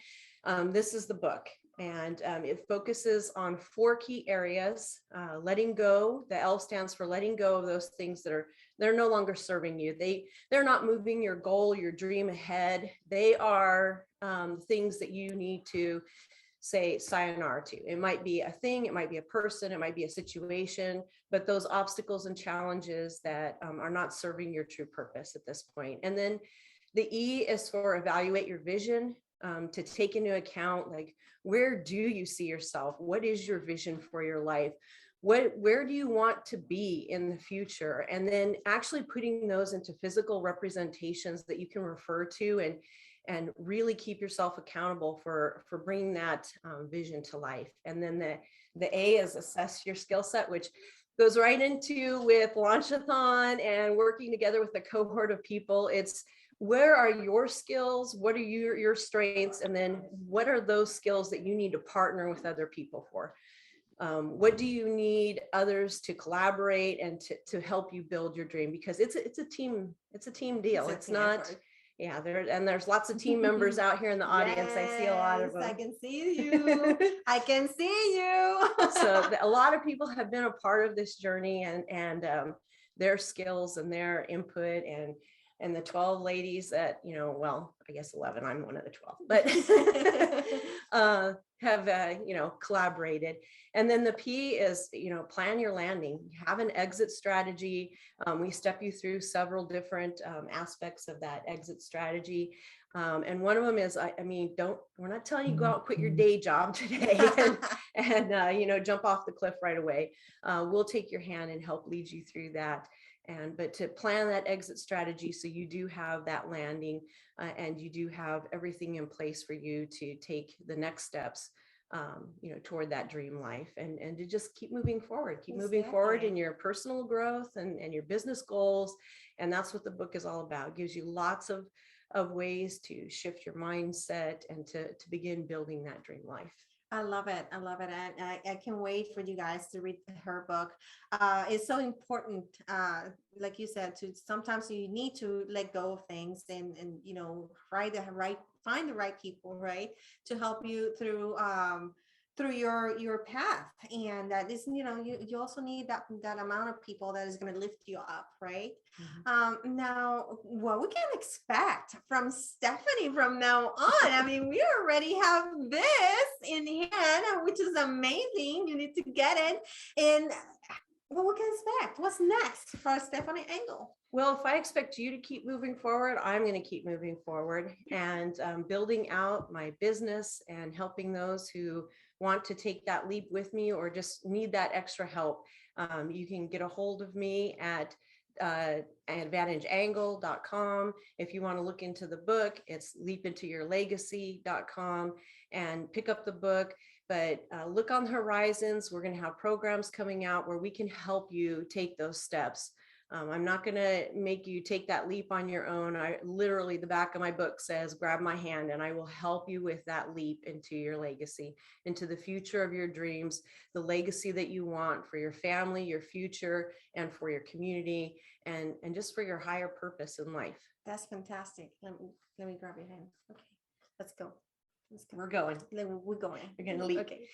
This is the book. And it focuses on 4 key areas. Letting go. The L stands for letting go of those things that they're no longer serving you. They're not moving your goal, your dream ahead. They are things that you need to say sayonara to. It might be a thing, it might be a person, it might be a situation, but those obstacles and challenges that are not serving your true purpose at this point. And then the E is for evaluate your vision, to take into account, like, where do you see yourself? What is your vision for your life? Where do you want to be in the future? And then actually putting those into physical representations that you can refer to and really keep yourself accountable for bringing that vision to life. And then the A is assess your skill set, which goes right into with Launchathon and working together with a cohort of people. It's where are your skills? What are your strengths? And then what are those skills that you need to partner with other people for? What do you need others to collaborate and to help you build your dream? Because it's a team deal. It's not, effort. yeah, there's lots of team members out here in the audience. I see a lot of Yes, I them. can see you. I can see you. So a lot of people have been a part of this journey, and their skills and their input, and the 12 ladies that, well, I guess 11, I'm one of the 12, but have, collaborated. And then the P is, plan your landing, have an exit strategy. We step you through several different aspects of that exit strategy. And one of them is, we're not telling you go out and quit your day job today and jump off the cliff right away. We'll take your hand and help lead you through that. But to plan that exit strategy so you do have that landing and you do have everything in place for you to take the next steps, toward that dream life, and to just keep moving forward, in your personal growth and your business goals. And that's what the book is all about. It gives you lots of ways to shift your mindset and to begin building that dream life. I love it. I love it. And I can't wait for you guys to read her book. It's so important, like you said, to sometimes you need to let go of things and find the right people, right, to help you through your path. And that is, you also need that amount of people that is going to lift you up, right? Now, what we can expect from Stephanie from now on. We already have this in hand, which is amazing. You need to get it. And what we can expect? What's next for Stephanie Engel? Well, if I expect you to keep moving forward, I'm going to keep moving forward and building out my business and helping those who want to take that leap with me or just need that extra help. You can get a hold of me at advantageangle.com. If you want to look into the book, it's leapintoyourlegacy.com and pick up the book. But look on the horizons. We're going to have programs coming out where we can help you take those steps. I'm not going to make you take that leap on your own. The back of my book says, grab my hand and I will help you with that leap into your legacy, into the future of your dreams, the legacy that you want for your family, your future, and for your community, and just for your higher purpose in life. That's fantastic. Let me grab your hand. Okay, let's go. We're going. We're going. We're going to leap. Okay.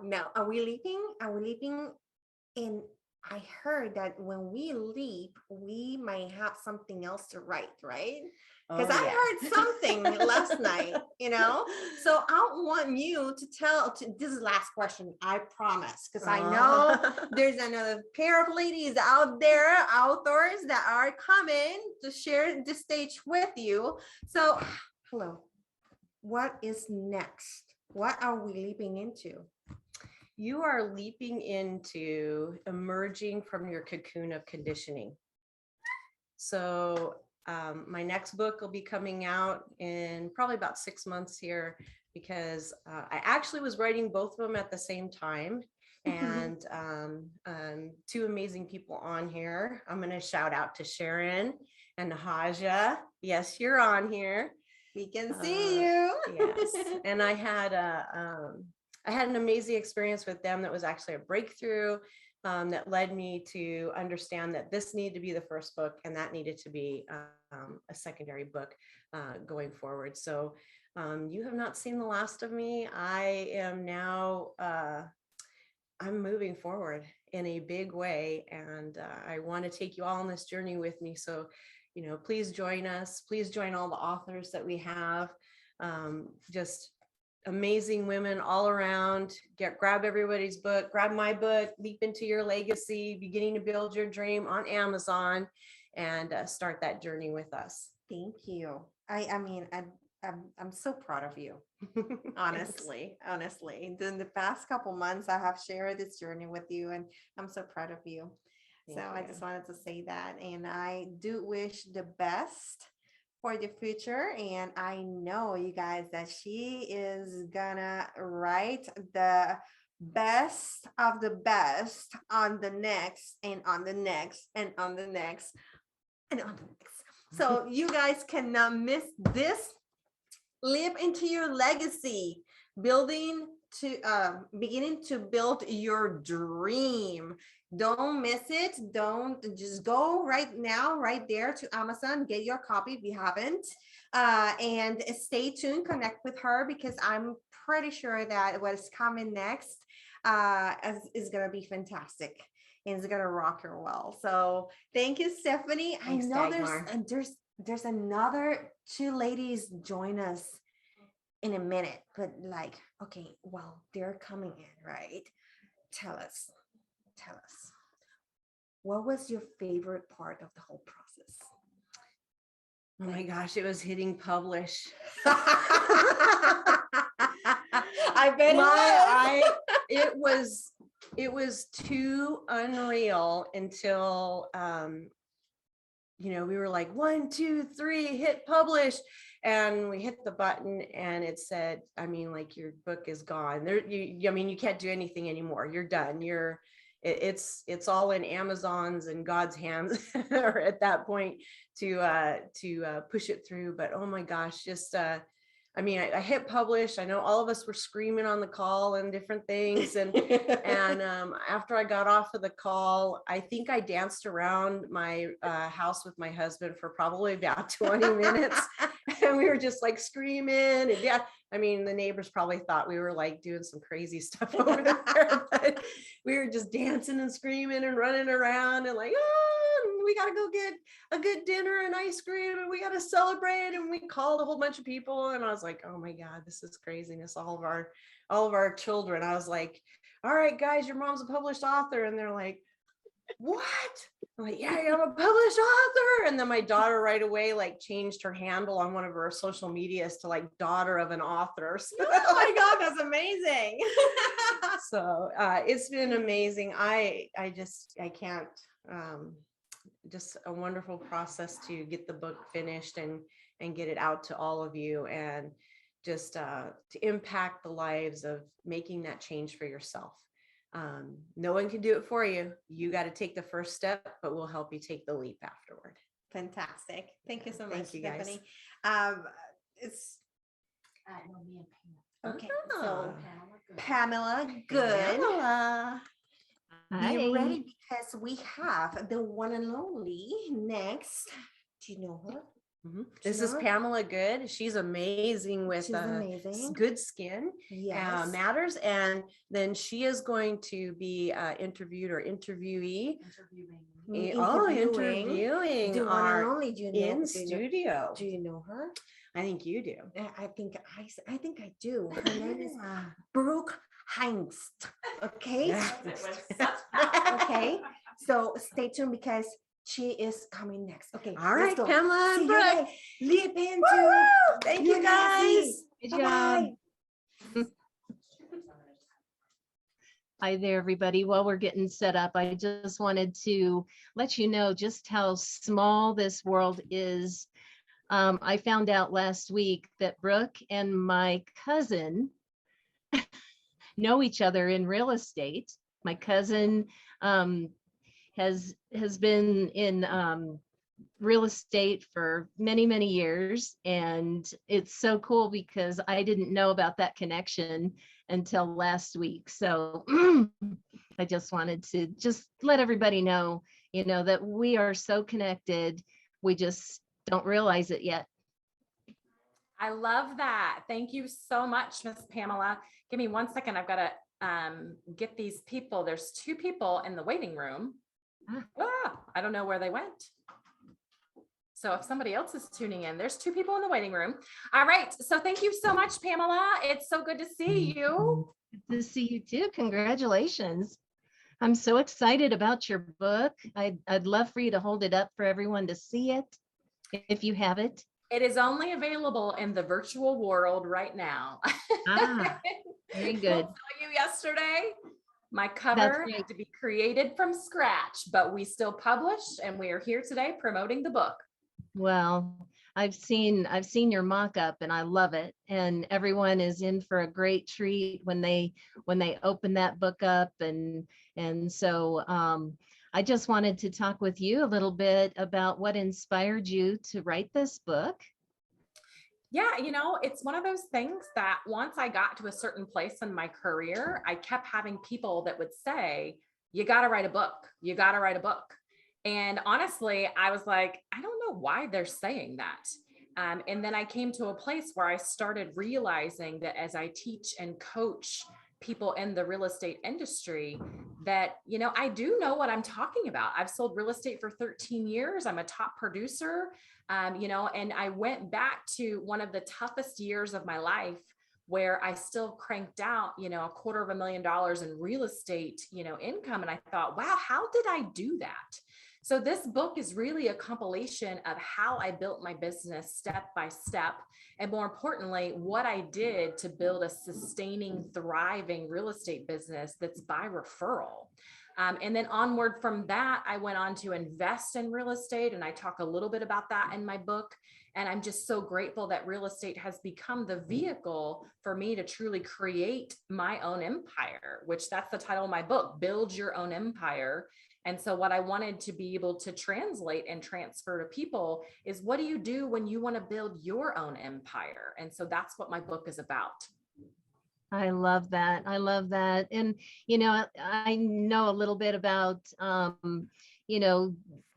Now, are we leaping? And I heard that when we leap, we might have something else to write, right? Because I heard something last night, So I want you to this is the last question, I promise, because I know there's another pair of ladies out there, authors that are coming to share the stage with you. So, hello. What is next? What are we leaping into? You are leaping into emerging from your cocoon of conditioning. So my next book will be coming out in probably about 6 months here, because I actually was writing both of them at the same time. And two amazing people on here. I'm going to shout out to Sharon and Nahaja. Yes, you're on here. We can see you. Yes. And I had an amazing experience with them that was actually a breakthrough that led me to understand that this needed to be the first book and that needed to be a secondary book going forward. So you have not seen the last of me. I am now, I'm moving forward in a big way, and I want to take you all on this journey with me. So, please join us. Please join all the authors that we have. Just amazing women all around. Grab everybody's book, grab my book, Leap Into Your Legacy, Beginning to Build Your Dream on Amazon, and start that journey with us. Thank you. I'm so proud of you. honestly. In the past couple months, I have shared this journey with you, and I'm so proud of you. I just wanted to say that, and I do wish the best for the future. And I know, you guys, that she is gonna write the best of the best on the next and on the next and on the next and on the next. So you guys cannot miss this. Live into your legacy, beginning to build your dream. Don't miss it. Don't just go right now, right there to Amazon, get your copy if you haven't. And stay tuned, connect with her, because I'm pretty sure that what's coming next is going to be fantastic. And it's going to rock your world. So thank you, Stephanie. Thanks, I know Dagmar. there's another two ladies join us in a minute, but like, okay, well, they're coming in, right? Tell us, what was your favorite part of the whole process? Oh my gosh, it was hitting publish. I bet it was too unreal until we were like 1, 2, 3, hit publish, and we hit the button and it said, I mean, like, your book is gone. You can't do anything anymore. You're done. It's all in Amazon's and God's hands or at that point to push it through. But oh my gosh, just I hit publish. I know all of us were screaming on the call and different things. And after I got off of the call, I think I danced around my house with my husband for probably about 20 minutes. And we were just like screaming. And yeah, I mean, the neighbors probably thought we were like doing some crazy stuff over there. But we were just dancing and screaming and running around and like, oh, we got to go get a good dinner and ice cream and we got to celebrate. And we called a whole bunch of people. And I was like, oh my God, this is craziness. All of our children. I was like, all right, guys, your mom's a published author. And they're like, what? I'm like, yeah, I'm a published author. And then my daughter right away like changed her handle on one of her social medias to like daughter of an author. So, oh my God, that's amazing. So it's been amazing. I can't, just a wonderful process to get the book finished and get it out to all of you, and just to impact the lives of making that change for yourself. No one can do it for you. You got to take the first step, but we'll help you take the leap afterward. Fantastic. Thank you so much, Thank you, guys. Stephanie. It's no, me and Pam. okay. So Pamela, good. Pamela. Be ready, because we have the one and only next. Do you know her? Mm-hmm. This is Pamela Good. She's amazing with good skin matters. And then she is going to be interviewed or interviewing The our one and only. in studio. Do you know her? I think you do. I think I do. Her name is Brooke Heinz. Okay. Okay. So stay tuned, because she is coming next. Okay. All right, go. Pamela and Brooke. Leap into. Thank you, guys. Good job. Hi there, everybody. While we're getting set up, I just wanted to let you know just how small this world is. I found out last week that Brooke and my cousin know each other in real estate. My cousin has been in real estate for many, many years. And it's so cool because I didn't know about that connection until last week. So I just wanted to just let everybody know, that we are so connected. We just don't realize it yet. I love that. Thank you so much, Miss Pamela. Give me 1 second. I've got to get these people. There's 2 people in the waiting room. I don't know where they went. So if somebody else is tuning in, there's 2 people in the waiting room. All right. So thank you so much, Pamela. It's so good to see you. Good to see you too. Congratulations. I'm so excited about your book. I'd love for you to hold it up for everyone to see it, if you have it. It is only available in the virtual world right now. Very good. I told you yesterday, my cover had to be created from scratch, but we still published, and we are here today promoting the book. Well, I've seen your mock-up and I love it. And everyone is in for a great treat when they open that book up. And so I just wanted to talk with you a little bit about what inspired you to write this book. Yeah, it's one of those things that once I got to a certain place in my career, I kept having people that would say, you got to write a book. You got to write a book. And honestly, I was like, I don't know why they're saying that. And then I came to a place where I started realizing that as I teach and coach people in the real estate industry, that, I do know what I'm talking about. I've sold real estate for 13 years. I'm a top producer, and I went back to one of the toughest years of my life where I still cranked out, $250,000 in real estate, income. And I thought, wow, how did I do that? So this book is really a compilation of how I built my business step by step. And more importantly, what I did to build a sustaining, thriving real estate business that's by referral. And then onward from that, I went on to invest in real estate. And I talk a little bit about that in my book. And I'm just so grateful that real estate has become the vehicle for me to truly create my own empire, which that's the title of my book, Build Your Own Empire. And so what I wanted to be able to translate and transfer to people is, what do you do when you want to build your own empire? And so that's what my book is about. I love that. I love that. And, I know a little bit about,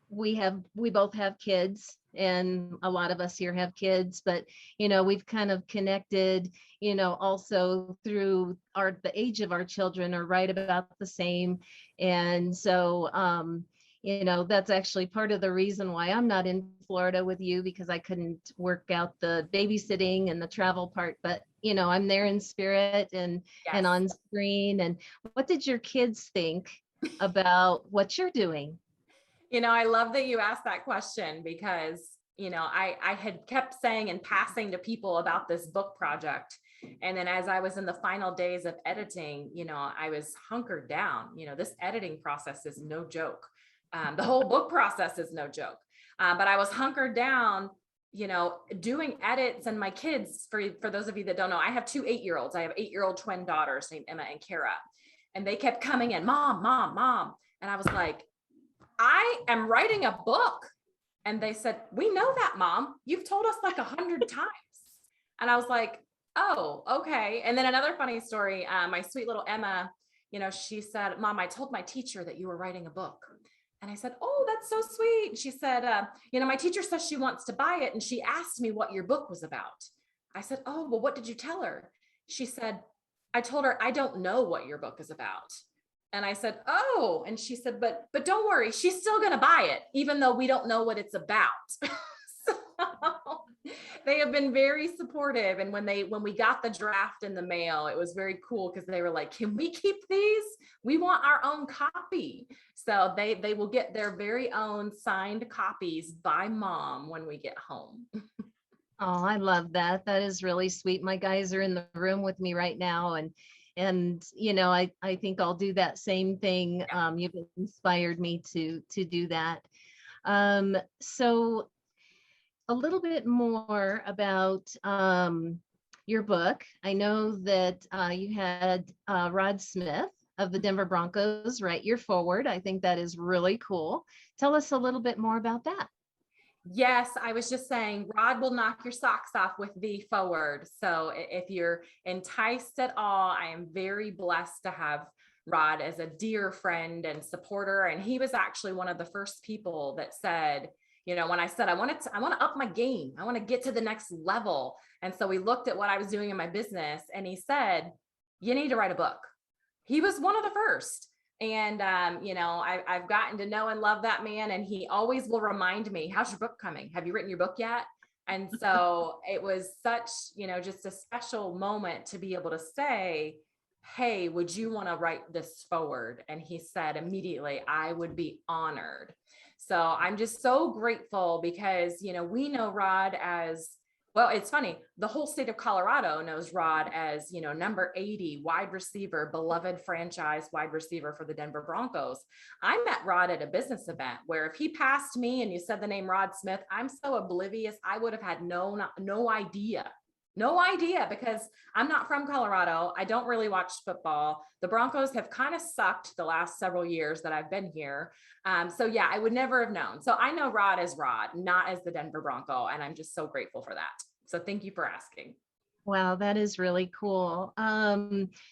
we both have kids, and a lot of us here have kids, but, we've kind of connected, also through the age of our children are right about the same. And so, that's actually part of the reason why I'm not in Florida with you, because I couldn't work out the babysitting and the travel part, but I'm there in spirit and on screen. And what did your kids think about what you're doing? I love that you asked that question, because, I had kept saying and passing to people about this book project. And then as I was in the final days of editing, I was hunkered down. This editing process is no joke. The whole book process is no joke. But I was hunkered down, doing edits. And my kids, for those of you that don't know, I have two 8-year-olds. I have 8-year-old twin daughters named Emma and Kara. And they kept coming in, Mom, Mom, Mom. And I was like, I am writing a book. And they said, we know that, Mom. You've told us like 100 times. And I was like, oh, okay. And then another funny story, my sweet little Emma, she said, Mom, I told my teacher that you were writing a book. And I said, oh, that's so sweet. She said, my teacher says she wants to buy it. And she asked me what your book was about. I said, oh, well, what did you tell her? She said, I told her, I don't know what your book is about. And I said, oh, and she said, but don't worry, she's still going to buy it, even though we don't know what it's about. So they have been very supportive. And when we got the draft in the mail, it was very cool, because they were like, can we keep these? We want our own copy. So they will get their very own signed copies by Mom when we get home. Oh, I love that. That is really sweet. My guys are in the room with me right now. And I think I'll do that same thing. You've inspired me to do that. So a little bit more about your book. I know that you had Rod Smith of the Denver Broncos write your foreword. I think that is really cool. Tell us a little bit more about that. Yes, I was just saying, Rod will knock your socks off with the forward. So if you're enticed at all, I am very blessed to have Rod as a dear friend and supporter. And he was actually one of the first people that said, when I said, I want to up my game, I want to get to the next level. And so we looked at what I was doing in my business, and he said, you need to write a book. He was one of the first. And, I've gotten to know and love that man. And he always will remind me, how's your book coming? Have you written your book yet? And so it was such, just a special moment to be able to say, hey, would you want to write this forward? And he said immediately, I would be honored. So I'm just so grateful, because, we know Rod as, well, it's funny, the whole state of Colorado knows Rod as, number 80 wide receiver, beloved franchise wide receiver for the Denver Broncos. I met Rod at a business event where if he passed me and you said the name Rod Smith, I'm so oblivious, I would have had no idea No idea, because I'm not from Colorado. I don't really watch football. The Broncos have kind of sucked the last several years that I've been here. So yeah, I would never have known. So I know Rod as Rod, not as the Denver Bronco. And I'm just so grateful for that. So thank you for asking. Wow, that is really cool.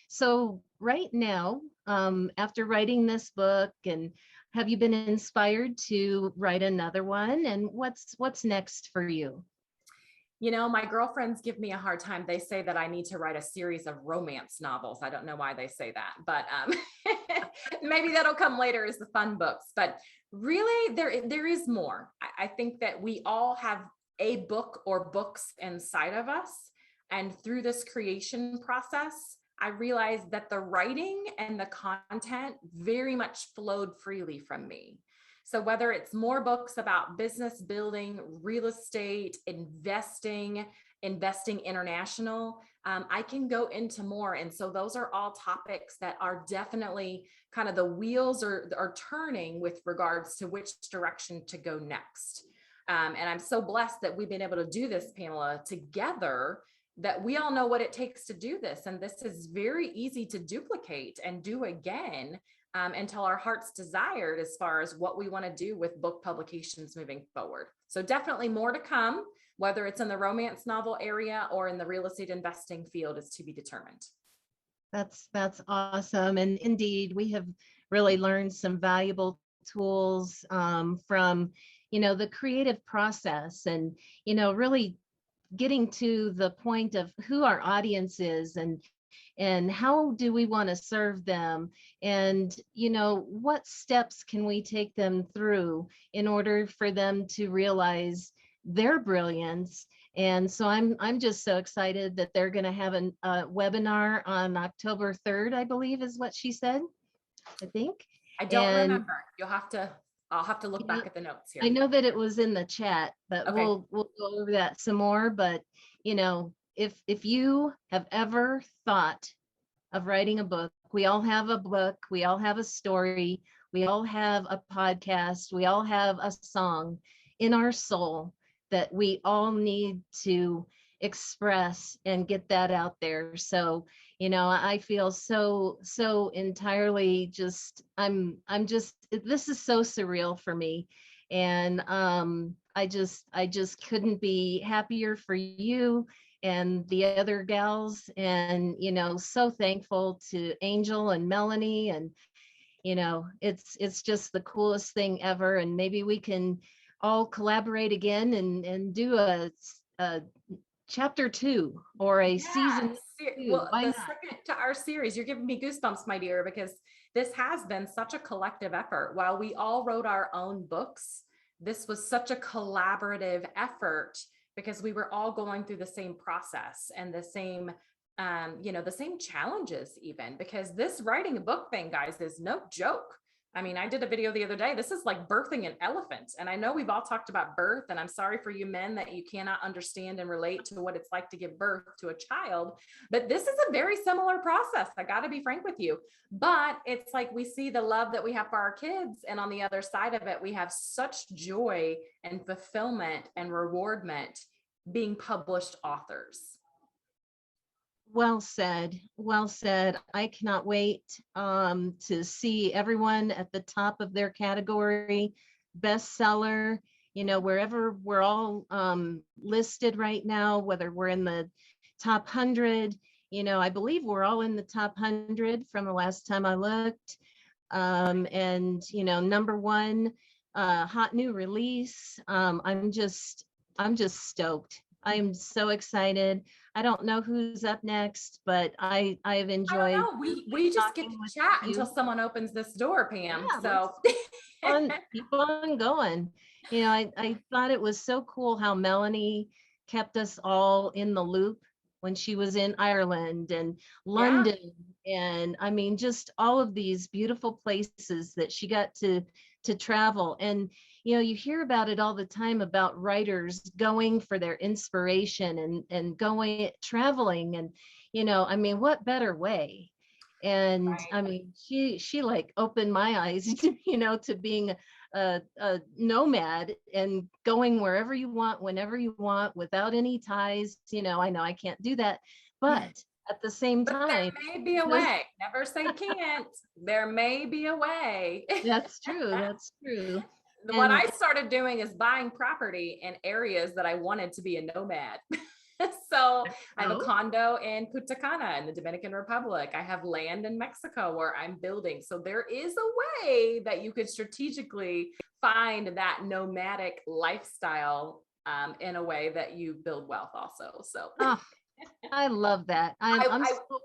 So right now, after writing this book, and have you been inspired to write another one? And what's next for you? You know, my girlfriends give me a hard time. They say that I need to write a series of romance novels. I don't know why they say that, but maybe that'll come later as the fun books. But really, there is more. I think that we all have a book or books inside of us. And through this creation process, I realized that the writing and the content very much flowed freely from me. So whether it's more books about business building, real estate, investing international, I can go into more. And so those are all topics that are definitely kind of the wheels are turning with regards to which direction to go next. And I'm so blessed that we've been able to do this, Pamela, together, that we all know what it takes to do this. And this is very easy to duplicate and do again. Until our heart's desired as far as what we want to do with book publications moving forward. So definitely more to come, whether it's in the romance novel area or in the real estate investing field is to be determined. That's awesome. And indeed, we have really learned some valuable tools from, the creative process, and, really getting to the point of who our audience is, and how do we want to serve them, and what steps can we take them through in order for them to realize their brilliance. And so I'm just so excited that they're going to have a webinar on October 3rd, I believe is what she said, I think. I don't remember. I'll have to look back at the notes here. I know that it was in the chat, but okay. we'll go over that some more. But if you have ever thought of writing a book, we all have a book, we all have a story, we all have a podcast, we all have a song in our soul that we all need to express and get that out there. So, I feel so entirely just, this is so surreal for me. And I just couldn't be happier for you and the other gals, and so thankful to Angel and Melanie, and it's just the coolest thing ever. And maybe we can all collaborate again and do a chapter 2 or a season 2. Well, the second to our series, you're giving me goosebumps, my dear, because this has been such a collective effort. While we all wrote our own books, this was such a collaborative effort, because we were all going through the same process and the same, the same challenges even, because this writing a book thing, guys, is no joke. I mean, I did a video the other day. This is like birthing an elephant. And I know we've all talked about birth, and I'm sorry for you men that you cannot understand and relate to what it's like to give birth to a child, but this is a very similar process. I got to be frank with you, but it's like, we see the love that we have for our kids. And on the other side of it, we have such joy and fulfillment and rewardment being published authors. Well said. Well said. I cannot wait to see everyone at the top of their category, bestseller, wherever we're all listed right now, whether we're in the top 100, I believe we're all in the top 100 from the last time I looked. And, number 1, hot new release. I'm just stoked. I'm so excited. I don't know who's up next, but I have enjoyed. I don't know. We just get to chat until someone opens this door, Pam. Yeah, so keep on going. I thought it was so cool how Melanie kept us all in the loop when she was in Ireland and London. Yeah. And I mean, just all of these beautiful places that she got to travel. And you hear about it all the time about writers going for their inspiration and going traveling, and I mean, what better way? And right. I mean, she like opened my eyes to being a nomad and going wherever you want, whenever you want, without any ties. You know I can't do that, but at the same time, there may be a way. Never say can't. There may be a way. That's true. That's true. What And- I started doing is buying property in areas that I wanted to be a nomad. So I have a condo in Punta Cana in the Dominican Republic. I have land in Mexico where I'm building. So there is a way that you could strategically find that nomadic lifestyle in a way that you build wealth also. So I love that. I'm so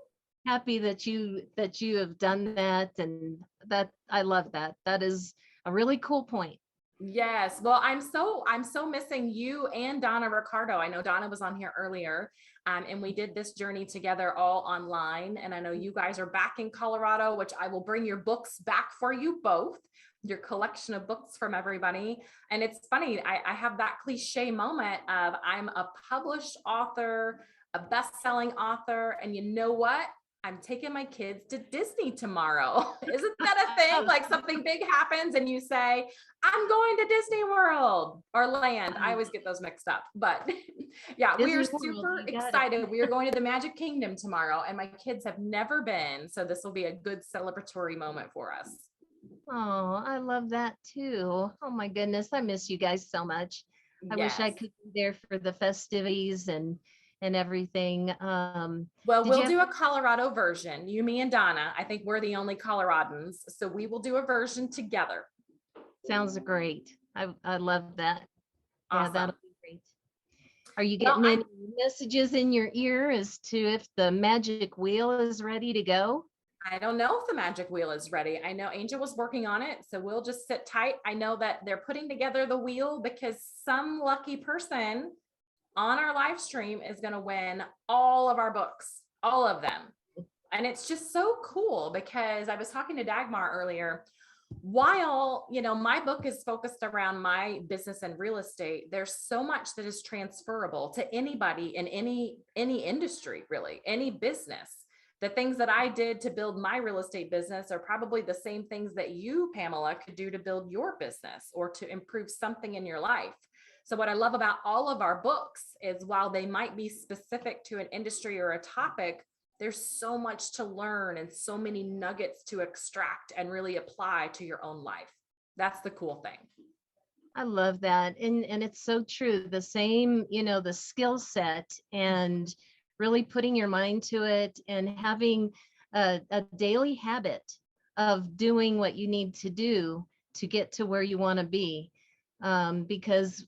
happy that you have done that, and that I love that. That is a really cool point. Yes. Well, I'm so missing you and Donna Ricardo. I know Donna was on here earlier, and we did this journey together all online. And I know you guys are back in Colorado, which I will bring your books back for you both, your collection of books from everybody. And it's funny, I have that cliche moment of I'm a published author, a best-selling author, and you know what? I'm taking my kids to Disney tomorrow. Isn't that a thing? Like something big happens and you say, I'm going to Disney World or Land. I always get those mixed up, but yeah, we are super excited. We are going to the Magic Kingdom tomorrow and my kids have never been. So this will be a good celebratory moment for us. Oh, I love that too. Oh my goodness. I miss you guys so much. I wish I could be there for the festivities and everything. Well, we'll do a Colorado version. You, me, and Donna. I think we're the only Coloradans. So we will do a version together. Sounds great. I love that. Awesome. Yeah, that'll be great. Are you getting any messages in your ear as to if the magic wheel is ready to go? I don't know if the magic wheel is ready. I know Angel was working on it, so we'll just sit tight. I know that they're putting together the wheel because some lucky person on our live stream is going to win all of our books, all of them. And it's just so cool because I was talking to Dagmar earlier. While, my book is focused around my business and real estate, there's so much that is transferable to anybody in any industry, really, any business. The things that I did to build my real estate business are probably the same things that you, Pamela, could do to build your business or to improve something in your life. So what I love about all of our books is while they might be specific to an industry or a topic, there's so much to learn and so many nuggets to extract and really apply to your own life. That's the cool thing. I love that. And it's so true. The same, the skill set and really putting your mind to it and having a daily habit of doing what you need to do to get to where you want to be. Because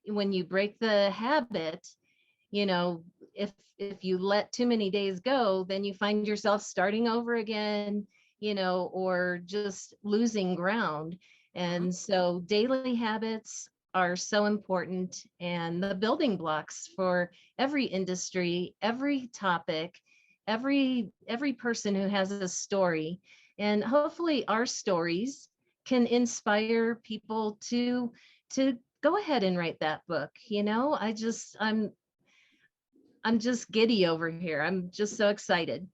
when you break the habit, if you let too many days go, then you find yourself starting over again, or just losing ground. And so daily habits are so important, and the building blocks for every industry, every topic, every person who has a story. And hopefully our stories can inspire people to go ahead and write that book. I'm just giddy over here. I'm just so excited.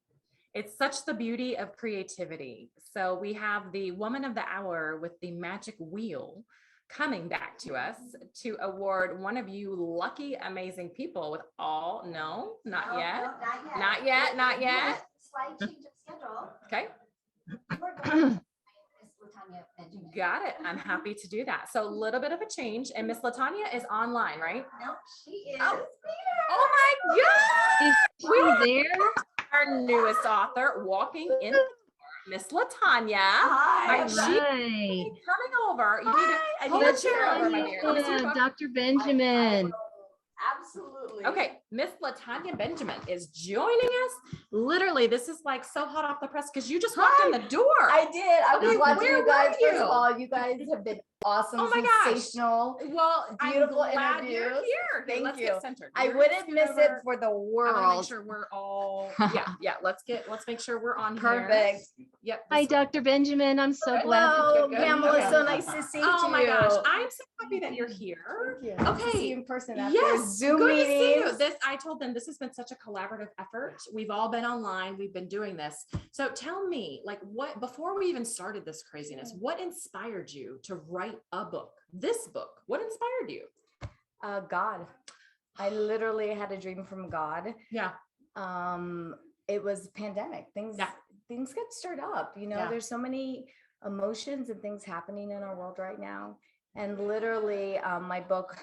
It's such the beauty of creativity. So we have the Woman of the Hour with the magic wheel coming back to us to award one of you lucky, amazing people with all, no, not yet. Not yet, not yet. Slight change of schedule. Okay. Got it. I'm happy to do that. So a little bit of a change, and Miss Latanya is online, right? Nope, she is. Oh my God! Is she there? Our newest author walking in. Miss Latanya. Hi. She's coming over. You need to pull a chair over, my dear. Let me see your book. Dr. Benjamin. Absolutely. Okay, Miss Latanya Benjamin is joining us. Literally, this is like so hot off the press because you just walked in the door. I did. I was watching Where you guys. were First of all, you guys have been awesome. Oh my gosh. Sensational. Well, Beautiful I'm glad interviews. you're here. Thank Let's you. get centered. I You're wouldn't just miss over. it for the I want to world. make sure we're all yeah. Let's make sure we're on Perfect. here. Yep. Hi, Dr. Benjamin. I'm so glad. Hello, Good. Pamela. Okay. So nice to see you. Oh my gosh, I'm so happy that you're here. Thank you. Nice to Okay. see you in person after Yes. Zoom Good to see you. meetings. This I told them this has been such a collaborative effort. We've all been online. We've been doing this. So tell me, like, what, before we even started this craziness, what inspired you to write a book? This book, what inspired you? God. I literally had a dream from God. Yeah. It was pandemic. Things get stirred up. You know, there's so many emotions and things happening in our world right now. And literally, my book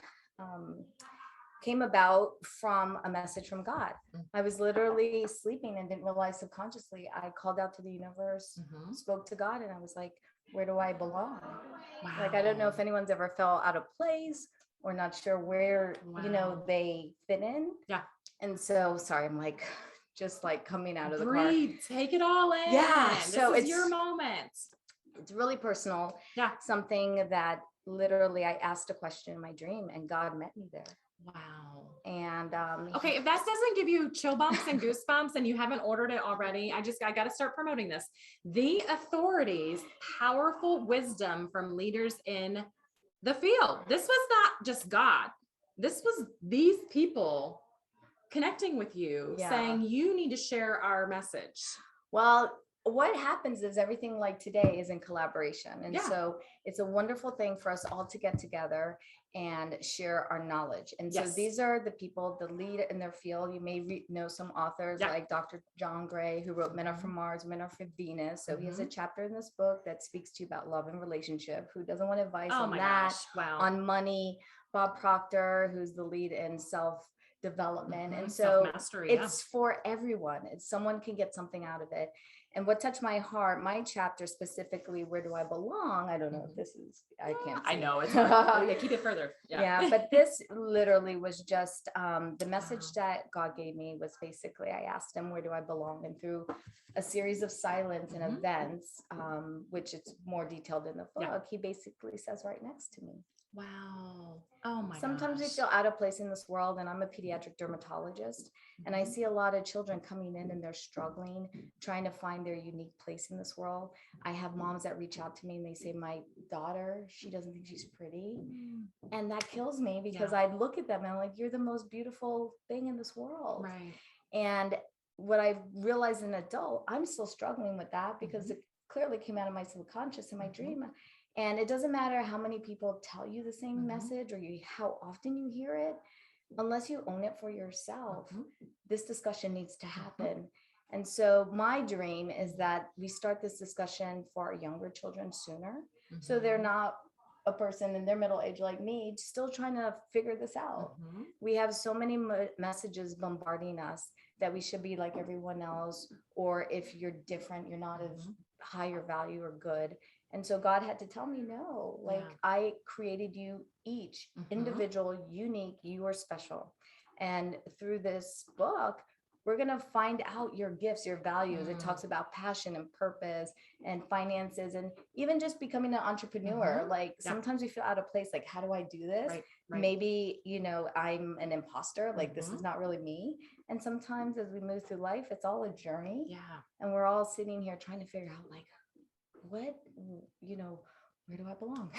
came about from a message from God. I was literally sleeping and didn't realize subconsciously. I called out to the universe, spoke to God, and I was like, where do I belong? Like, I don't know if anyone's ever felt out of place or not sure where, you know, they fit in. Yeah. And so, sorry, I'm like, just like coming out of the car. Breathe, take it all in. Yeah. So it's your moment. It's really personal. Yeah. Something that literally I asked a question in my dream and God met me there. Wow. And okay, if that doesn't give you chill bumps and goosebumps and you haven't ordered it already, I got to start promoting this. The Authorities, Powerful Wisdom from Leaders in the Field. This was not just God. This was these people connecting with you, saying you need to share our message. Well, what happens is everything like today is in collaboration. And so it's a wonderful thing for us all to get together and share our knowledge. And so these are the people that lead in their field. You may know some authors like Dr. John Gray, who wrote Men Are From Mars, Men Are From Venus. So he has a chapter in this book that speaks to you about love and relationship. Who doesn't want advice on that? Wow. On money. Bob Proctor, who's the lead in self-development. And so it's for everyone. It's someone can get something out of it. And what touched my heart, my chapter specifically, Where Do I Belong? I don't know if this is, I can't see. I know, it's hard. Keep it further. Yeah, but this literally was just the message that God gave me was basically, I asked him, where do I belong? And through a series of silence and events, which it's more detailed in the book, he basically says right next to me. Wow. Oh my Sometimes we feel out of place in this world, and I'm a pediatric dermatologist, and I see a lot of children coming in and they're struggling, trying to find their unique place in this world. I have moms that reach out to me and they say, my daughter, she doesn't think she's pretty. And that kills me because I look at them and I'm like, you're the most beautiful thing in this world. Right. And what I realized as an adult, I'm still struggling with that because it clearly came out of my subconscious in my dream. And it doesn't matter how many people tell you the same message or how often you hear it, unless you own it for yourself, this discussion needs to happen. And so my dream is that we start this discussion for our younger children sooner. So they're not a person in their middle age like me, still trying to figure this out. We have so many messages bombarding us that we should be like everyone else, or if you're different, you're not of higher value or good. And so God had to tell me, no, like I created you each individual, unique, you are special. And through this book, we're going to find out your gifts, your values. It talks about passion and purpose and finances and even just becoming an entrepreneur. Like sometimes we feel out of place. Like, how do I do this? Maybe, you know, I'm an imposter. Like this is not really me. And sometimes as we move through life, it's all a journey. And we're all sitting here trying to figure out like, what, you know, where do I belong?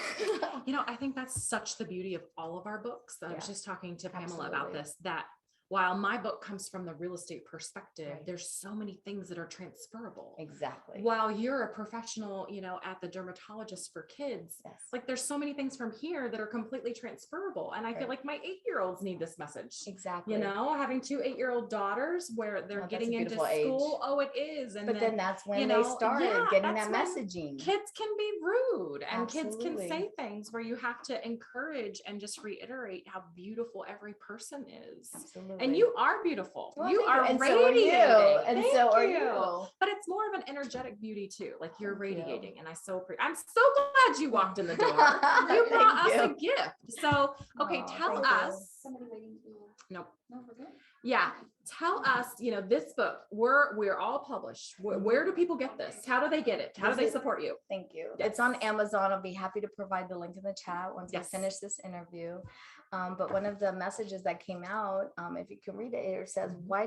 You know, I think that's such the beauty of all of our books. I was just talking to Pamela about this, that while my book comes from the real estate perspective, there's so many things that are transferable. Exactly. While you're a professional, you know, at the dermatologist for kids, like there's so many things from here that are completely transferable. And I feel like my 8-year-olds need this message. Exactly. You know, having 2 8-year-old daughters where they're getting into school. Age. Oh, it is. And but then that's when they started getting that messaging. Kids can be rude and kids can say things where you have to encourage and just reiterate how beautiful every person is. Absolutely. And you are beautiful. Well, you are and radiating. So are you. And thank so are you. you. But it's more of an energetic beauty too. Like you're radiating. And I'm so glad you walked in the door. You brought us a gift. So, okay, tell us. Nope. Yeah. Tell us, you know, this book, we're all published. Where do people get this? How do they get it? How do they support you? Thank you. It's on Amazon. I'll be happy to provide the link in the chat once I finish this interview. But one of the messages that came out, if you can read it, it says, why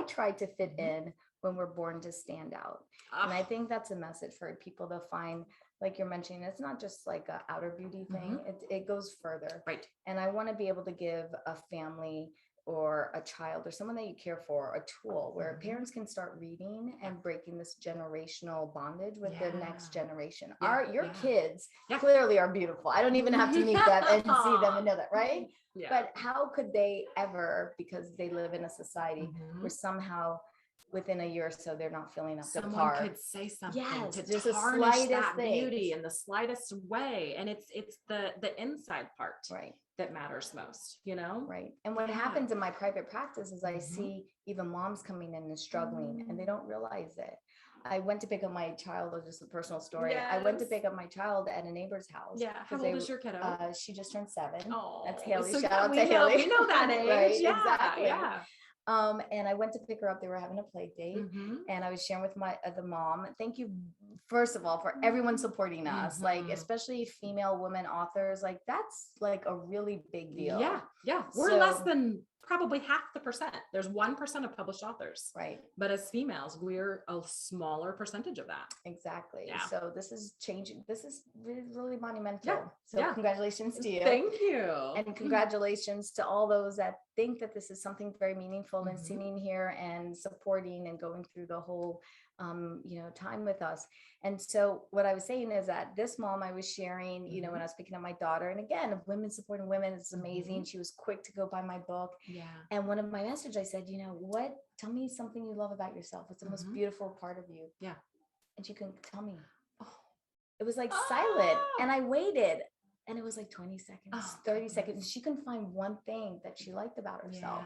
try to fit in when we're born to stand out. And I think that's a message for people to find, like you're mentioning, it's not just like a outer beauty thing. It goes further. Right. And I want to be able to give a family or a child or someone that you care for a tool where parents can start reading and breaking this generational bondage with the next generation. Your kids clearly are beautiful. I don't even have to meet them and see them and know that, right? But how could they ever, because they live in a society where somehow within a year or so they're not feeling up to Someone par. could say something to just the tarnish slightest that thing. beauty in the slightest way, and it's the inside part that matters most, you know. Right. And what happens in my private practice is I see even moms coming in and struggling and they don't realize it. I went to pick up my child, just a personal story. I went to pick up my child at a neighbor's house. How old is your kiddo? She just turned 7. Oh, that's Haley. so Shout out to we know, Haley. we know that age. Right, Exactly. And I went to pick her up. They were having a play date, and I was sharing with the mom. Thank you, first of all, for everyone supporting us. Like, especially female women authors. Like, that's like a really big deal. Yeah. We're less than probably half the percent. There's 1% of published authors. Right. But as females, we're a smaller percentage of that. Exactly. Yeah. So this is changing. This is really monumental. So congratulations to you. Thank you. And congratulations to all those that think that this is something very meaningful and sitting here and supporting and going through the whole time with us. And so what I was saying is that this mom I was sharing, when I was picking up my daughter, and again, women supporting women is amazing. She was quick to go buy my book. And one of my messages, I said, tell me something you love about yourself. What's the most beautiful part of you? And she couldn't tell me. It was like silent. And I waited. And it was like 20 seconds, 30 seconds. She couldn't find one thing that she liked about herself.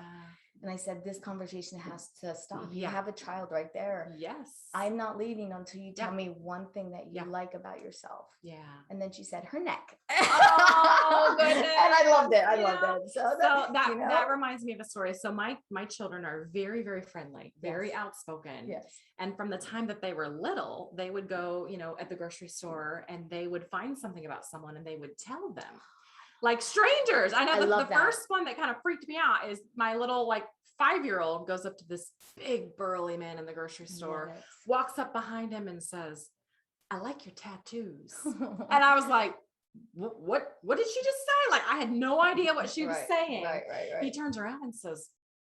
And I said, this conversation has to stop. You have a child right there. Yes. I'm not leaving until you tell me one thing that you like about yourself. And then she said, her neck. Oh, goodness. And I loved it. I loved it. So that reminds me of a story. So my children are very, very friendly, very outspoken. And from the time that they were little, they would go, at the grocery store and they would find something about someone and they would tell them. Like strangers. I know the first one that kind of freaked me out is my little 5-year-old goes up to this big burly man in the grocery store, walks up behind him and says, I like your tattoos. And I was like, what did she just say? Like, I had no idea what she was saying. Right. He turns around and says,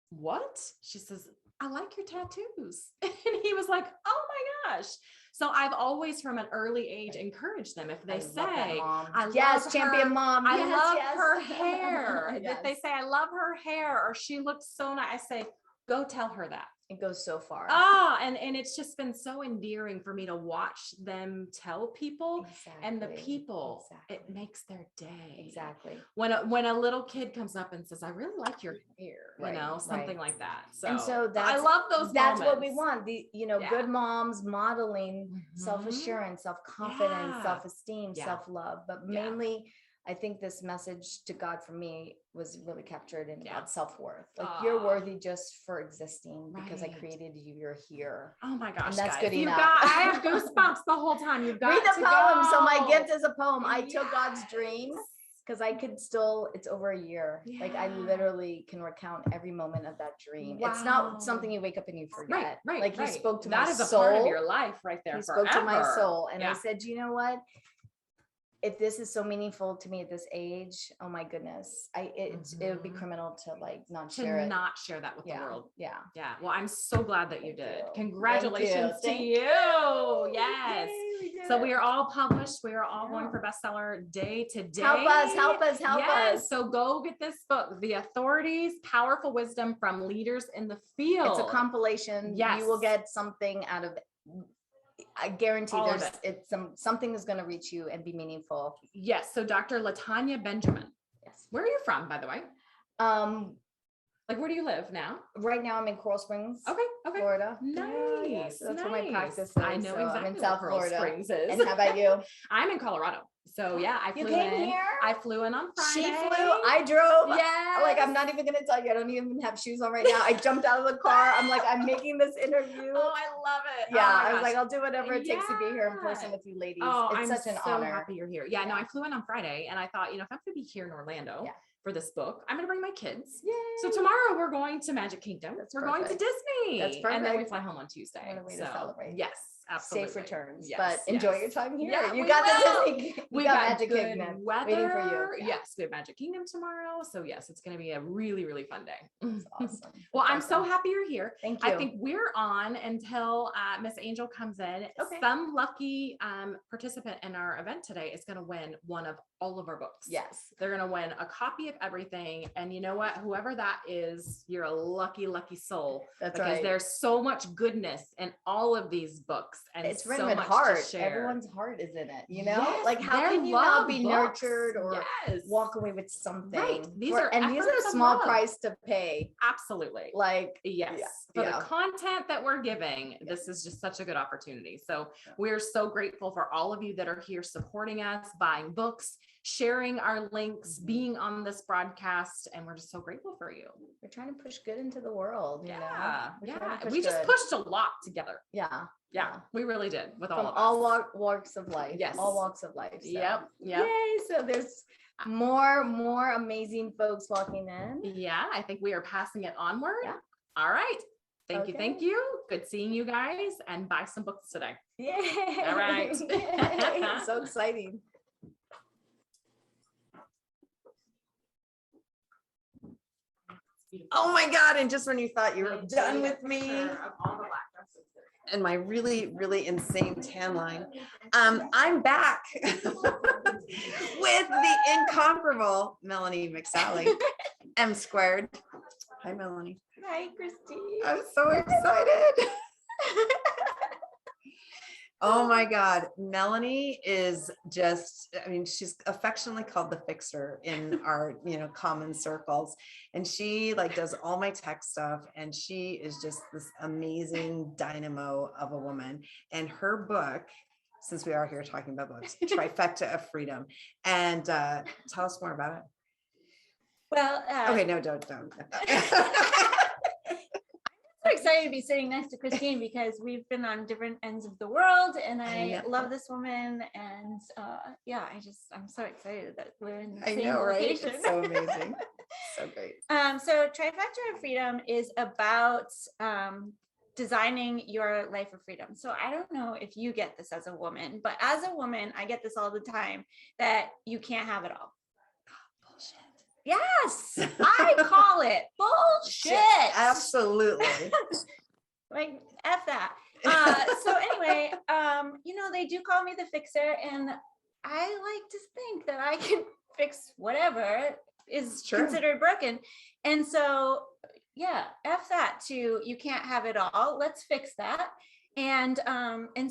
what? She says, I like your tattoos. And he was like, oh my gosh. So I've always from an early age encouraged them. If they say, I love champion her, mom. I love her hair. If they say, I love her hair, or she looks so nice, I say, go tell her that. It goes so far. And it's just been so endearing for me to watch them tell people, and the people, it makes their day. Exactly. When a little kid comes up and says, I really like your hair, something like that. So that's, I love those. That's what we want. Good moms modeling self-assurance, self-confidence, self-esteem, self-love, but mainly I think this message to God for me was really captured in God's self-worth. Like, you're worthy just for existing because I created you. You're here. Oh my gosh. And that's guys. good enough. I have goosebumps the whole time. You've got read the to poem. go. So my gift is a poem. I took God's dream because I could still, it's over a year. Like, I literally can recount every moment of that dream. It's not something you wake up and you forget. Like, he spoke to my soul. That is a part of your life right there. He spoke to my soul. And I said, you know what? If this is so meaningful to me at this age, oh my goodness, it would be criminal to not share it. Not share that with the world. Yeah. Well, I'm so glad that you did. Congratulations to you. Yes. So we are all published. We are all going for bestseller day to day. Help us. So go get this book, The Authorities, Powerful Wisdom from Leaders in the Field. It's a compilation. Yes. You will get something out of it. I guarantee something is going to reach you and be meaningful. Yes. So Dr. LaTanya Benjamin. Yes. Where are you from, by the way? Where do you live now? Right now I'm in Coral Springs. Okay. Florida. Nice. That's where my practice is. I know exactly I'm in South Coral Florida. Springs is. And how about you? I'm in Colorado. So yeah, I flew in here. I flew in on Friday. She flew. I drove. Yes. Like, I'm not even gonna tell you. I don't even have shoes on right now. I jumped out of the car. I'm like, I'm making this interview. Oh, I love it. Yeah, I was like, I'll do whatever it takes to be here in person with you ladies. Oh, it's I'm such an so honor. happy you're here. Yeah, no, I flew in on Friday, and I thought, if I'm gonna be here in Orlando, for this book. I'm going to bring my kids. Yay. So tomorrow we're going to Magic Kingdom. We're going to Disney. That's And then we perfect. fly home on Tuesday. What a way to So, celebrate. yes, absolutely. Safe returns, Yes, but enjoy yes. your time here. Yeah, You we got will. the Disney. We got got Magic good Kingdom weather. waiting for you. Yeah. Yes, we have Magic Kingdom tomorrow. So yes, it's going to be a really, really fun day. That's awesome. Well, That's I'm so awesome. happy you're here. Thank you. I think we're on until Miss Angel comes in. Okay. Some lucky participant in our event today is going to win one of all of our books. Yes. They're going to win a copy of everything. And you know what? Whoever that is, you're a lucky, lucky soul. That's because right. there's so much goodness in all of these books. And It's so written with much heart. to share. Everyone's heart is in it, you know? Yes, like how their can you not love be books. nurtured or Yes. walk away with something? Right. These For- are and these are efforts a of small love. price to pay. Absolutely. Like Yes. yeah, For yeah. the content that we're giving, this is just such a good opportunity. So we're so grateful for all of you that are here supporting us, buying books, sharing our links, being on this broadcast. And we're just so grateful for you. We're trying to push good into the world. You know? Yeah. We're trying to Yeah. push We just good. pushed a lot together. Yeah. Yeah. We really did with all From of all us. walks of life. Yes. All walks of life. So. Yep. Yep. Yay. So there's more amazing folks walking in. Yeah. I think we are passing it onward. Yeah. All right. Thank you. Okay. Thank you. Good seeing you guys, and buy some books today. Yay. All right. Yay. So exciting. Oh my God. And just when you thought you were done with me and my really, really insane tan line, I'm back with the incomparable Melanie McSally, M squared. Hi, Melanie. Hi, Christine. I'm so excited. Oh my God. Melanie is just, I mean, she's affectionately called the fixer in our, common circles. And she like does all my tech stuff. And she is just this amazing dynamo of a woman. And her book, since we are here talking about books, Trifecta of Freedom. And tell us more about it. Well, Okay, no, don't. I'm so excited to be sitting next to Christine because we've been on different ends of the world, and I love this woman. And I'm so excited that we're in the same location. It's so amazing. So great. So Trifecta of Freedom is about designing your life of freedom. So I don't know if you get this as a woman, but as a woman, I get this all the time that you can't have it all. Yes, I call it bullshit. Absolutely. Like F that. So anyway, they do call me the fixer, and I like to think that I can fix whatever is considered broken. And so, yeah, F that to you can't have it all. Let's fix that. And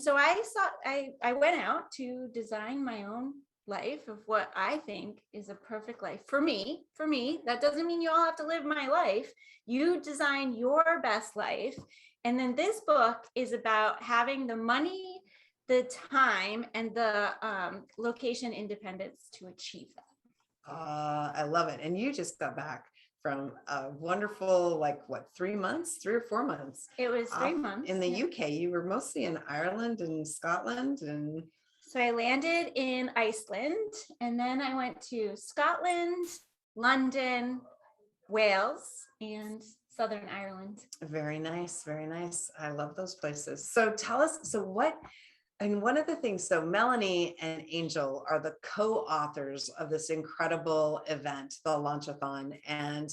so I went out to design my own life of what I think is a perfect life for me. That doesn't mean you all have to live my life. You design your best life. And then this book is about having the money, the time, and the location independence to achieve that. I love it. And you just got back from a wonderful, 3 months, 3 or 4 months. It was 3 months. In the UK. You were mostly in Ireland and Scotland and so I landed in Iceland, and then I went to Scotland, London, Wales, and Southern Ireland. Very nice. Very nice. I love those places. So tell us, one of the things, so Melanie and Angel are the co-authors of this incredible event, the Launchathon. And,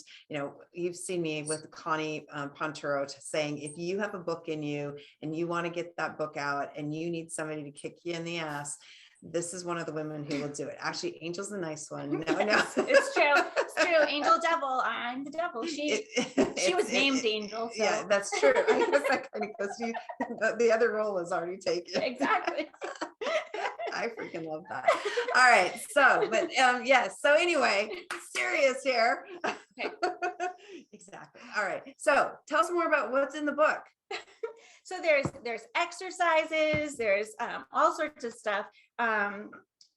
you've seen me with Connie Ponturo saying, if you have a book in you and you want to get that book out and you need somebody to kick you in the ass, this is one of the women who will do it. Actually, Angel's the nice one. No. It's true. It's true. Angel Devil. I'm the devil. She was named Angel. So. Yeah, that's true. I guess that kind of goes the other role is already taken. Exactly. I freaking love that. All right. So, but yes. So anyway, serious here. Okay. Exactly. All right. So tell us more about what's in the book. So there's exercises, there's all sorts of stuff.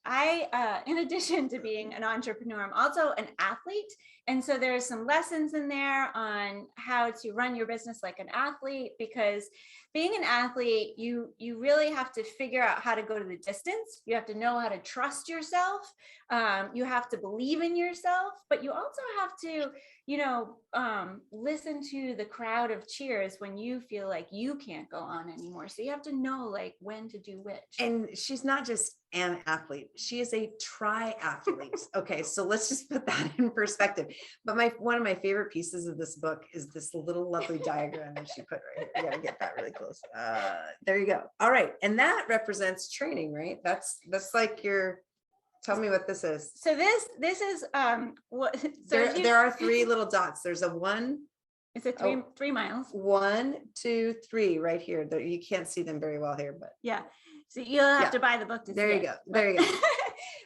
I, in addition to being an entrepreneur, I'm also an athlete. And so there's some lessons in there on how to run your business like an athlete, because being an athlete, you really have to figure out how to go to the distance. You have to know how to trust yourself. You have to believe in yourself, but you also have to, listen to the crowd of cheers when you feel like you can't go on anymore. So you have to know like when to do which. And she's not just an athlete, she is a triathlete. Okay, so let's just put that in perspective. But one of my favorite pieces of this book is this little lovely diagram that she put right here. You gotta get that really close. There you go. All right, and that represents training, right? That's like your. Tell me what this is. So this is what. So there are 3 little dots. There's a 1. It's a 3 miles. 1, 2, 3 right here. You can't see them very well here, but yeah. So you'll have to buy the book to see there you it. go. There you go.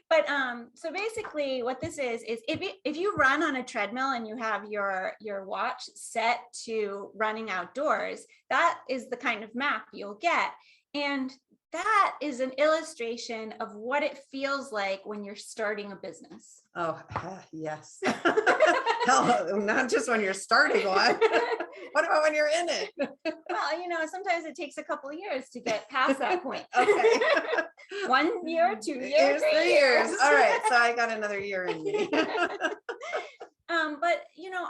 But so basically what this is if you run on a treadmill and you have your watch set to running outdoors, that is the kind of map you'll get. And that is an illustration of what it feels like when you're starting a business. Oh, yes. Hell, not just when you're starting one. What about when you're in it? Well, sometimes it takes a couple of years to get past that point. Okay. 1 year, 2 years, 3 years. All right. So I got another year in me. But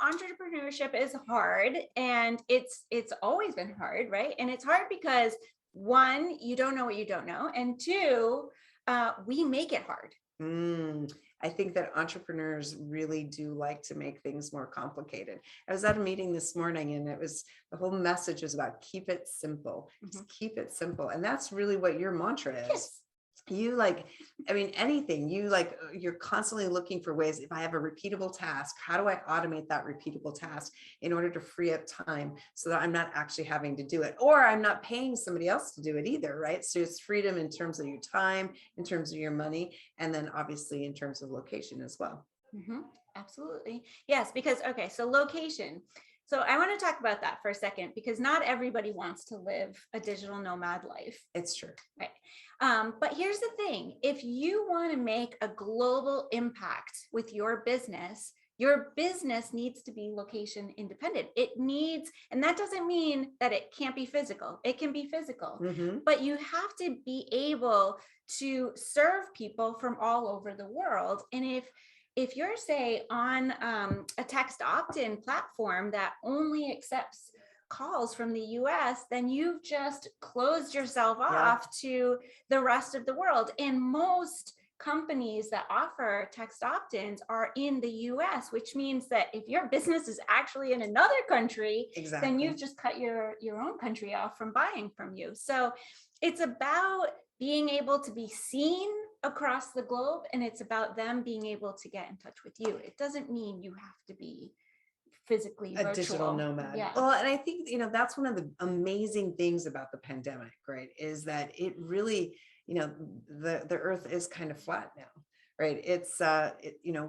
entrepreneurship is hard, and it's always been hard, right? And it's hard because 1, you don't know what you don't know, and 2, we make it hard. I think that entrepreneurs really do like to make things more complicated. I was at a meeting this morning, and the whole message was about keep it simple. Just keep it simple. And that's really what your mantra is. Yes. You anything, you're constantly looking for ways. If I have a repeatable task, how do I automate that repeatable task in order to free up time so that I'm not actually having to do it, or I'm not paying somebody else to do it either, right? So it's freedom in terms of your time, in terms of your money, and then obviously in terms of location as well. Absolutely. Yes, because, okay, so location. So I want to talk about that for a second, because not everybody wants to live a digital nomad life. It's true. Right. But here's the thing. If you want to make a global impact with your business needs to be location independent. It needs, and that doesn't mean that it can't be physical. It can be physical, but you have to be able to serve people from all over the world. And if you're, say, on a text opt-in platform that only accepts calls from the US, then you've just closed yourself off to the rest of the world. And most companies that offer text opt-ins are in the US, which means that if your business is actually in another country, then you've just cut your own country off from buying from you. So it's about being able to be seen across the globe, and it's about them being able to get in touch with you. It doesn't mean you have to be physically a virtual. Digital nomad. Yeah. Well, and I think, that's one of the amazing things about the pandemic, right? Is that it really, the earth is kind of flat now, right? It's,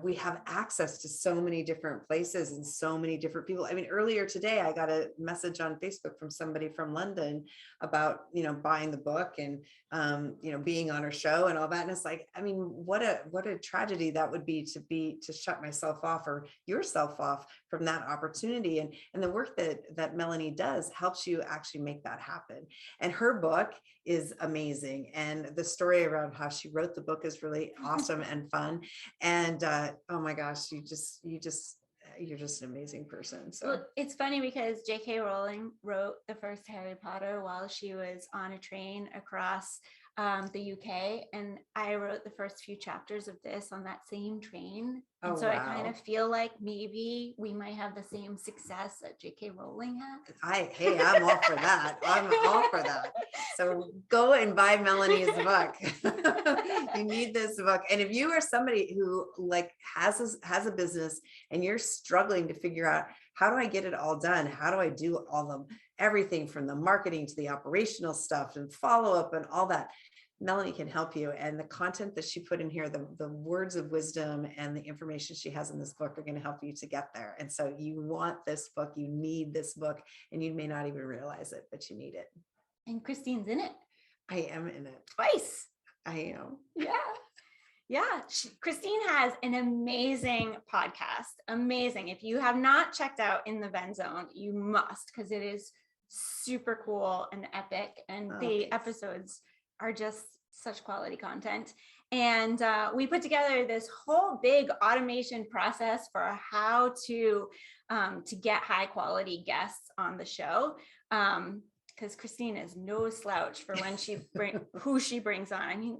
we have access to so many different places and so many different people. I mean, earlier today, I got a message on Facebook from somebody from London about, buying the book and, being on her show and all that. And it's like, I mean, what a tragedy that would be to shut myself off or yourself off from that opportunity. And the work that Melanie does helps you actually make that happen. And her book is amazing. And the story around how she wrote the book is really awesome and fun. And oh my gosh, you're just an amazing person. So well, it's funny because J.K. Rowling wrote the first Harry Potter while she was on a train across the UK, and I wrote the first few chapters of this on that same train. And so I kind of feel like maybe we might have the same success that J.K. Rowling had. I'm all for that. I'm all for that. So go and buy Melanie's book. You need this book. And if you are somebody who has a business and you're struggling to figure out, how do I get it all done? How do I do everything from the marketing to the operational stuff and follow up and all that? Melanie can help you. And the content that she put in here, the words of wisdom and the information she has in this book are going to help you to get there. And so you want this book, you need this book, and you may not even realize it, but you need it. And Christine's in it. I am in it. Twice. I am. Yeah. Yeah, Christine has an amazing podcast. Amazing. If you have not checked out In the Vend Zone, you must, because it is super cool and epic. And the episodes are just such quality content. And we put together this whole big automation process for how to get high quality guests on the show. Because Christine is no slouch for when she who she brings on. I mean,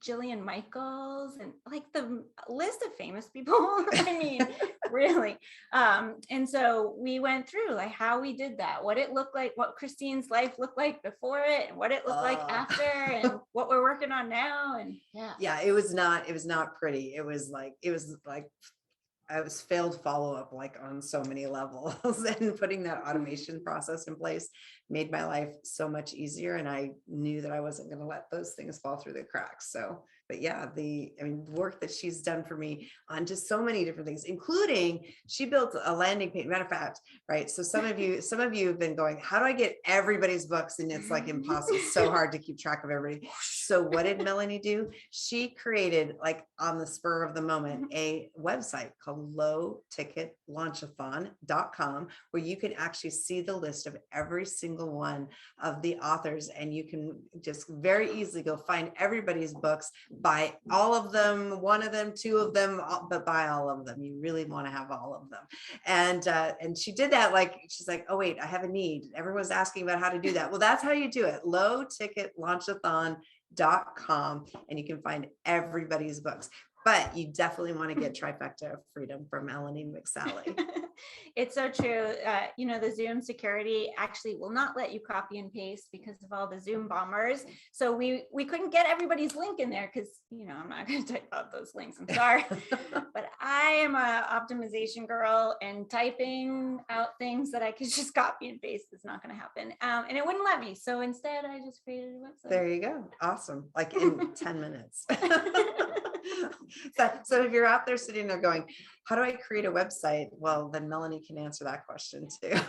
Jillian Michaels and like the list of famous people. I mean, really. And so we went through like how we did that, what it looked like, what Christine's life looked like before it, and what it looked like after, and what we're working on now. And yeah, it was not pretty. It was like I was failed follow-up like on so many levels, and putting that automation process in place made my life so much easier. And I knew that I wasn't going to let those things fall through the cracks. So, but yeah, the work that she's done for me on just so many different things, including she built a landing page. Matter of fact, right? So some of you have been going, how do I get everybody's books? And it's like impossible. It's so hard to keep track of everybody. So what did Melanie do? She created, like on the spur of the moment, a website called lowticketlaunchathlon.com, where you can actually see the list of every single one of the authors, and you can just very easily go find everybody's books, buy all of them, one of them, two of them, but buy all of them. You really want to have all of them. And she did that, like she's like, oh wait, I have a need. Everyone's asking about how to do that. Well, that's how you do it. lowticketlaunchathlon.com, and you can find everybody's books. But you definitely want to get Trifecta of Freedom from Melanie McSally. It's so true. The Zoom security actually will not let you copy and paste because of all the Zoom bombers. So we couldn't get everybody's link in there because, I'm not going to type out those links. I'm sorry. But I am an optimization girl, and typing out things that I could just copy and paste is not going to happen. And it wouldn't let me. So instead, I just created a website. There you go. Awesome. Like in 10 minutes. So if you're out there sitting there going, how do I create a website? Well, then Melanie can answer that question too.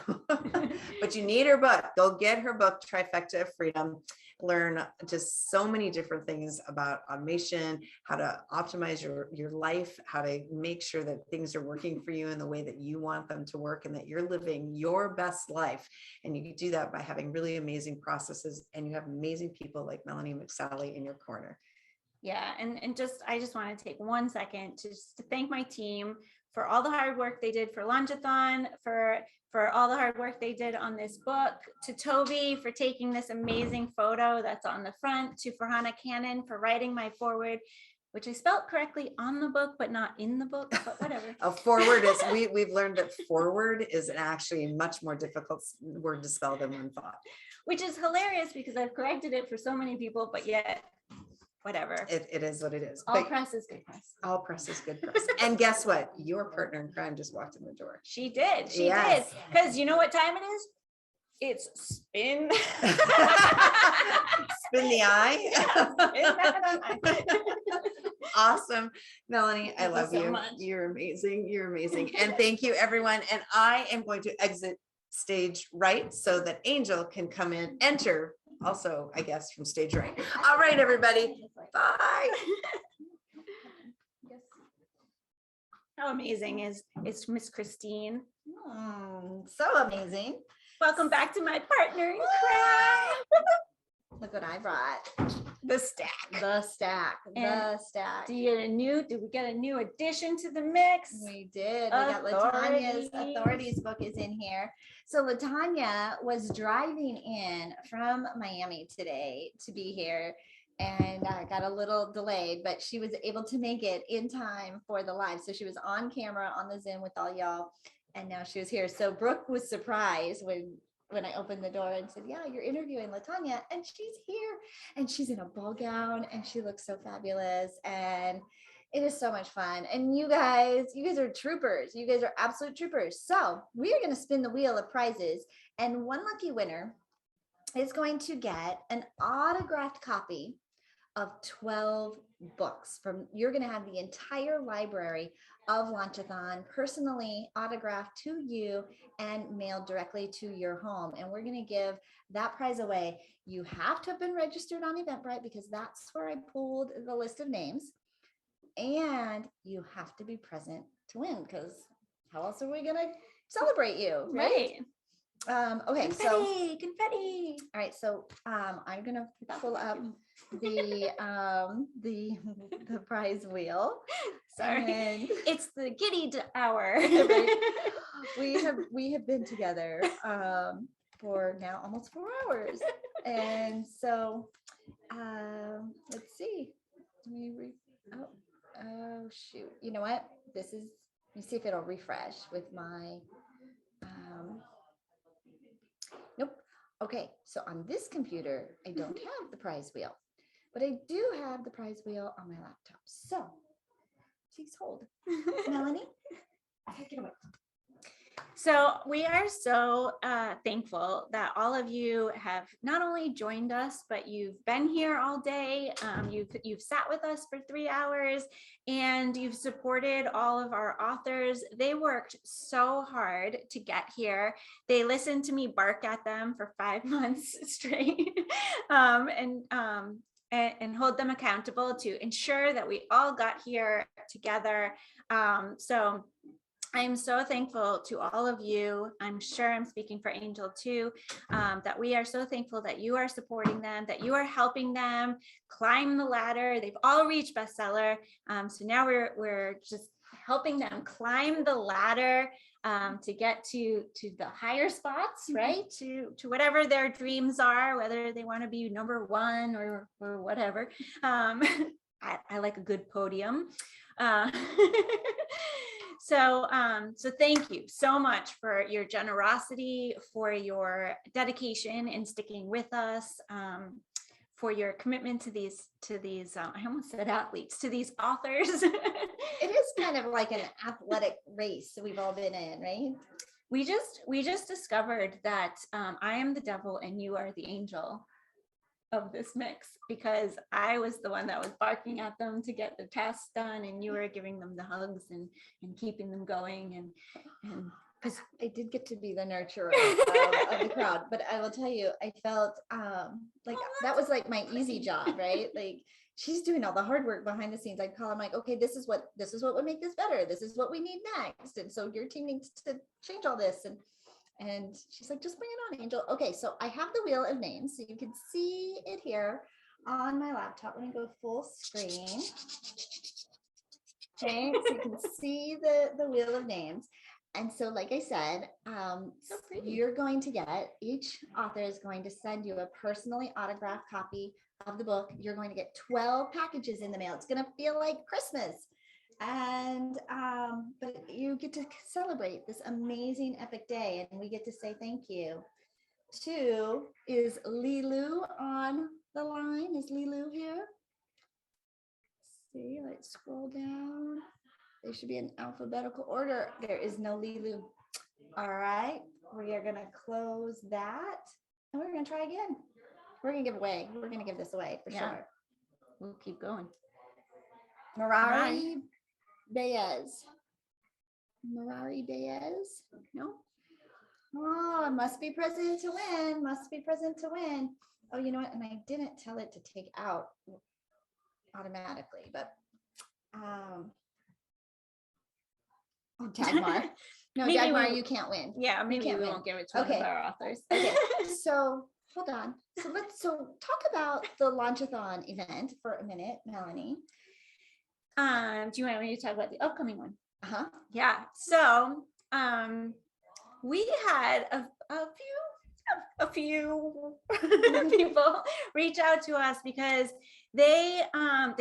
But you need her book. Go get her book, Trifecta of Freedom. Learn just so many different things about automation, how to optimize your life, how to make sure that things are working for you in the way that you want them to work, and that you're living your best life. And you can do that by having really amazing processes, and you have amazing people like Melanie McSally in your corner. Yeah. And I just want to take 1 second to thank my team for all the hard work they did for Launchathon, for all the hard work they did on this book, to Toby for taking this amazing photo that's on the front, to Farhana Cannon for writing my forward, which I spelled correctly on the book, but not in the book, but whatever. A forward is, we've learned that forward is actually a much more difficult word to spell than one thought. Which is hilarious because I've corrected it for so many people, but yet whatever. It is what it is. All press is good press. All press is good press. And guess what? Your partner in crime just walked in the door. She did. She did. Because you know what time it is? It's spin. Spin the eye. Yeah, Awesome. Melanie, I love you so you. much. You're amazing. You're amazing. And thank you, everyone. And I am going to exit stage right so that Angel can come in, enter also, I guess, from stage right. All right, everybody. Bye. How amazing is Miss Christine? So amazing. Welcome back to my partner in crime. Look what I brought. The stack. The stack. The stack. Did we get a new addition to the mix? We did. We got Latanya's Authorities book is in here. So Latanya was driving in from Miami today to be here, and got a little delayed, but she was able to make it in time for the live. So she was on camera on the Zoom with all y'all, and now she was here. So Brooke was surprised when I opened the door and said, yeah, you're interviewing Latanya, and she's here, and she's in a ball gown, and she looks so fabulous, and it is so much fun. And you guys are troopers. You guys are absolute troopers. So we are going to spin the wheel of prizes, and one lucky winner is going to get an autographed copy of 12 books you're going to have the entire library of Launchathon personally autographed to you and mailed directly to your home. And we're going to give that prize away. You have to have been registered on Eventbrite because that's where I pulled the list of names. and you have to be present to win, because how else are we gonna celebrate you, right? Okay, so confetti. all right, so I'm gonna pull up the prize wheel. Sorry, And it's the giddy hour. right? we have been together for now almost 4 hours, and so let's see. Oh shoot! You know what? This is. Let me see if it'll refresh with my. Nope. Okay, so on this computer, I don't have the prize wheel, but I do have the prize wheel on my laptop. So please hold. Melanie, take it away. So we are so thankful that all of you have not only joined us, but you've been here all day. You've sat with us for 3 hours, and you've supported all of our authors. They worked so hard to get here. They listened to me bark at them for 5 months straight, and hold them accountable to ensure that we all got here together. So I'm so thankful to all of you. I'm sure I'm speaking for Angel too, that we are so thankful that you are supporting them, that you are helping them climb the ladder. They've all reached bestseller. So now we're just helping them climb the ladder to get to the higher spots, right? To whatever their dreams are, whether they want to be #1 or whatever. I like a good podium. So thank you so much for your generosity, for your dedication in sticking with us, for your commitment to these I almost said athletes, to these authors. It is kind of like an athletic race we've all been in, right? We just discovered that I am the devil and you are the angel of this mix, because I was the one that was barking at them to get the tasks done, and you were giving them the hugs and keeping them going, and because I did get to be the nurturer of the crowd, but I will tell you, I felt like that was like my easy job, right? Like she's doing all the hard work behind the scenes. I'd call, I'm like, okay, this is what would make this better. This is what we need next, and so your team needs to change all this, and she's like, just bring it on, Angel. Okay, so I have the wheel of names, so you can see it here on my laptop. Let me go full screen. Okay, so you can see the wheel of names. And so, like I said, you're going to get, each author is going to send you a personally autographed copy of the book. You're going to get 12 packages in the mail. It's going to feel like Christmas. And but you get to celebrate this amazing epic day, and we get to say thank you to, is Lilu on the line? Is Lilu here? See, let's scroll down. They should be in alphabetical order. There is no Lilu. All right, we are gonna close that, and we're gonna try again. We're gonna give this away for sure. We'll keep going. Marari Baez. No. Oh, it must be present to win. Oh, you know what? And I didn't tell it to take out automatically, but Dagmar. No, Maybe Dagmar, you can't win. Yeah, maybe we won't give it to one of our authors. Okay, so hold on. So talk about the Launchathon event for a minute, Melanie. Do you want me to talk about the upcoming one? Yeah. So we had a few people reach out to us because they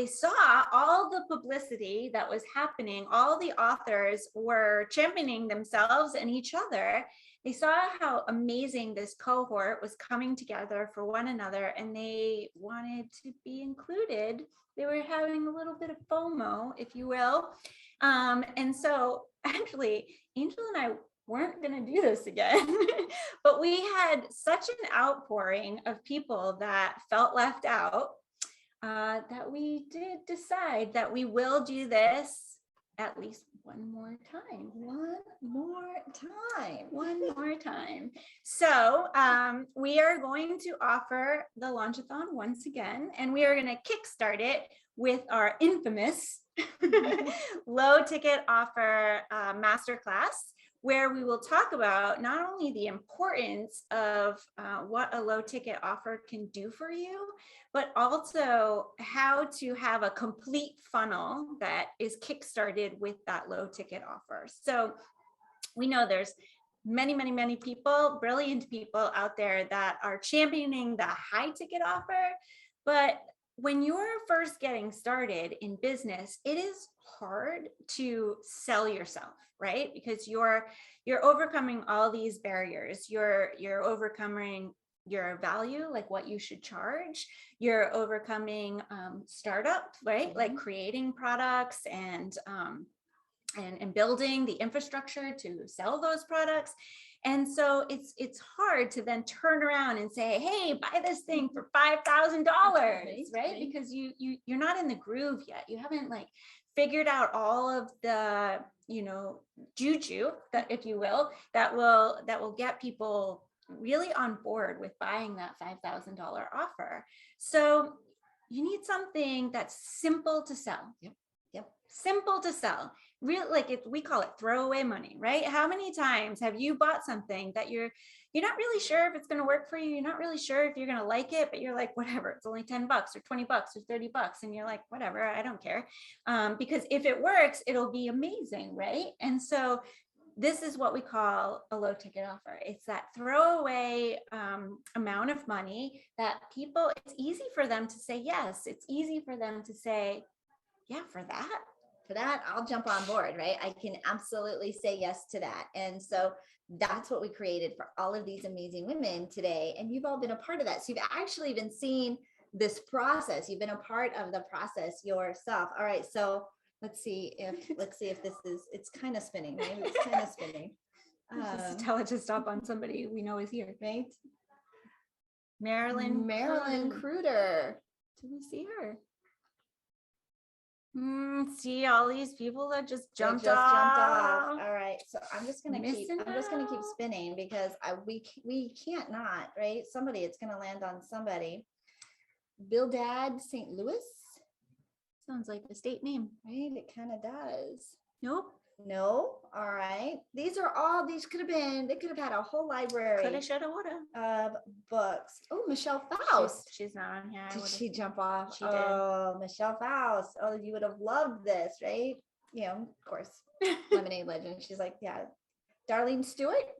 saw all the publicity that was happening. All the authors were championing themselves and each other. They saw how amazing this cohort was coming together for one another, and they wanted to be included. They were having a little bit of FOMO, if you will. And so actually, Angel and I weren't going to do this again, but we had such an outpouring of people that felt left out that we did decide that we will do this at least one more time. So we are going to offer the Launchathon once again, and we are going to kickstart it with our infamous low ticket offer masterclass, where we will talk about not only the importance of what a low ticket offer can do for you, but also how to have a complete funnel that is kickstarted with that low ticket offer. So we know there's many people, brilliant people out there that are championing the high ticket offer. But when you're first getting started in business, it is hard to sell yourself, right? Because you're overcoming all these barriers. You're overcoming your value, like what you should charge. You're overcoming startup, right? Like creating products and building the infrastructure to sell those products. And so it's hard to then turn around and say, hey, buy this thing for $5,000, right? Because you're not in the groove yet. You haven't like figured out all of the, juju, that, if you will, that will get people really on board with buying that $5,000 offer. So you need something that's simple to sell. Yep. Simple to sell. Real, like we call it throwaway money, right? How many times have you bought something that you're not really sure if it's going to work for you? You're not really sure if you're going to like it, but you're like, whatever, it's only $10 or $20 or $30. And you're like, whatever, I don't care. Because if it works, it'll be amazing, right? And so this is what we call a low ticket offer. It's that throwaway amount of money that people, it's easy for them to say yes. It's easy for them to say, yeah, for that, I'll jump on board, right? I can absolutely say yes to that. And so that's what we created for all of these amazing women today. And you've all been a part of that. So you've actually been seeing this process. You've been a part of the process yourself. All right. So let's see if this is, it's kind of spinning, right? It's kind of spinning. Just tell it to stop on somebody we know is here, right? Marilyn Kruder. Do we see her? See all these people that just jumped off. All right, so I'm just gonna keep spinning because we can't not, right? It's gonna land on somebody. Bildad St. Louis sounds like a state name, right? It kind of does. Nope. No. All right. These could have had a whole library. Coulda, shoulda, woulda. Of books. Oh, Michelle Faust. She's not on here. Did she jump off? She did. Oh, Michelle Faust. Oh, you would have loved this, right? Of course. Lemonade legend. She's like, yeah. Darlene Stewart.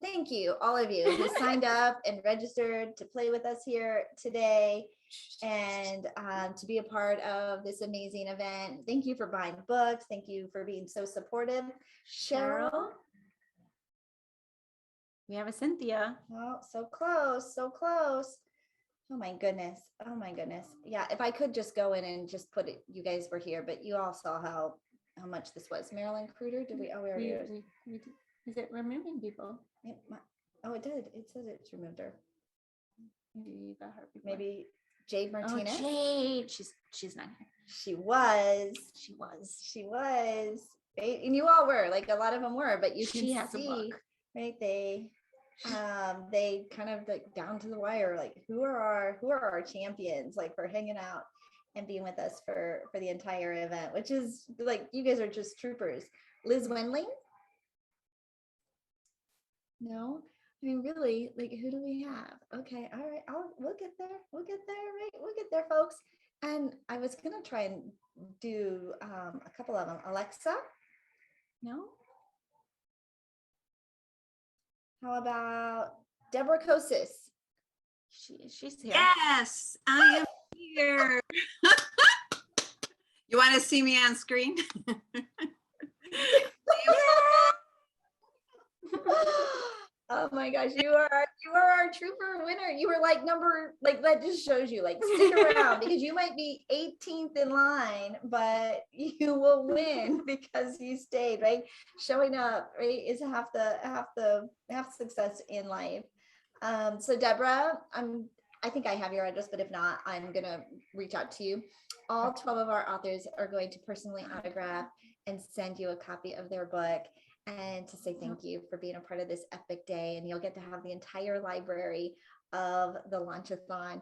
Thank you, all of you who signed up and registered to play with us here today and to be a part of this amazing event. Thank you for buying books. Thank you for being so supportive. Cheryl. We have a Cynthia. Oh, so close, so close. Oh my goodness. Oh my goodness. Yeah, if I could just go in and just put it, you guys were here, but you all saw how much this was. Marilyn Kruder, did we? Oh, where are you? Is it removing people? It did. It says it's removed her. Maybe you got her before. Maybe Jade Martinez. Oh, Jade. She's not here. She was. Right? And you all were, like a lot of them were, but she has a book. Right? They kind of like down to the wire, like who are our champions, like for hanging out and being with us for the entire event, which is like, you guys are just troopers. Liz Wendling. No, I mean, really, like, who do we have? Okay, all right, we'll get there, right? We'll get there, folks. And I was gonna try and do a couple of them. Alexa? No? How about Deborah Kosis? She's here. Yes, I am here. You want to see me on screen? Oh my gosh, you are our trooper winner. You were like that just shows you, like, stick around because you might be 18th in line, but you will win because you stayed, right? Showing up, right, is half success in life. So Deborah, I think I have your address, but if not, I'm gonna reach out to you. All 12 of our authors are going to personally autograph and send you a copy of their book, and to say thank you for being a part of this epic day. And you'll get to have the entire library of the Launchathon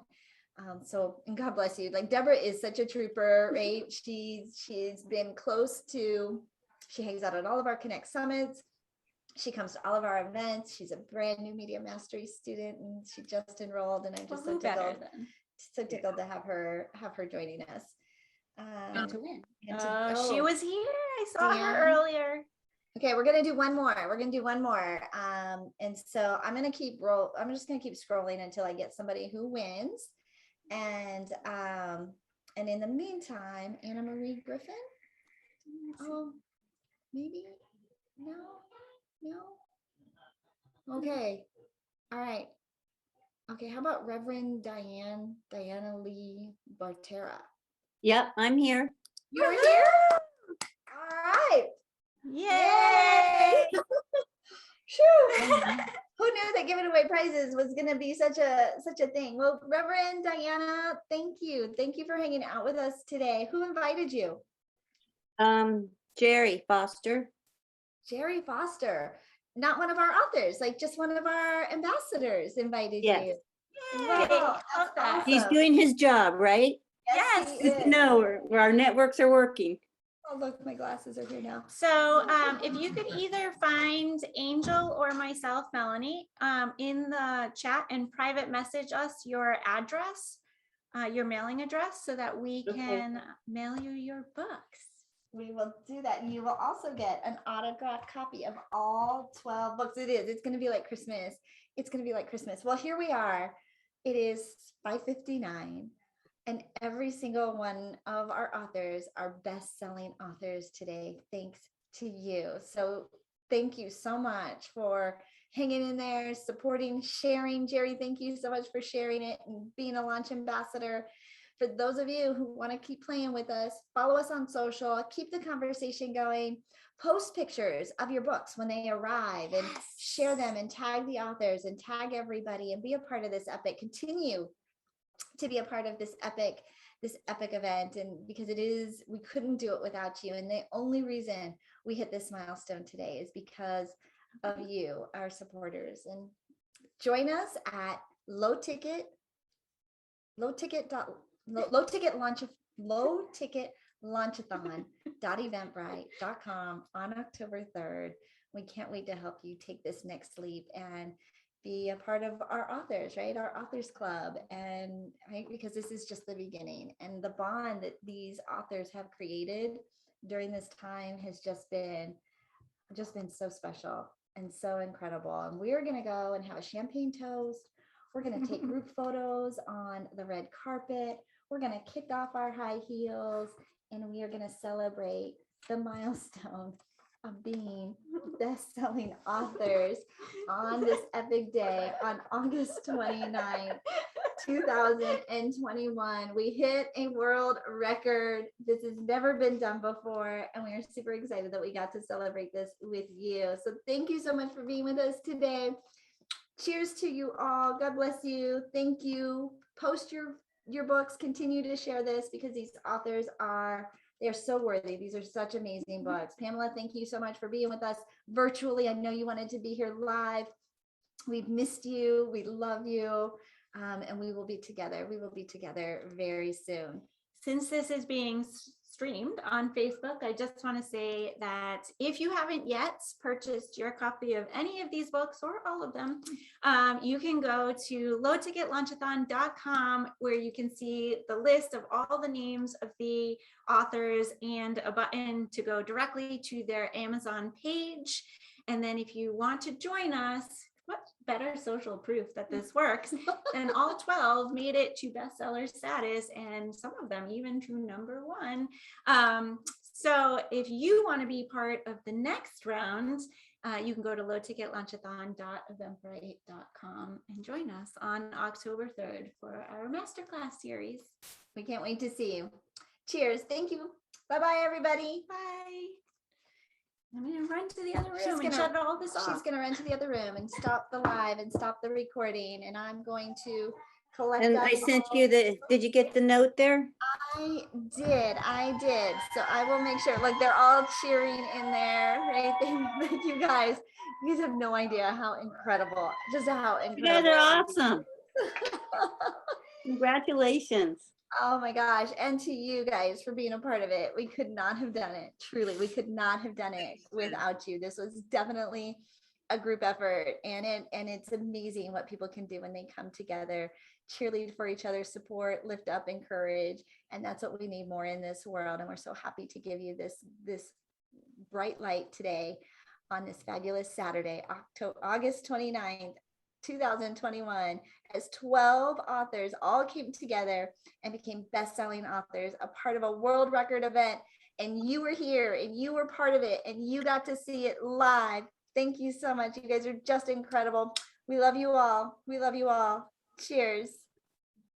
And God bless you. Like Deborah is such a trooper, right? She's been close to, she hangs out at all of our Connect Summits. She comes to all of our events. She's a brand new media mastery student and she just enrolled, and I'm just so tickled to have her joining us. And to win. She was here. I saw her earlier. Okay, we're gonna do one more. And so I'm just gonna keep scrolling until I get somebody who wins. And in the meantime, Anna Marie Griffin. Oh, maybe no. Okay, all right. Okay, how about Reverend Diana Lee Bartera? Yep, I'm here. You're here? All right. Yay! Who knew that giving away prizes was going to be such a thing? Well, Reverend Diana, thank you. Thank you for hanging out with us today. Who invited you? Jerry Foster. Jerry Foster. Not one of our authors, like just one of our ambassadors invited you. Wow, that's awesome. He's doing his job, right? Yes. Good to know where our networks are working. Oh, look, my glasses are here now. So if you could either find Angel or myself, Melanie, in the chat and private message us your address, your mailing address, so that we can mail you your books. We will do that. And you will also get an autographed copy of all 12 books. It's going to be like Christmas. It's going to be like Christmas. Well, here we are. It is 5:59. And every single one of our authors are best-selling authors today, thanks to you. So thank you so much for hanging in there, supporting, sharing. Jerry, thank you so much for sharing it and being a launch ambassador. For those of you who want to keep playing with us, follow us on social, keep the conversation going, post pictures of your books when they arrive and share them and tag the authors and tag everybody and be a part of this epic. Continue to be a part of this epic event, and because we couldn't do it without you. And the only reason we hit this milestone today is because of you, our supporters. And join us at low ticket launchathon.eventbrite.com on October 3rd. We can't wait to help you take this next leap and be a part of our authors, right? Our authors club. And right, because this is just the beginning, and the bond that these authors have created during this time has just been so special and so incredible. And we're going to go and have a champagne toast. We're going to take group photos on the red carpet. We're going to kick off our high heels, and we are going to celebrate the milestone of being best-selling authors on this epic day on August 29th, 2021. We hit a world record. This has never been done before, and we are super excited that we got to celebrate this with you. So thank you so much for being with us today. Cheers to you all. God bless you. Thank you. Post your books. Continue to share this, because these authors they're so worthy. These are such amazing books. Pamela, thank you so much for being with us virtually. I know you wanted to be here live. We've missed you. We love you. And we will be together. We will be together very soon. Since this is being streamed on Facebook, I just want to say that if you haven't yet purchased your copy of any of these books or all of them, you can go to lowticketlaunchathlon.com, where you can see the list of all the names of the authors and a button to go directly to their Amazon page. And then if you want to join us, what better social proof that this works? And all 12 made it to bestseller status, and some of them even to #1. So if you want to be part of the next round, you can go to lowticketlaunchathlon.eventbrite.com and join us on October 3rd for our masterclass series. We can't wait to see you. Cheers. Thank you. Bye-bye, everybody. Bye. I'm going to run to the other room and shut all this off. She's going to run to the other room and stop the live and stop the recording. And I'm going to collect. And I sent you did you get the note there? I did. So I will make sure, like, they're all cheering in there, right? Thank you guys. You guys have no idea how incredible, just how incredible. You guys are awesome. Congratulations. Oh my gosh. And to you guys for being a part of it. We could not have done it. Truly, we could not have done it without you. This was definitely a group effort, and it's amazing what people can do when they come together, cheerlead for each other, support, lift up, encourage. And that's what we need more in this world. And we're so happy to give you this bright light today on this fabulous Saturday, August 29th, 2021, as 12 authors all came together and became best-selling authors, a part of a world record event. And you were here and you were part of it and you got to see it live. Thank you so much. You guys are just incredible. We love you all. We love you all. Cheers.